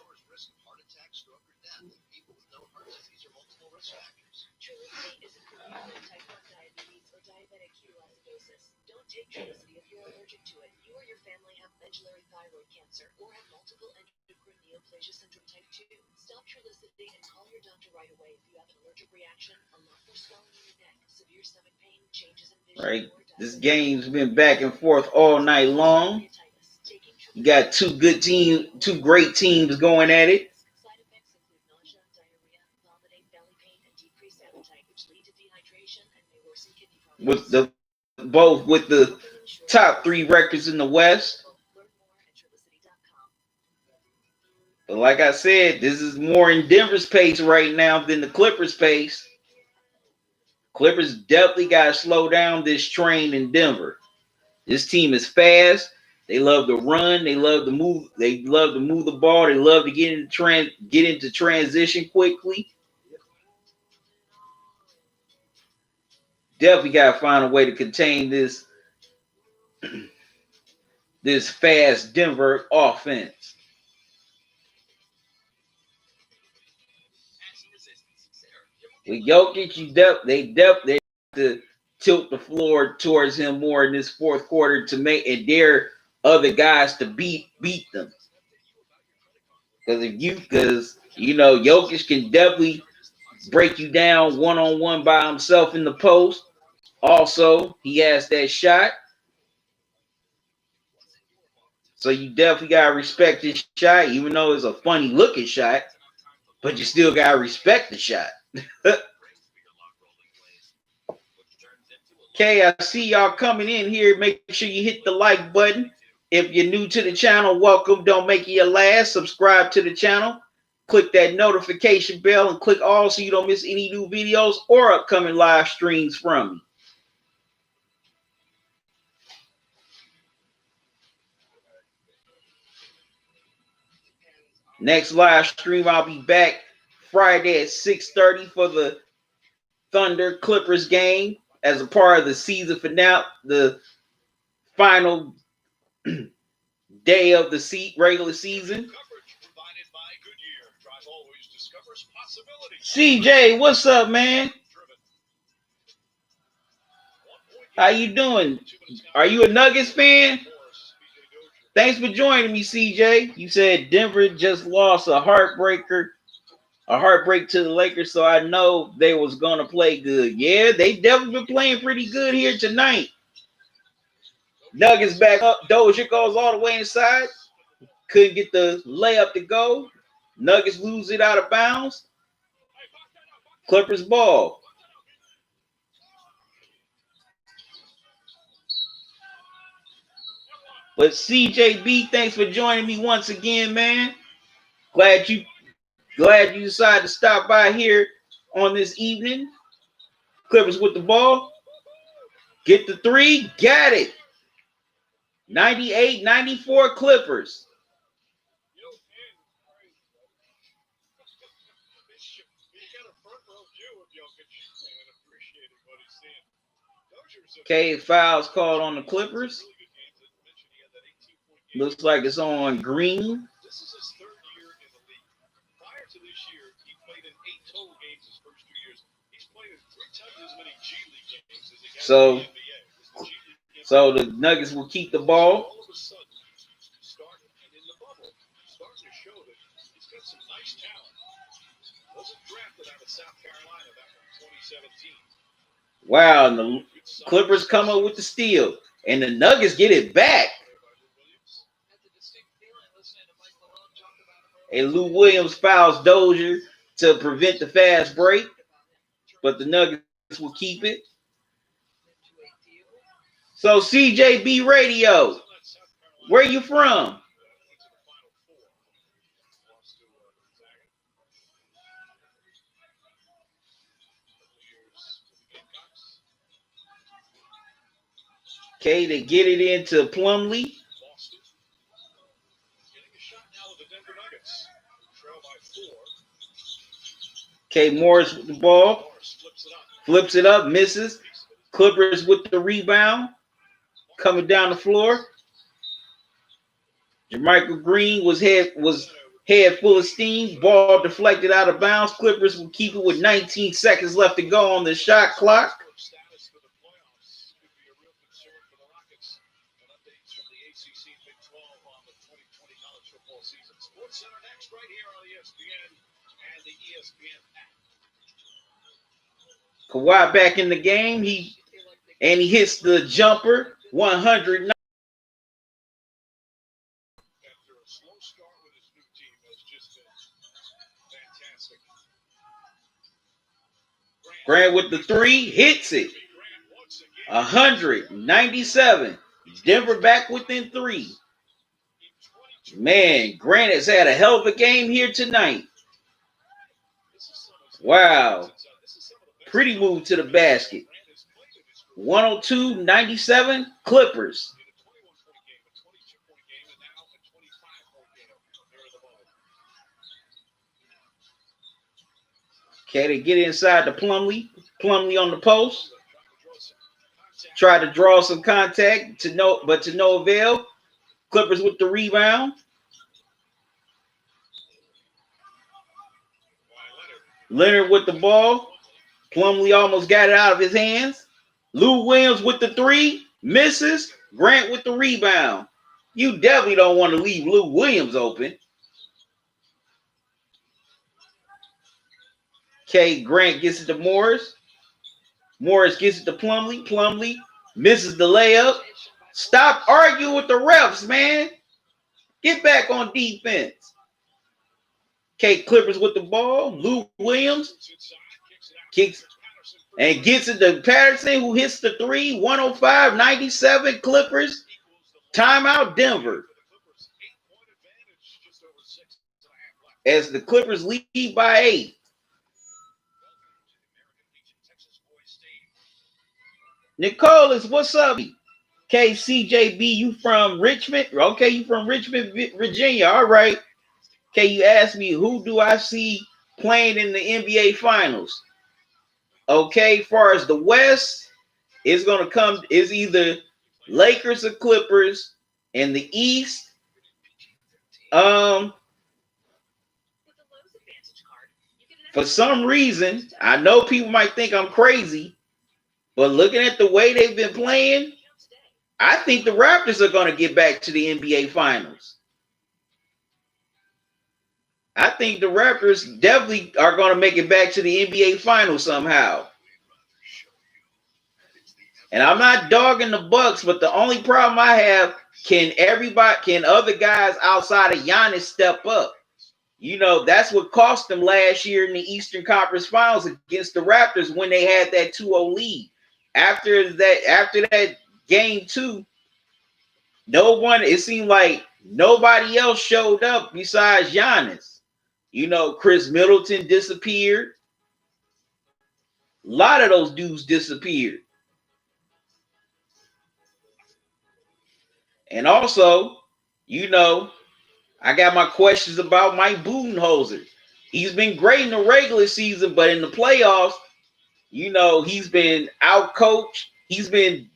Stop Trulicity and call your doctor right away if you have an allergic reaction, a lot more swelling in your neck, severe stomach pain, changes in vision. Right. This game's been back and forth all night long. You got two great teams going at it. Side effects include nausea, diarrhea, vomiting, belly pain, and decreased appetite, which lead to dehydration and may worsen kidney problems. Both with the top 3 records in the West. Learn more at Trulicity.com. But like I said, this is more in Denver's pace right now than the Clippers' pace. Clippers definitely got to slow down this train in Denver. This team is fast. They love to run. They love to move. They love to move the ball. They love to get into transition quickly. Definitely got to find a way to contain this fast Denver offense. With Jokic, they have to tilt the floor towards him more in this fourth quarter to make and dare other guys to beat them. Because Jokic can definitely break you down one-on-one by himself in the post. Also, he has that shot. So you definitely gotta respect his shot, even though it's a funny looking shot, but you still gotta respect the shot. Okay, I see y'all coming in here. Make sure you hit the like button. If you're new to the channel, welcome. Don't make it your last. Subscribe to the channel. Click that notification bell and click all so you don't miss any new videos or upcoming live streams from me. Next live stream, I'll be back Friday at 6:30 for the Thunder Clippers game as a part of the season finale, the final day of the regular season. CJ, what's up, man? How you doing? Are you a Nuggets fan? Thanks for joining me, CJ. You said Denver just lost a heartbreak to the Lakers, so I know they was gonna play good. Yeah, they definitely been playing pretty good here tonight. Nuggets back up. Dozier goes all the way inside. Couldn't get the layup to go. Nuggets lose it out of bounds. Clippers ball. But CJB, thanks for joining me once again, man. Glad you decided to stop by here on this evening. Clippers with the ball. Get the three. Got it. 98-94 Clippers. Okay, fouls called on the Clippers. Looks like it's on Green. This is his third year in the league. Prior to this year, he played in 8 total games his first 2 years. He's played in 3 times as many G League games as he has in the NBA. So the Nuggets will keep the ball. All of a sudden, starting and in the bubble, starting to show that he's got some nice talent. Wasn't drafted out of South Carolina back in 2017. Wow, and the Clippers come up with the steal. And the Nuggets get it back. And Lou Williams fouls Dozier to prevent the fast break. But the Nuggets will keep it. So CJB Radio, where you from? Okay, they get it into Plumlee. Okay, Morris with the ball. Flips it up, misses. Clippers with the rebound. Coming down the floor. Jermichael Green was head full of steam. Ball deflected out of bounds. Clippers will keep it with 19 seconds left to go on the shot clock. Kawhi back in the game. He hits the jumper. 100. After a slow start with his new team, has just been fantastic. Grant with the three, hits it. 197. Denver back within 3. Man, Grant has had a hell of a game here tonight. Wow. Pretty move to the basket. 102-97 Clippers. Okay, they get inside the Plumlee. Plumlee on the post. Try to draw some contact to no avail. Clippers with the rebound. Leonard with the ball. Plumlee almost got it out of his hands. Lou Williams with the three. Misses. Grant with the rebound. You definitely don't want to leave Lou Williams open. Okay, Grant gets it to Morris. Morris gets it to Plumlee. Plumlee misses the layup. Stop arguing with the refs, man. Get back on defense. Okay, Clippers with the ball. Lou Williams kicks and gets it to Patterson, who hits the three. 105-97 Clippers. Timeout Denver. As the Clippers lead by 8. Nicholas, what's up? Okay, CJB, you from Richmond? Okay, you from Richmond, Virginia. All right. Okay, you asked me, who do I see playing in the NBA Finals? Okay, as far as the West, it's going to come, it's either Lakers or Clippers. In the East, for some reason, I know people might think I'm crazy, but looking at the way they've been playing, I think the Raptors are going to get back to the NBA Finals. I think the Raptors definitely are going to make it back to the NBA Finals somehow. And I'm not dogging the Bucks, but the only problem I have, can other guys outside of Giannis step up? You know, that's what cost them last year in the Eastern Conference Finals against the Raptors when they had that 2-0 lead. After that game 2, it seemed like nobody else showed up besides Giannis. You know, Chris Middleton disappeared. A lot of those dudes disappeared. And also, you know, I got my questions about Mike Budenholzer. He's been great in the regular season, but in the playoffs, you know, he's been out-coached. He's been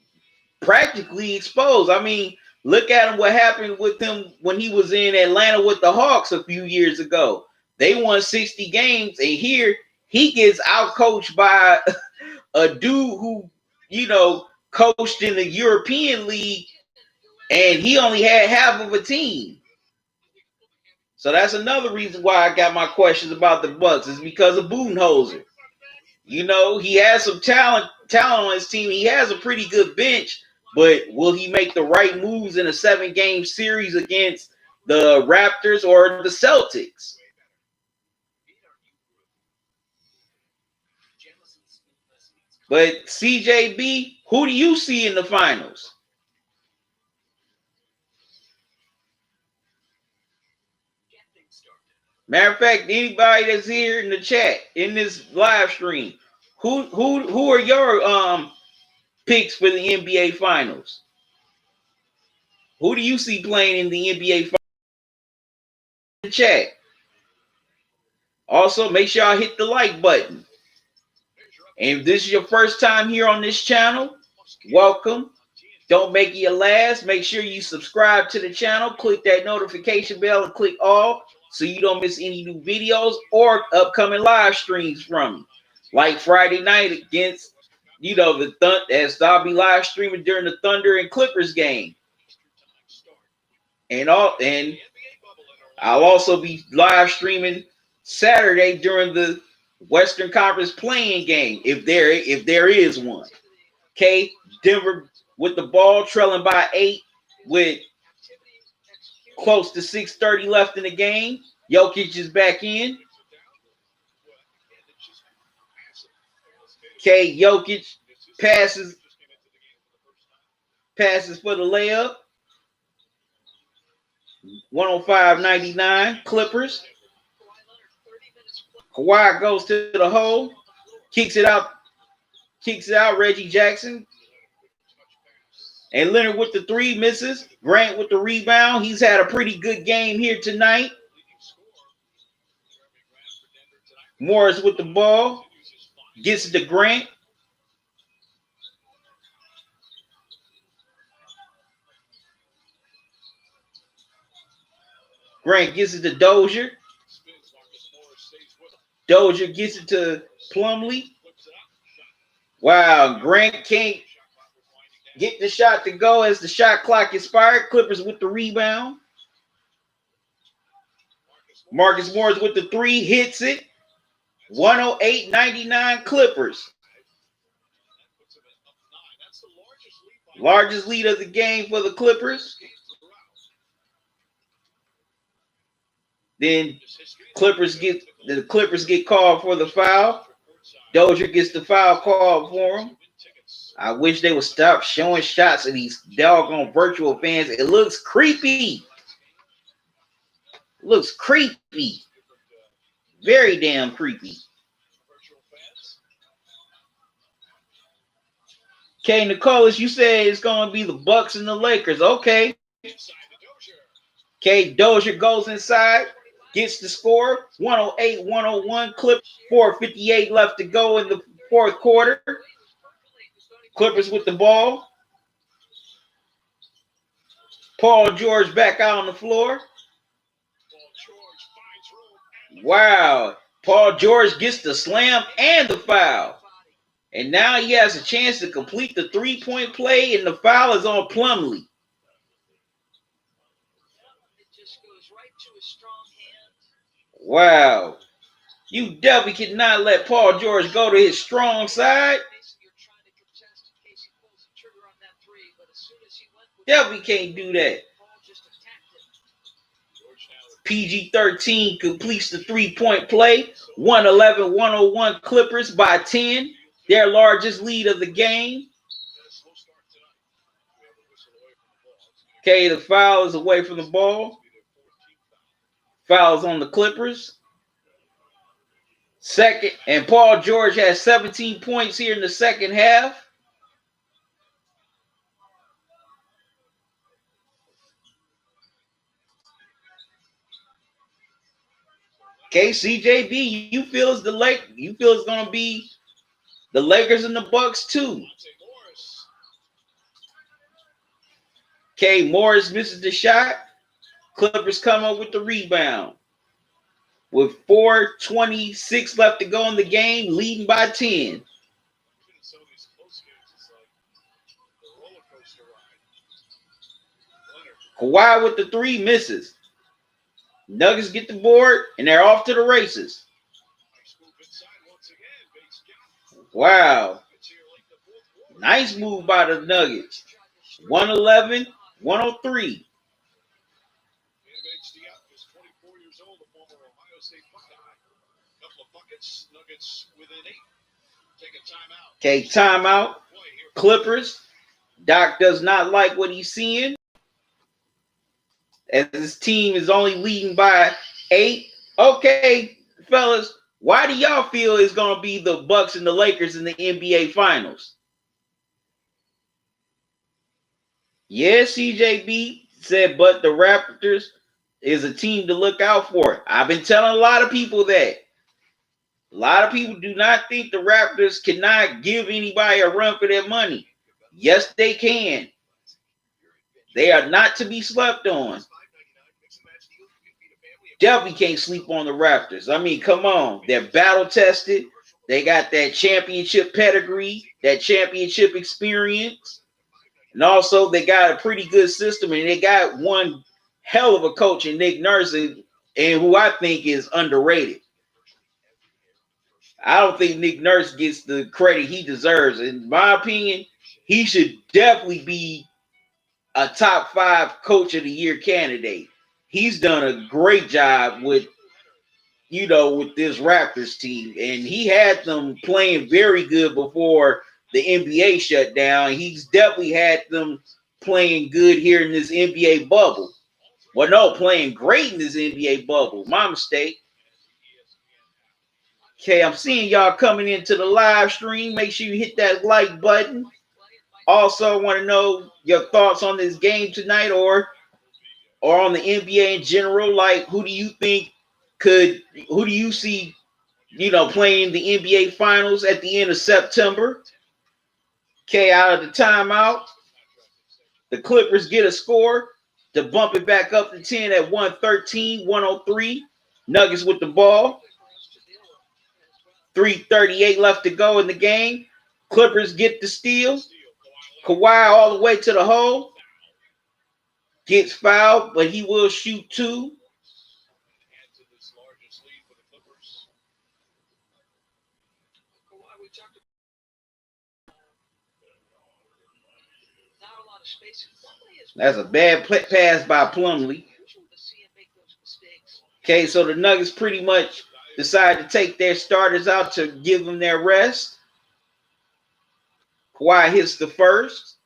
practically exposed. I mean, look at him, what happened with him when he was in Atlanta with the Hawks a few years ago. They won 60 games, and here he gets out-coached by a dude who, you know, coached in the European League, and he only had half of a team. So that's another reason why I got my questions about the Bucks, is because of Budenholzer. You know, he has some talent on his team. He has a pretty good bench, but will he make the right moves in a 7-game series against the Raptors or the Celtics? But CJB, who do you see in the finals? Matter of fact, anybody that's here in the chat, in this live stream, who are your picks for the NBA Finals? Who do you see playing in the NBA Finals? In the chat. Also, make sure y'all hit the like button. And if this is your first time here on this channel, welcome. Don't make it your last. Make sure you subscribe to the channel. Click that notification bell and click all so you don't miss any new videos or upcoming live streams from me. Like Friday night against, you know, the as I'll be live streaming during the Thunder and Clippers game. And I'll also be live streaming Saturday during the Western Conference playing game, if there is one. Okay, Denver with the ball, trailing by 8 with close to 6:30 left in the game. Jokic is back in. Okay, Jokic passes for the layup. 105-99 Clippers. Kawhi goes to the hole, kicks it out. Reggie Jackson. And Leonard with the 3 misses. Grant with the rebound. He's had a pretty good game here tonight. Morris with the ball. Gets it to Grant. Grant gets it to Dozier. Dozier gets it to Plumlee. Wow, Grant can't get the shot to go as the shot clock expired. Clippers with the rebound. Marcus Morris with the three, hits it. 108-99 Clippers. Largest lead of the game for the Clippers. Then the Clippers get called for the foul. Dozier gets the foul called for him. I wish they would stop showing shots of these doggone virtual fans. It looks creepy. It looks creepy. Very damn creepy. Okay, Nicholas, you say it's going to be the Bucks and the Lakers. Okay. Okay, Dozier goes inside, gets the score. 108-101. Clip 4:58 left to go in the fourth quarter. Clippers with the ball. Paul George back out on the floor. Wow. Paul George gets the slam and the foul. And now he has a chance to complete the three-point play, and the foul is on Plumlee. It just goes right to his strong hand. Wow. You definitely cannot let Paul George go to his strong side. You're trying to contest in case he pulls the trigger on that three, but as soon as he went with Definitely can't do that. Paul just attacked him. PG-13 completes the three-point play. 111-101 Clippers by 10. Their largest lead of the game. Okay, the foul is away from the ball. Fouls on the Clippers. Second, and Paul George has 17 points here in the second half. Okay, CJB, you feel it's going to be the Lakers and the Bucks too. Okay, Morris misses the shot. Clippers come up with the rebound. With 4:26 left to go in the game, leading by 10. Kawhi with the three, misses. Nuggets get the board, and they're off to the races. Wow. Nice move by the Nuggets. 111-103. Okay, timeout. Clippers. Doc does not like what he's seeing, as his team is only leading by 8. Okay, fellas, why do y'all feel it's going to be the Bucks and the Lakers in the NBA Finals? Yes, CJB said, but the Raptors is a team to look out for. I've been telling a lot of people that. A lot of people do not think the Raptors cannot give anybody a run for their money. Yes, they can. They are not to be slept on. Definitely can't sleep on the Raptors. I mean, come on. They're battle tested. They got that championship pedigree, that championship experience. And also, they got a pretty good system, and they got one hell of a coach in Nick Nurse, and who I think is underrated. I don't think Nick Nurse gets the credit he deserves. In my opinion, he should definitely be a top 5 coach of the year candidate. He's done a great job with this Raptors team, and he had them playing very good before the NBA shut down. He's definitely had them playing good here in this NBA bubble. Well, no, playing great in this NBA bubble. My mistake. Okay, I'm seeing y'all coming into the live stream. Make sure you hit that like button. Also, I want to know your thoughts on this game tonight, or on the NBA in general. Like, who do you see, playing the NBA Finals at the end of September? Okay, out of the timeout, the Clippers get a score to bump it back up to 10 at 113-103. Nuggets with the ball. 3:38 left to go in the game. Clippers get the steal. Kawhi all the way to the hole. Gets fouled, but he will shoot two. We talked about not a lot of spacing. That's a bad pass by Plumlee. Okay, so the Nuggets pretty much decided to take their starters out to give them their rest. Kawhi hits the first.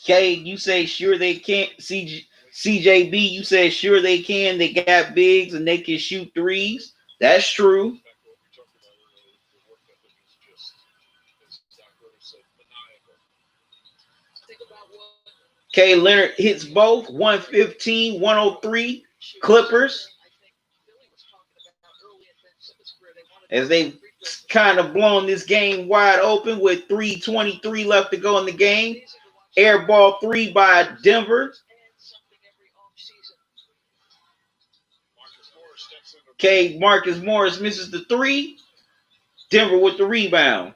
Okay, you say sure they can't. CJB, you said sure they can. They got bigs and they can shoot threes. That's true. Okay, Leonard hits both. 115, 103. Clippers. As they kind of blown this game wide open with 3:23 left to go in the game. Air ball three by Denver. Okay, Marcus Morris misses the three. Denver with the rebound.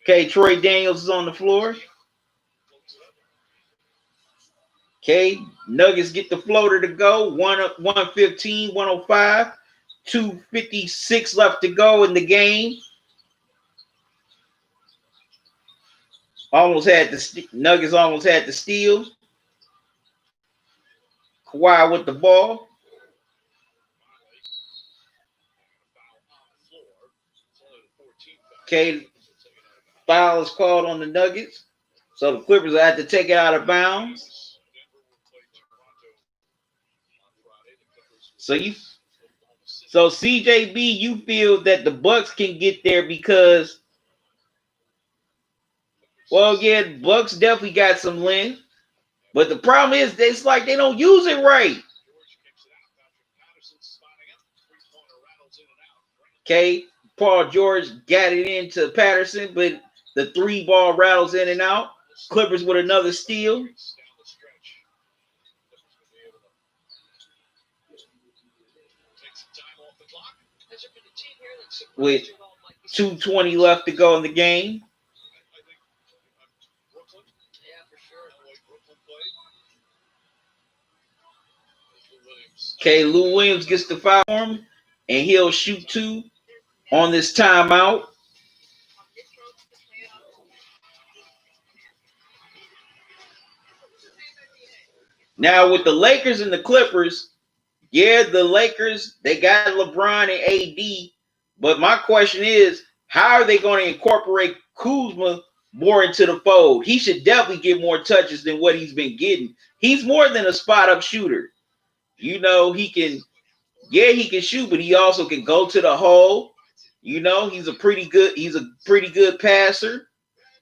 Okay, Troy Daniels is on the floor. Okay, Nuggets get the floater to go. 115, 105. 2:56 left to go in the game. Nuggets almost had the steal. Kawhi with the ball. Okay, foul is called on the Nuggets. So the Clippers have to take it out of bounds. So CJB, you feel that the Bucks can get there because, well, yeah, Bucks definitely got some length. But the problem is, it's like they don't use it right. Okay, Paul George got it into Patterson, but the three ball rattles in and out. Clippers with another steal. With 2:20 left to go in the game. Okay, Lou Williams gets the foul on him, and he'll shoot two on this timeout. Now with the Lakers and the Clippers, yeah, the Lakers, they got LeBron and AD, but my question is, how are they going to incorporate Kuzma more into the fold? He should definitely get more touches than what he's been getting. He's more than a spot-up shooter. You know, he can shoot, but he also can go to the hole. You know, he's a pretty good passer.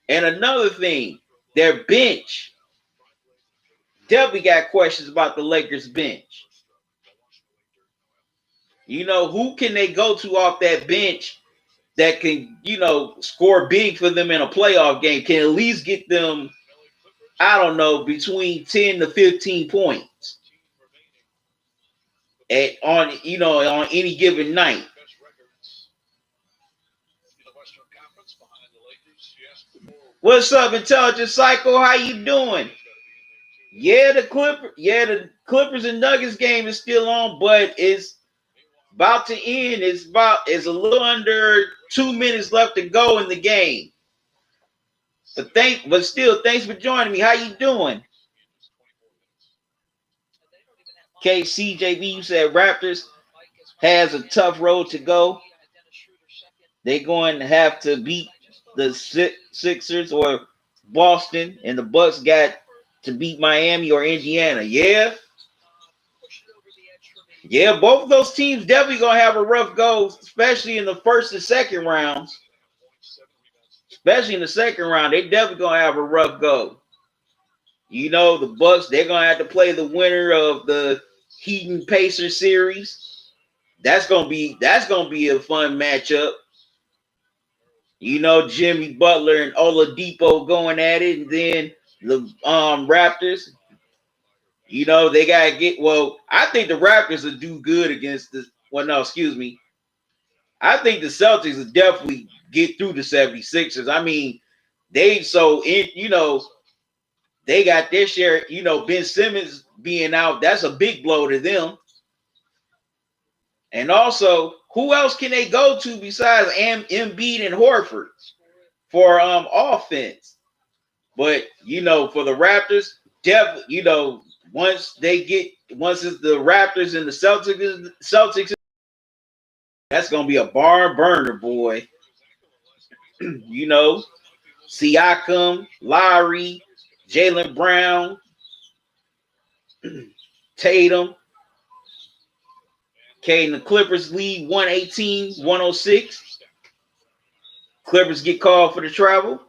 And another thing, their bench. Definitely got questions about the Lakers bench. You know, who can they go to off that bench that can, score big for them in a playoff game? Can at least get them, I don't know, between 10 to 15 points on any given night. What's up, Intelligent Psycho? How you doing? Yeah, the Clippers and Nuggets game is still on, but it's about to end. It's a little under 2 minutes left to go in the game. But still, thanks for joining me. How you doing? KCJB, you said Raptors has a tough road to go. They're going to have to beat the Sixers or Boston, and the Bucks got to beat Miami or Indiana. Yeah, both of those teams definitely going to have a rough go, especially in the first and second rounds. Especially in the second round, they definitely going to have a rough go. You know, the Bucks, they're going to have to play the winner of the Heat and Pacers series. That's going to be a fun matchup. You know, Jimmy Butler and Oladipo going at it, and then the Raptors. You know, they got to get, well, I think the Raptors will do good against the, well, no, excuse me. I think the Celtics will definitely get through the 76ers. I mean, they so, you know, they got their share, you know, Ben Simmons being out, that's a big blow to them. And also, who else can they go to besides Embiid and Horford for offense? But, you know, for the Raptors, definitely, you know, once it's the Raptors and the Celtics, that's gonna be a barn burner, boy. You know, Siakam, Lowry, Jaylen Brown, Tatum. Okay, and the Clippers lead 118-106. Clippers get called for the travel.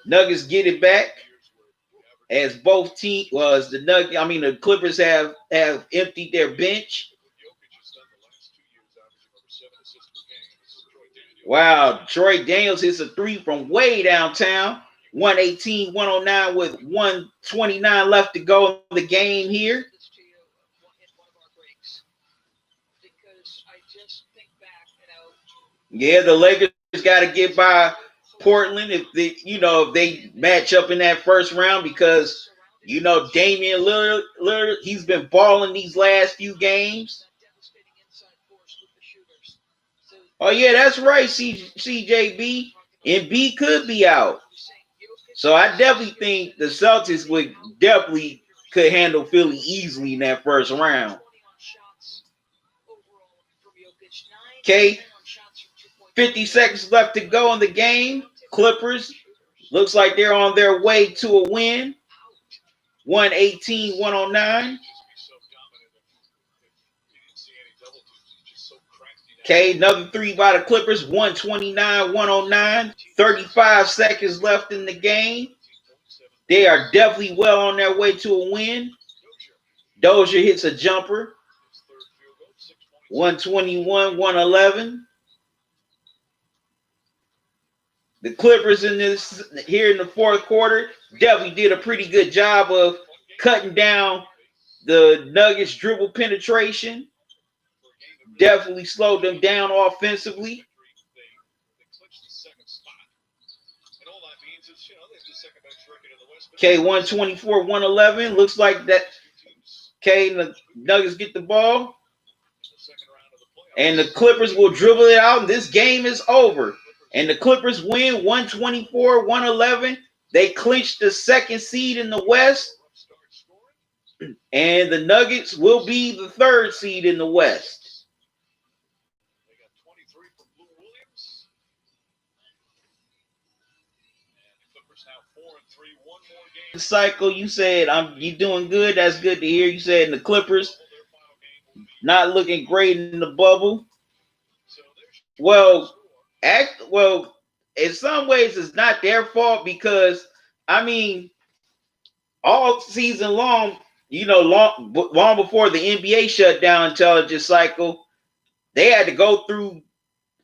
Nuggets get it back. As both teams, as the Clippers have emptied their bench. Wow, Troy Daniels hits a three from way downtown. 118-109 with 129 left to go in the game here. Yeah, the Lakers got to get by Portland if they match up in that first round, because you know Damian Lillard, he's been balling these last few games. Oh yeah, that's right, CJB. And B could be out. So I definitely think the Celtics could handle Philly easily in that first round. Okay, 50 seconds left to go in the game. Clippers looks like they're on their way to a win. 118-109. Okay, another three by the Clippers. 129-109. 35 seconds left in the game. They are definitely well on their way to a win. Dozier hits a jumper. 121-111. The Clippers here in the fourth quarter definitely did a pretty good job of cutting down the Nuggets' dribble penetration. Definitely slowed them down offensively. Okay, 124-111. Looks like that. Okay, the Nuggets get the ball. And the Clippers will dribble it out, and this game is over. And the Clippers win 124-111. They clinched the second seed in the West. And the Nuggets will be the third seed in the West. Cycle, you said you doing good. That's good to hear. You said the Clippers not looking great in the bubble. Well, in some ways it's not their fault, because I mean, all season long, long before the NBA shut down intelligence cycle, they had to go through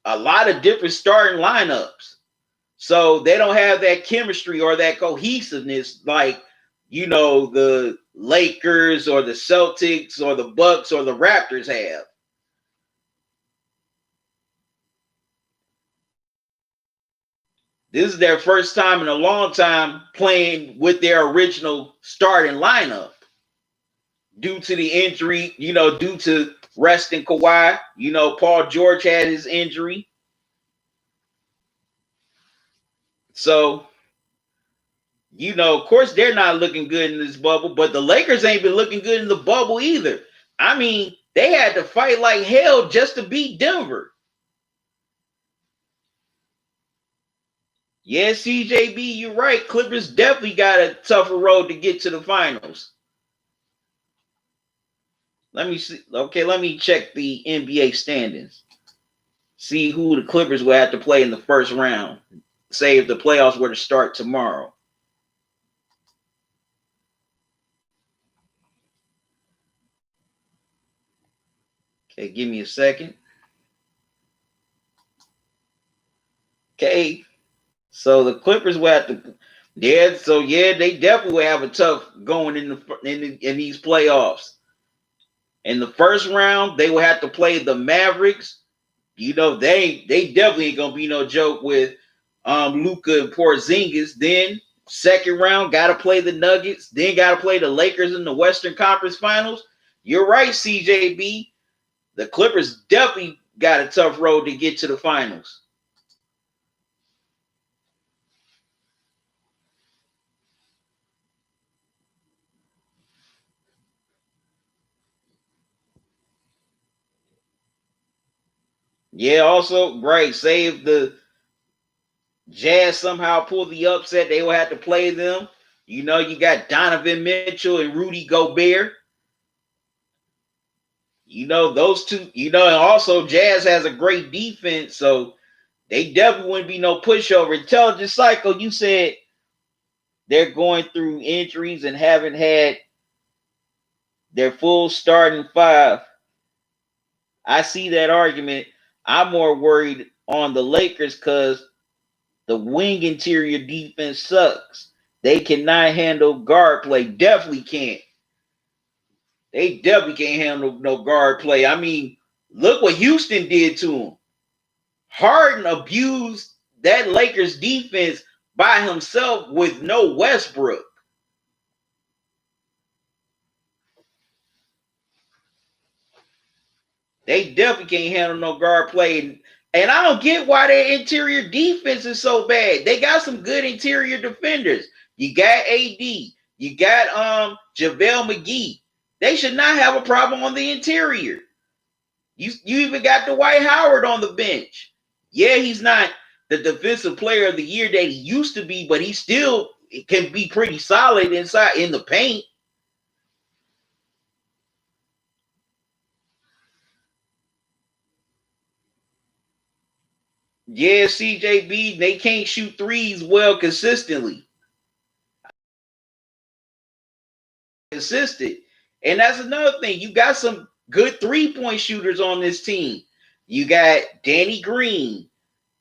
a lot of different starting lineups. So they don't have that chemistry or that cohesiveness like, the Lakers or the Celtics or the Bucks or the Raptors have. This is their first time in a long time playing with their original starting lineup due to the injury, due to resting Kawhi. Paul George had his injury. So, of course, they're not looking good in this bubble, but the Lakers ain't been looking good in the bubble either. I mean, they had to fight like hell just to beat Denver. Yeah, CJB, you're right. Clippers definitely got a tougher road to get to the finals. Let me see. Okay, let me check the NBA standings. See who the Clippers will have to play in the first round. Say if the playoffs were to start tomorrow. Okay, give me a second. Okay, so the Clippers will have to Yeah, so yeah, they definitely will have a tough going in these playoffs. In the first round, they will have to play the Mavericks. You know, they definitely ain't gonna be no joke with Luka and Porzingis. Then second round, gotta play the Nuggets. Then gotta play the Lakers in the Western Conference Finals. You're right, CJB. The Clippers definitely got a tough road to get to the finals. Yeah, also, right. Say if the Jazz somehow pull the upset, they will have to play them. You know, you got Donovan Mitchell and Rudy Gobert. You know, those two, you know, and also Jazz has a great defense, so they definitely wouldn't be no pushover. Intelligent Cycle, you said they're going through injuries and haven't had their full starting five. I see that argument. I'm more worried on the Lakers because the wing interior defense sucks. They cannot handle guard play. Definitely can't. They definitely can't handle no guard play. I mean, look what Houston did to him. Harden abused that Lakers defense by himself with no Westbrook. They definitely can't handle no guard play. And I don't get why their interior defense is so bad. They got some good interior defenders. You got AD. You got JaVale McGee. They should not have a problem on the interior. You even got Dwight Howard on the bench. Yeah, he's not the defensive player of the year that he used to be, but he still can be pretty solid inside in the paint. Yeah, CJB, they can't shoot threes well consistently. Consistent. And that's another thing. You got some good three-point shooters on this team. You got Danny Green.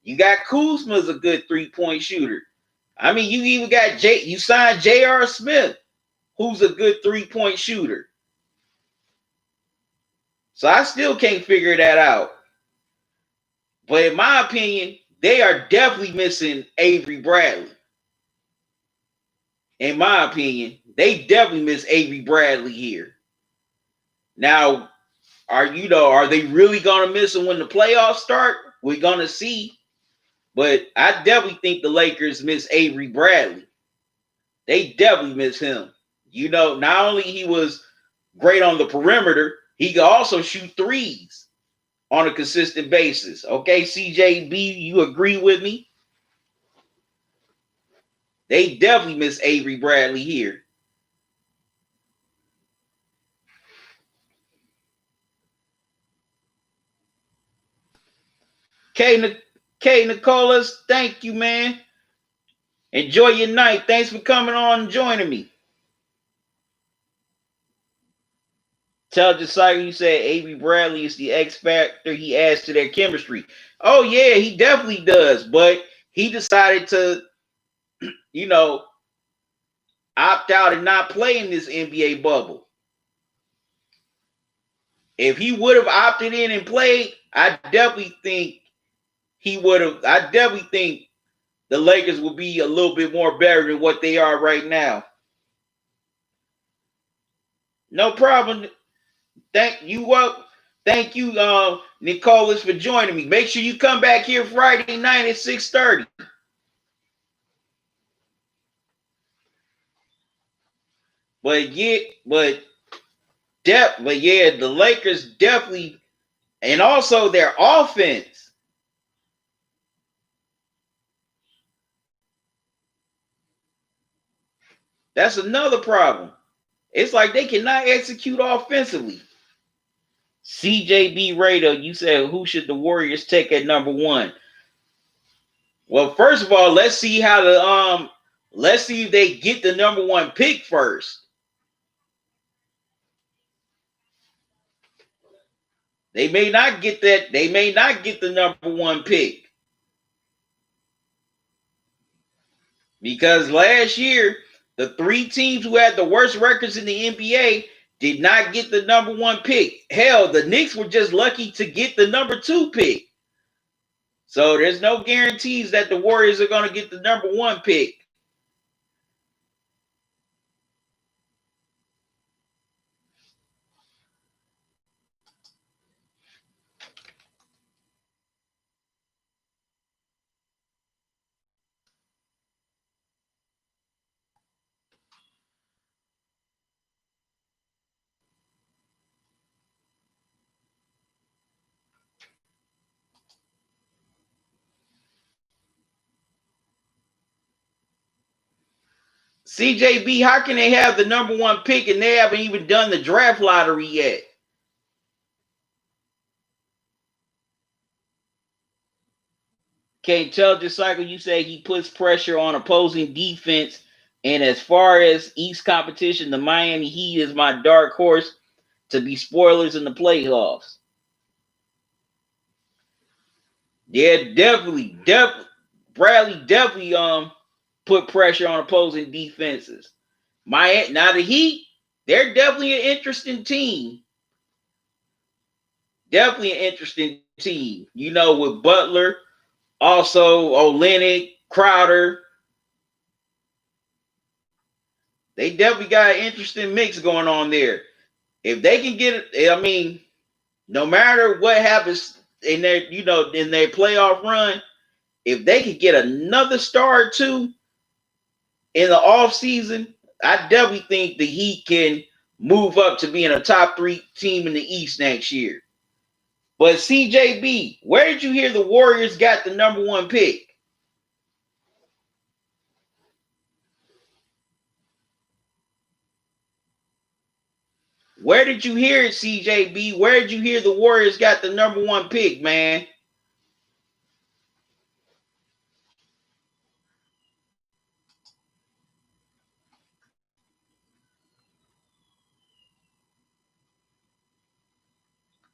You got Kuzma's a good three-point shooter. I mean, you even got you signed J.R. Smith, who's a good three-point shooter. So I still can't figure that out. But in my opinion, they are definitely missing Avery Bradley. In my opinion, they definitely miss Avery Bradley here. Now, are they really gonna miss him when the playoffs start? We're gonna see. But I definitely think the Lakers miss Avery Bradley. They definitely miss him. You know, not only he was great on the perimeter, he could also shoot threes on a consistent basis. Okay, CJB, you agree with me? They definitely miss Avery Bradley here. K. Nicholas, thank you, man. Enjoy your night. Thanks for coming on and joining me. Tell Josiah you said Avery Bradley is the X factor he adds to their chemistry. Oh, yeah, he definitely does. But he decided to, you know, opt out and not play in this NBA bubble. If he would have opted in and played, I definitely think the Lakers will be a little bit more better than what they are right now. No problem. Thank you, Nicholas, for joining me. Make sure you come back here Friday night at 6:30. But yeah, the Lakers definitely, and also their offense. That's another problem. It's like they cannot execute offensively. CJB Rado, you said who should the Warriors take at number one? Well, first of all, let's see if they get the number one pick first. They may not get that. They may not get the number one pick. Because last year, the 3 teams who had the worst records in the NBA did not get the number 1 pick. Hell, the Knicks were just lucky to get the number 2 pick. So there's no guarantees that the Warriors are going to get the number 1 pick. CJB, how can they have the number 1 pick and they haven't even done the draft lottery yet? Okay, intelligence cycle, you say he puts pressure on opposing defense. And as far as East competition, the Miami Heat is my dark horse to be spoilers in the playoffs. Yeah, definitely. Bradley definitely put pressure on opposing defenses. Now the Heat, they're definitely an interesting team. Definitely an interesting team. You know, with Butler, also Olynyk, Crowder. They definitely got an interesting mix going on there. If they can get it, I mean, no matter what happens in their, in their playoff run, if they could get another star or two in the offseason, I definitely think the Heat can move up to being a top 3 team in the East next year. But CJB, where did you hear the Warriors got the number 1 pick? Where did you hear it, CJB? Where did you hear the Warriors got the number 1 pick, man?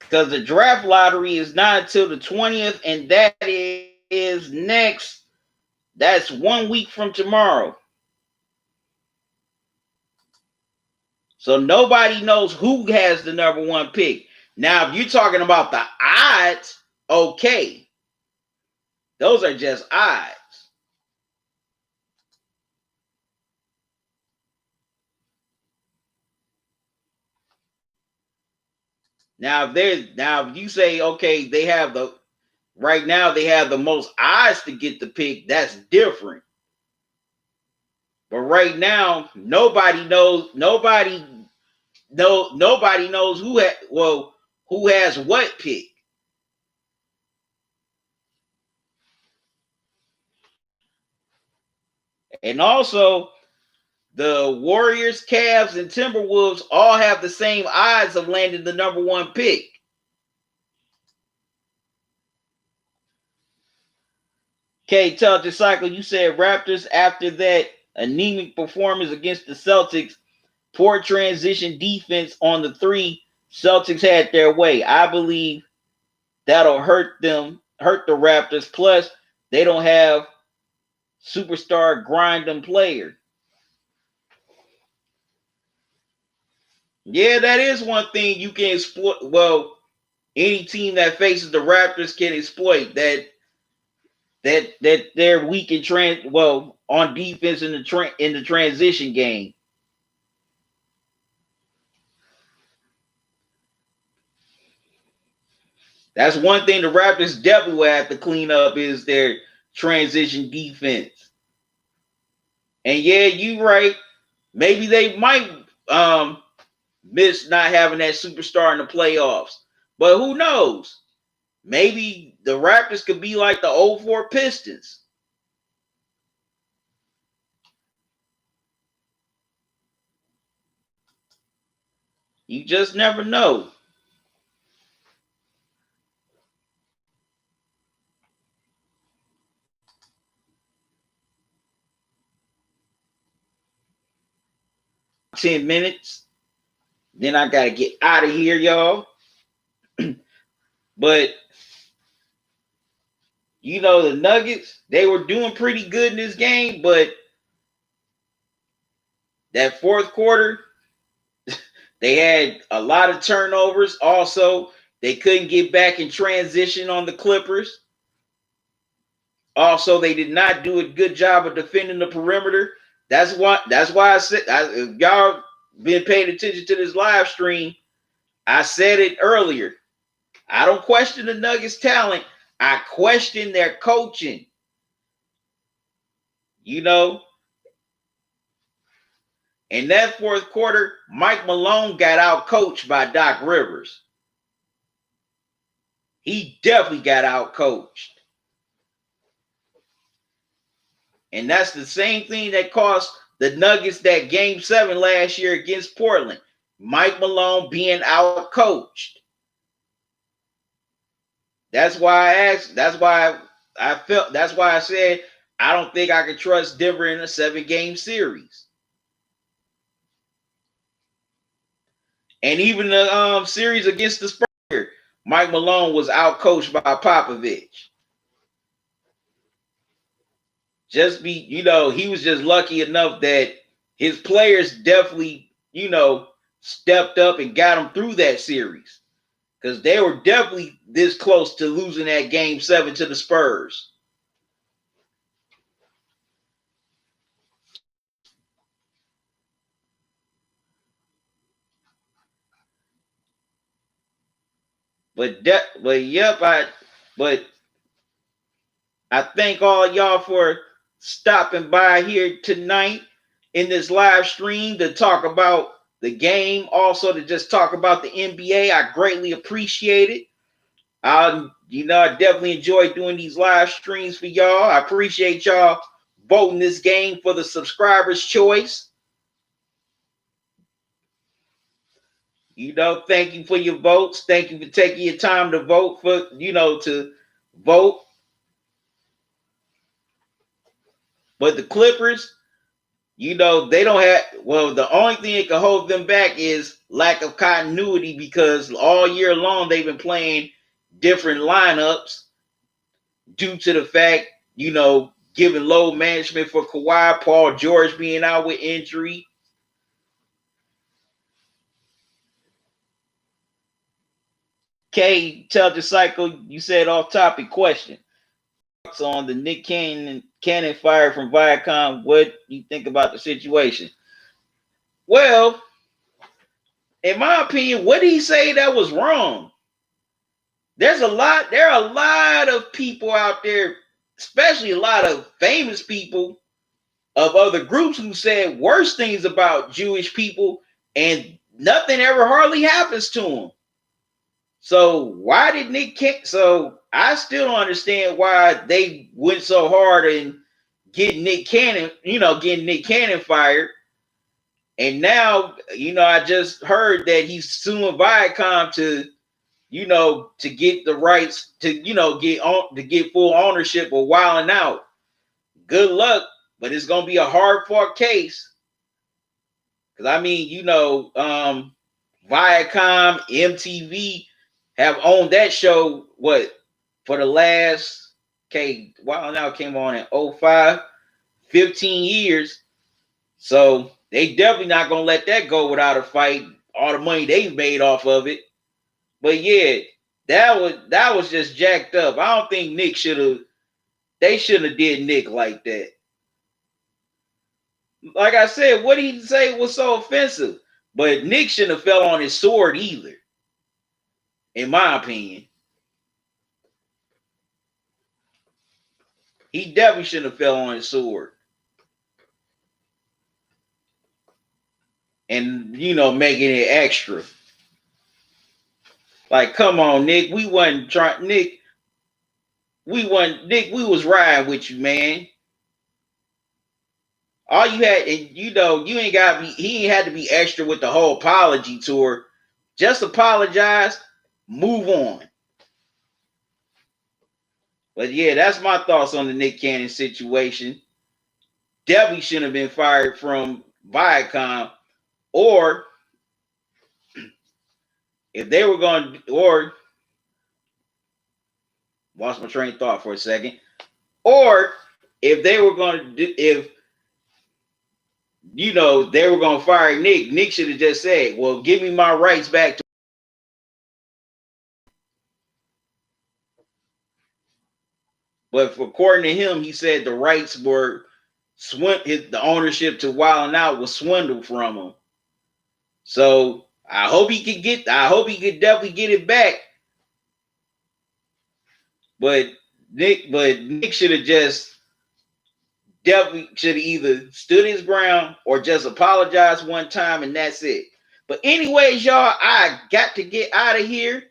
Because the draft lottery is not until the 20th, and that is next. That's 1 week from tomorrow. So nobody knows who has the number 1 pick. Now, if you're talking about the odds, okay. Those are just odds. Now, if you say, okay, right now they have the most odds to get the pick, that's different. But right now, nobody knows who has what pick. And also, the Warriors, Cavs, and Timberwolves all have the same odds of landing the number 1 pick. Okay, tell the cycle. You said Raptors after that anemic performance against the Celtics, poor transition defense on the 3. Celtics had their way. I believe that'll hurt the Raptors. Plus, they don't have superstar grinding player. Yeah, that is one thing you can exploit. Well, any team that faces the Raptors can exploit that they're weak in on defense in the transition game. That's one thing the Raptors definitely will have to clean up is their transition defense. And yeah, you right. Maybe they might miss not having that superstar in the playoffs. But who knows? Maybe the Raptors could be like the 04 Pistons. You just never know. $10. Then I gotta get out of here, y'all. But the Nuggets, they were doing pretty good in this game, but that fourth quarter, they had a lot of turnovers. Also, they couldn't get back in transition on the Clippers. Also, they did not do a good job of defending the perimeter. That's why I said, if y'all been paying attention to this live stream, I said it earlier. I don't question the Nuggets' talent. I question their coaching. You know, in that fourth quarter, Mike Malone got out coached by Doc Rivers. He definitely got out coached. And that's the same thing that cost the Nuggets that game 7 last year against Portland. Mike Malone being out coached. That's why I asked. That's why I said I don't think I could trust Denver in a 7-game series. And even the series against the Spurs, Mike Malone was out coached by Popovich. He was just lucky enough that his players definitely, stepped up and got him through that series. Because they were definitely this close to losing that game 7 to the Spurs. But I thank all y'all for stopping by here tonight in this live stream to talk about the game, also to just talk about the NBA. I greatly appreciate it. I definitely enjoy doing these live streams for y'all. I appreciate y'all voting this game for the subscribers' choice. Thank you for your votes. Thank you for taking your time to vote to vote. But the Clippers, they don't have, the only thing that can hold them back is lack of continuity, because all year long they've been playing different lineups due to the fact, giving load management for Kawhi, Paul George being out with injury. Kay, tell the cycle, you said off topic question. On the Nick Cannon fire from Viacom, what you think about the situation? Well, in my opinion, what did he say that was wrong? There are a lot of people out there, especially a lot of famous people of other groups, who said worse things about Jewish people, and nothing ever hardly happens to them. So why did so I still don't understand why they went so hard in getting Nick Cannon fired. And now, I just heard that he's suing Viacom to get the rights to, get full ownership of Wild 'N Out. Good luck, but it's gonna be a hard fought case. Because Viacom, MTV have owned that show for the last Wild 'N Out came on in 05, 15 years. So they definitely not gonna let that go without a fight. All the money they've made off of it. But yeah, that was just jacked up. I don't think they shouldn't have did Nick like that. Like I said, what did he say was so offensive? But Nick shouldn't have fell on his sword either, in my opinion. He definitely shouldn't have fell on his sword. And, making it extra. Like, come on, Nick. We wasn't trying, Nick. We was riding with you, man. All you had, and you ain't got to be, he ain't had to be extra with the whole apology tour. Just apologize, move on. But yeah, that's my thoughts on the Nick Cannon situation. Definitely shouldn't have been fired from Viacom, or if they were going, or lost my train of thought for a second, or if they were going to do, if you know, they were gonna fire Nick. Nick should have just said, "Well, give me my rights back." But according to him, he said the rights were the ownership to Wild 'N Out was swindled from him. So I hope he could definitely get it back. But Nick should have just definitely should have either stood his ground or just apologized one time and that's it. But anyways, y'all, I got to get out of here.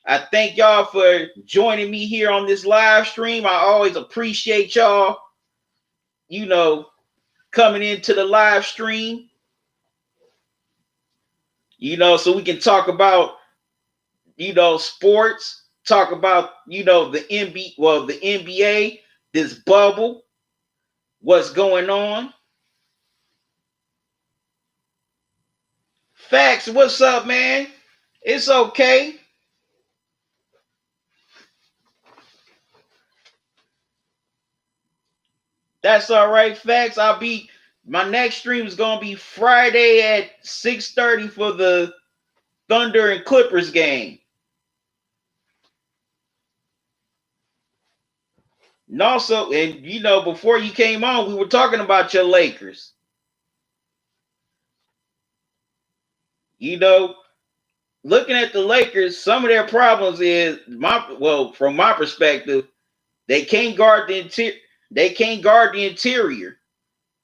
I thank y'all for joining me here on this live stream. I always appreciate y'all, you know, coming into the live stream, you know, so we can talk about, you know, sports, talk about, you know, the NBA, this bubble, what's going on. Facts, what's up, man? It's okay. That's all right, Facts. My next stream is gonna be Friday at 6:30 for the Thunder and Clippers game. And also, and you know, before you came on, we were talking about your Lakers. You know, looking at the Lakers, some of their problems is from my perspective, they can't guard the interior.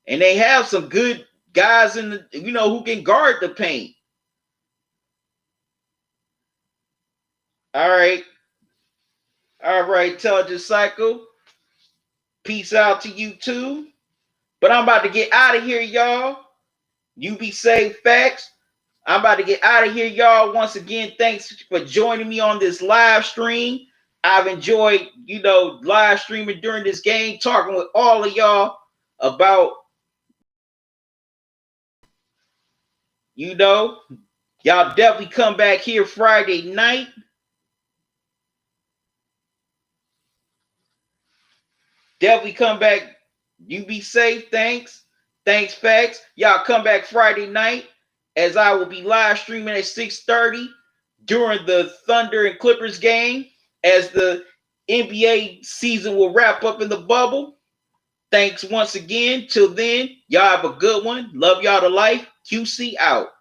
And they have some good guys in the, you know, who can guard the paint. All right. All right, Intelligent Cycle. Peace out to you too. But I'm about to get out of here, y'all. You be safe, Facts. I'm about to get out of here, y'all. Once again, thanks for joining me on this live stream. I've enjoyed, you know, live streaming during this game, talking with all of y'all about, you know, y'all definitely come back here Friday night. Definitely come back. You be safe. Thanks. Thanks, Facts. Y'all come back Friday night as I will be live streaming at 6:30 during the Thunder and Clippers game as the NBA season will wrap up in the bubble. Thanks once again. Till then, y'all have a good one. Love y'all to life. QC out.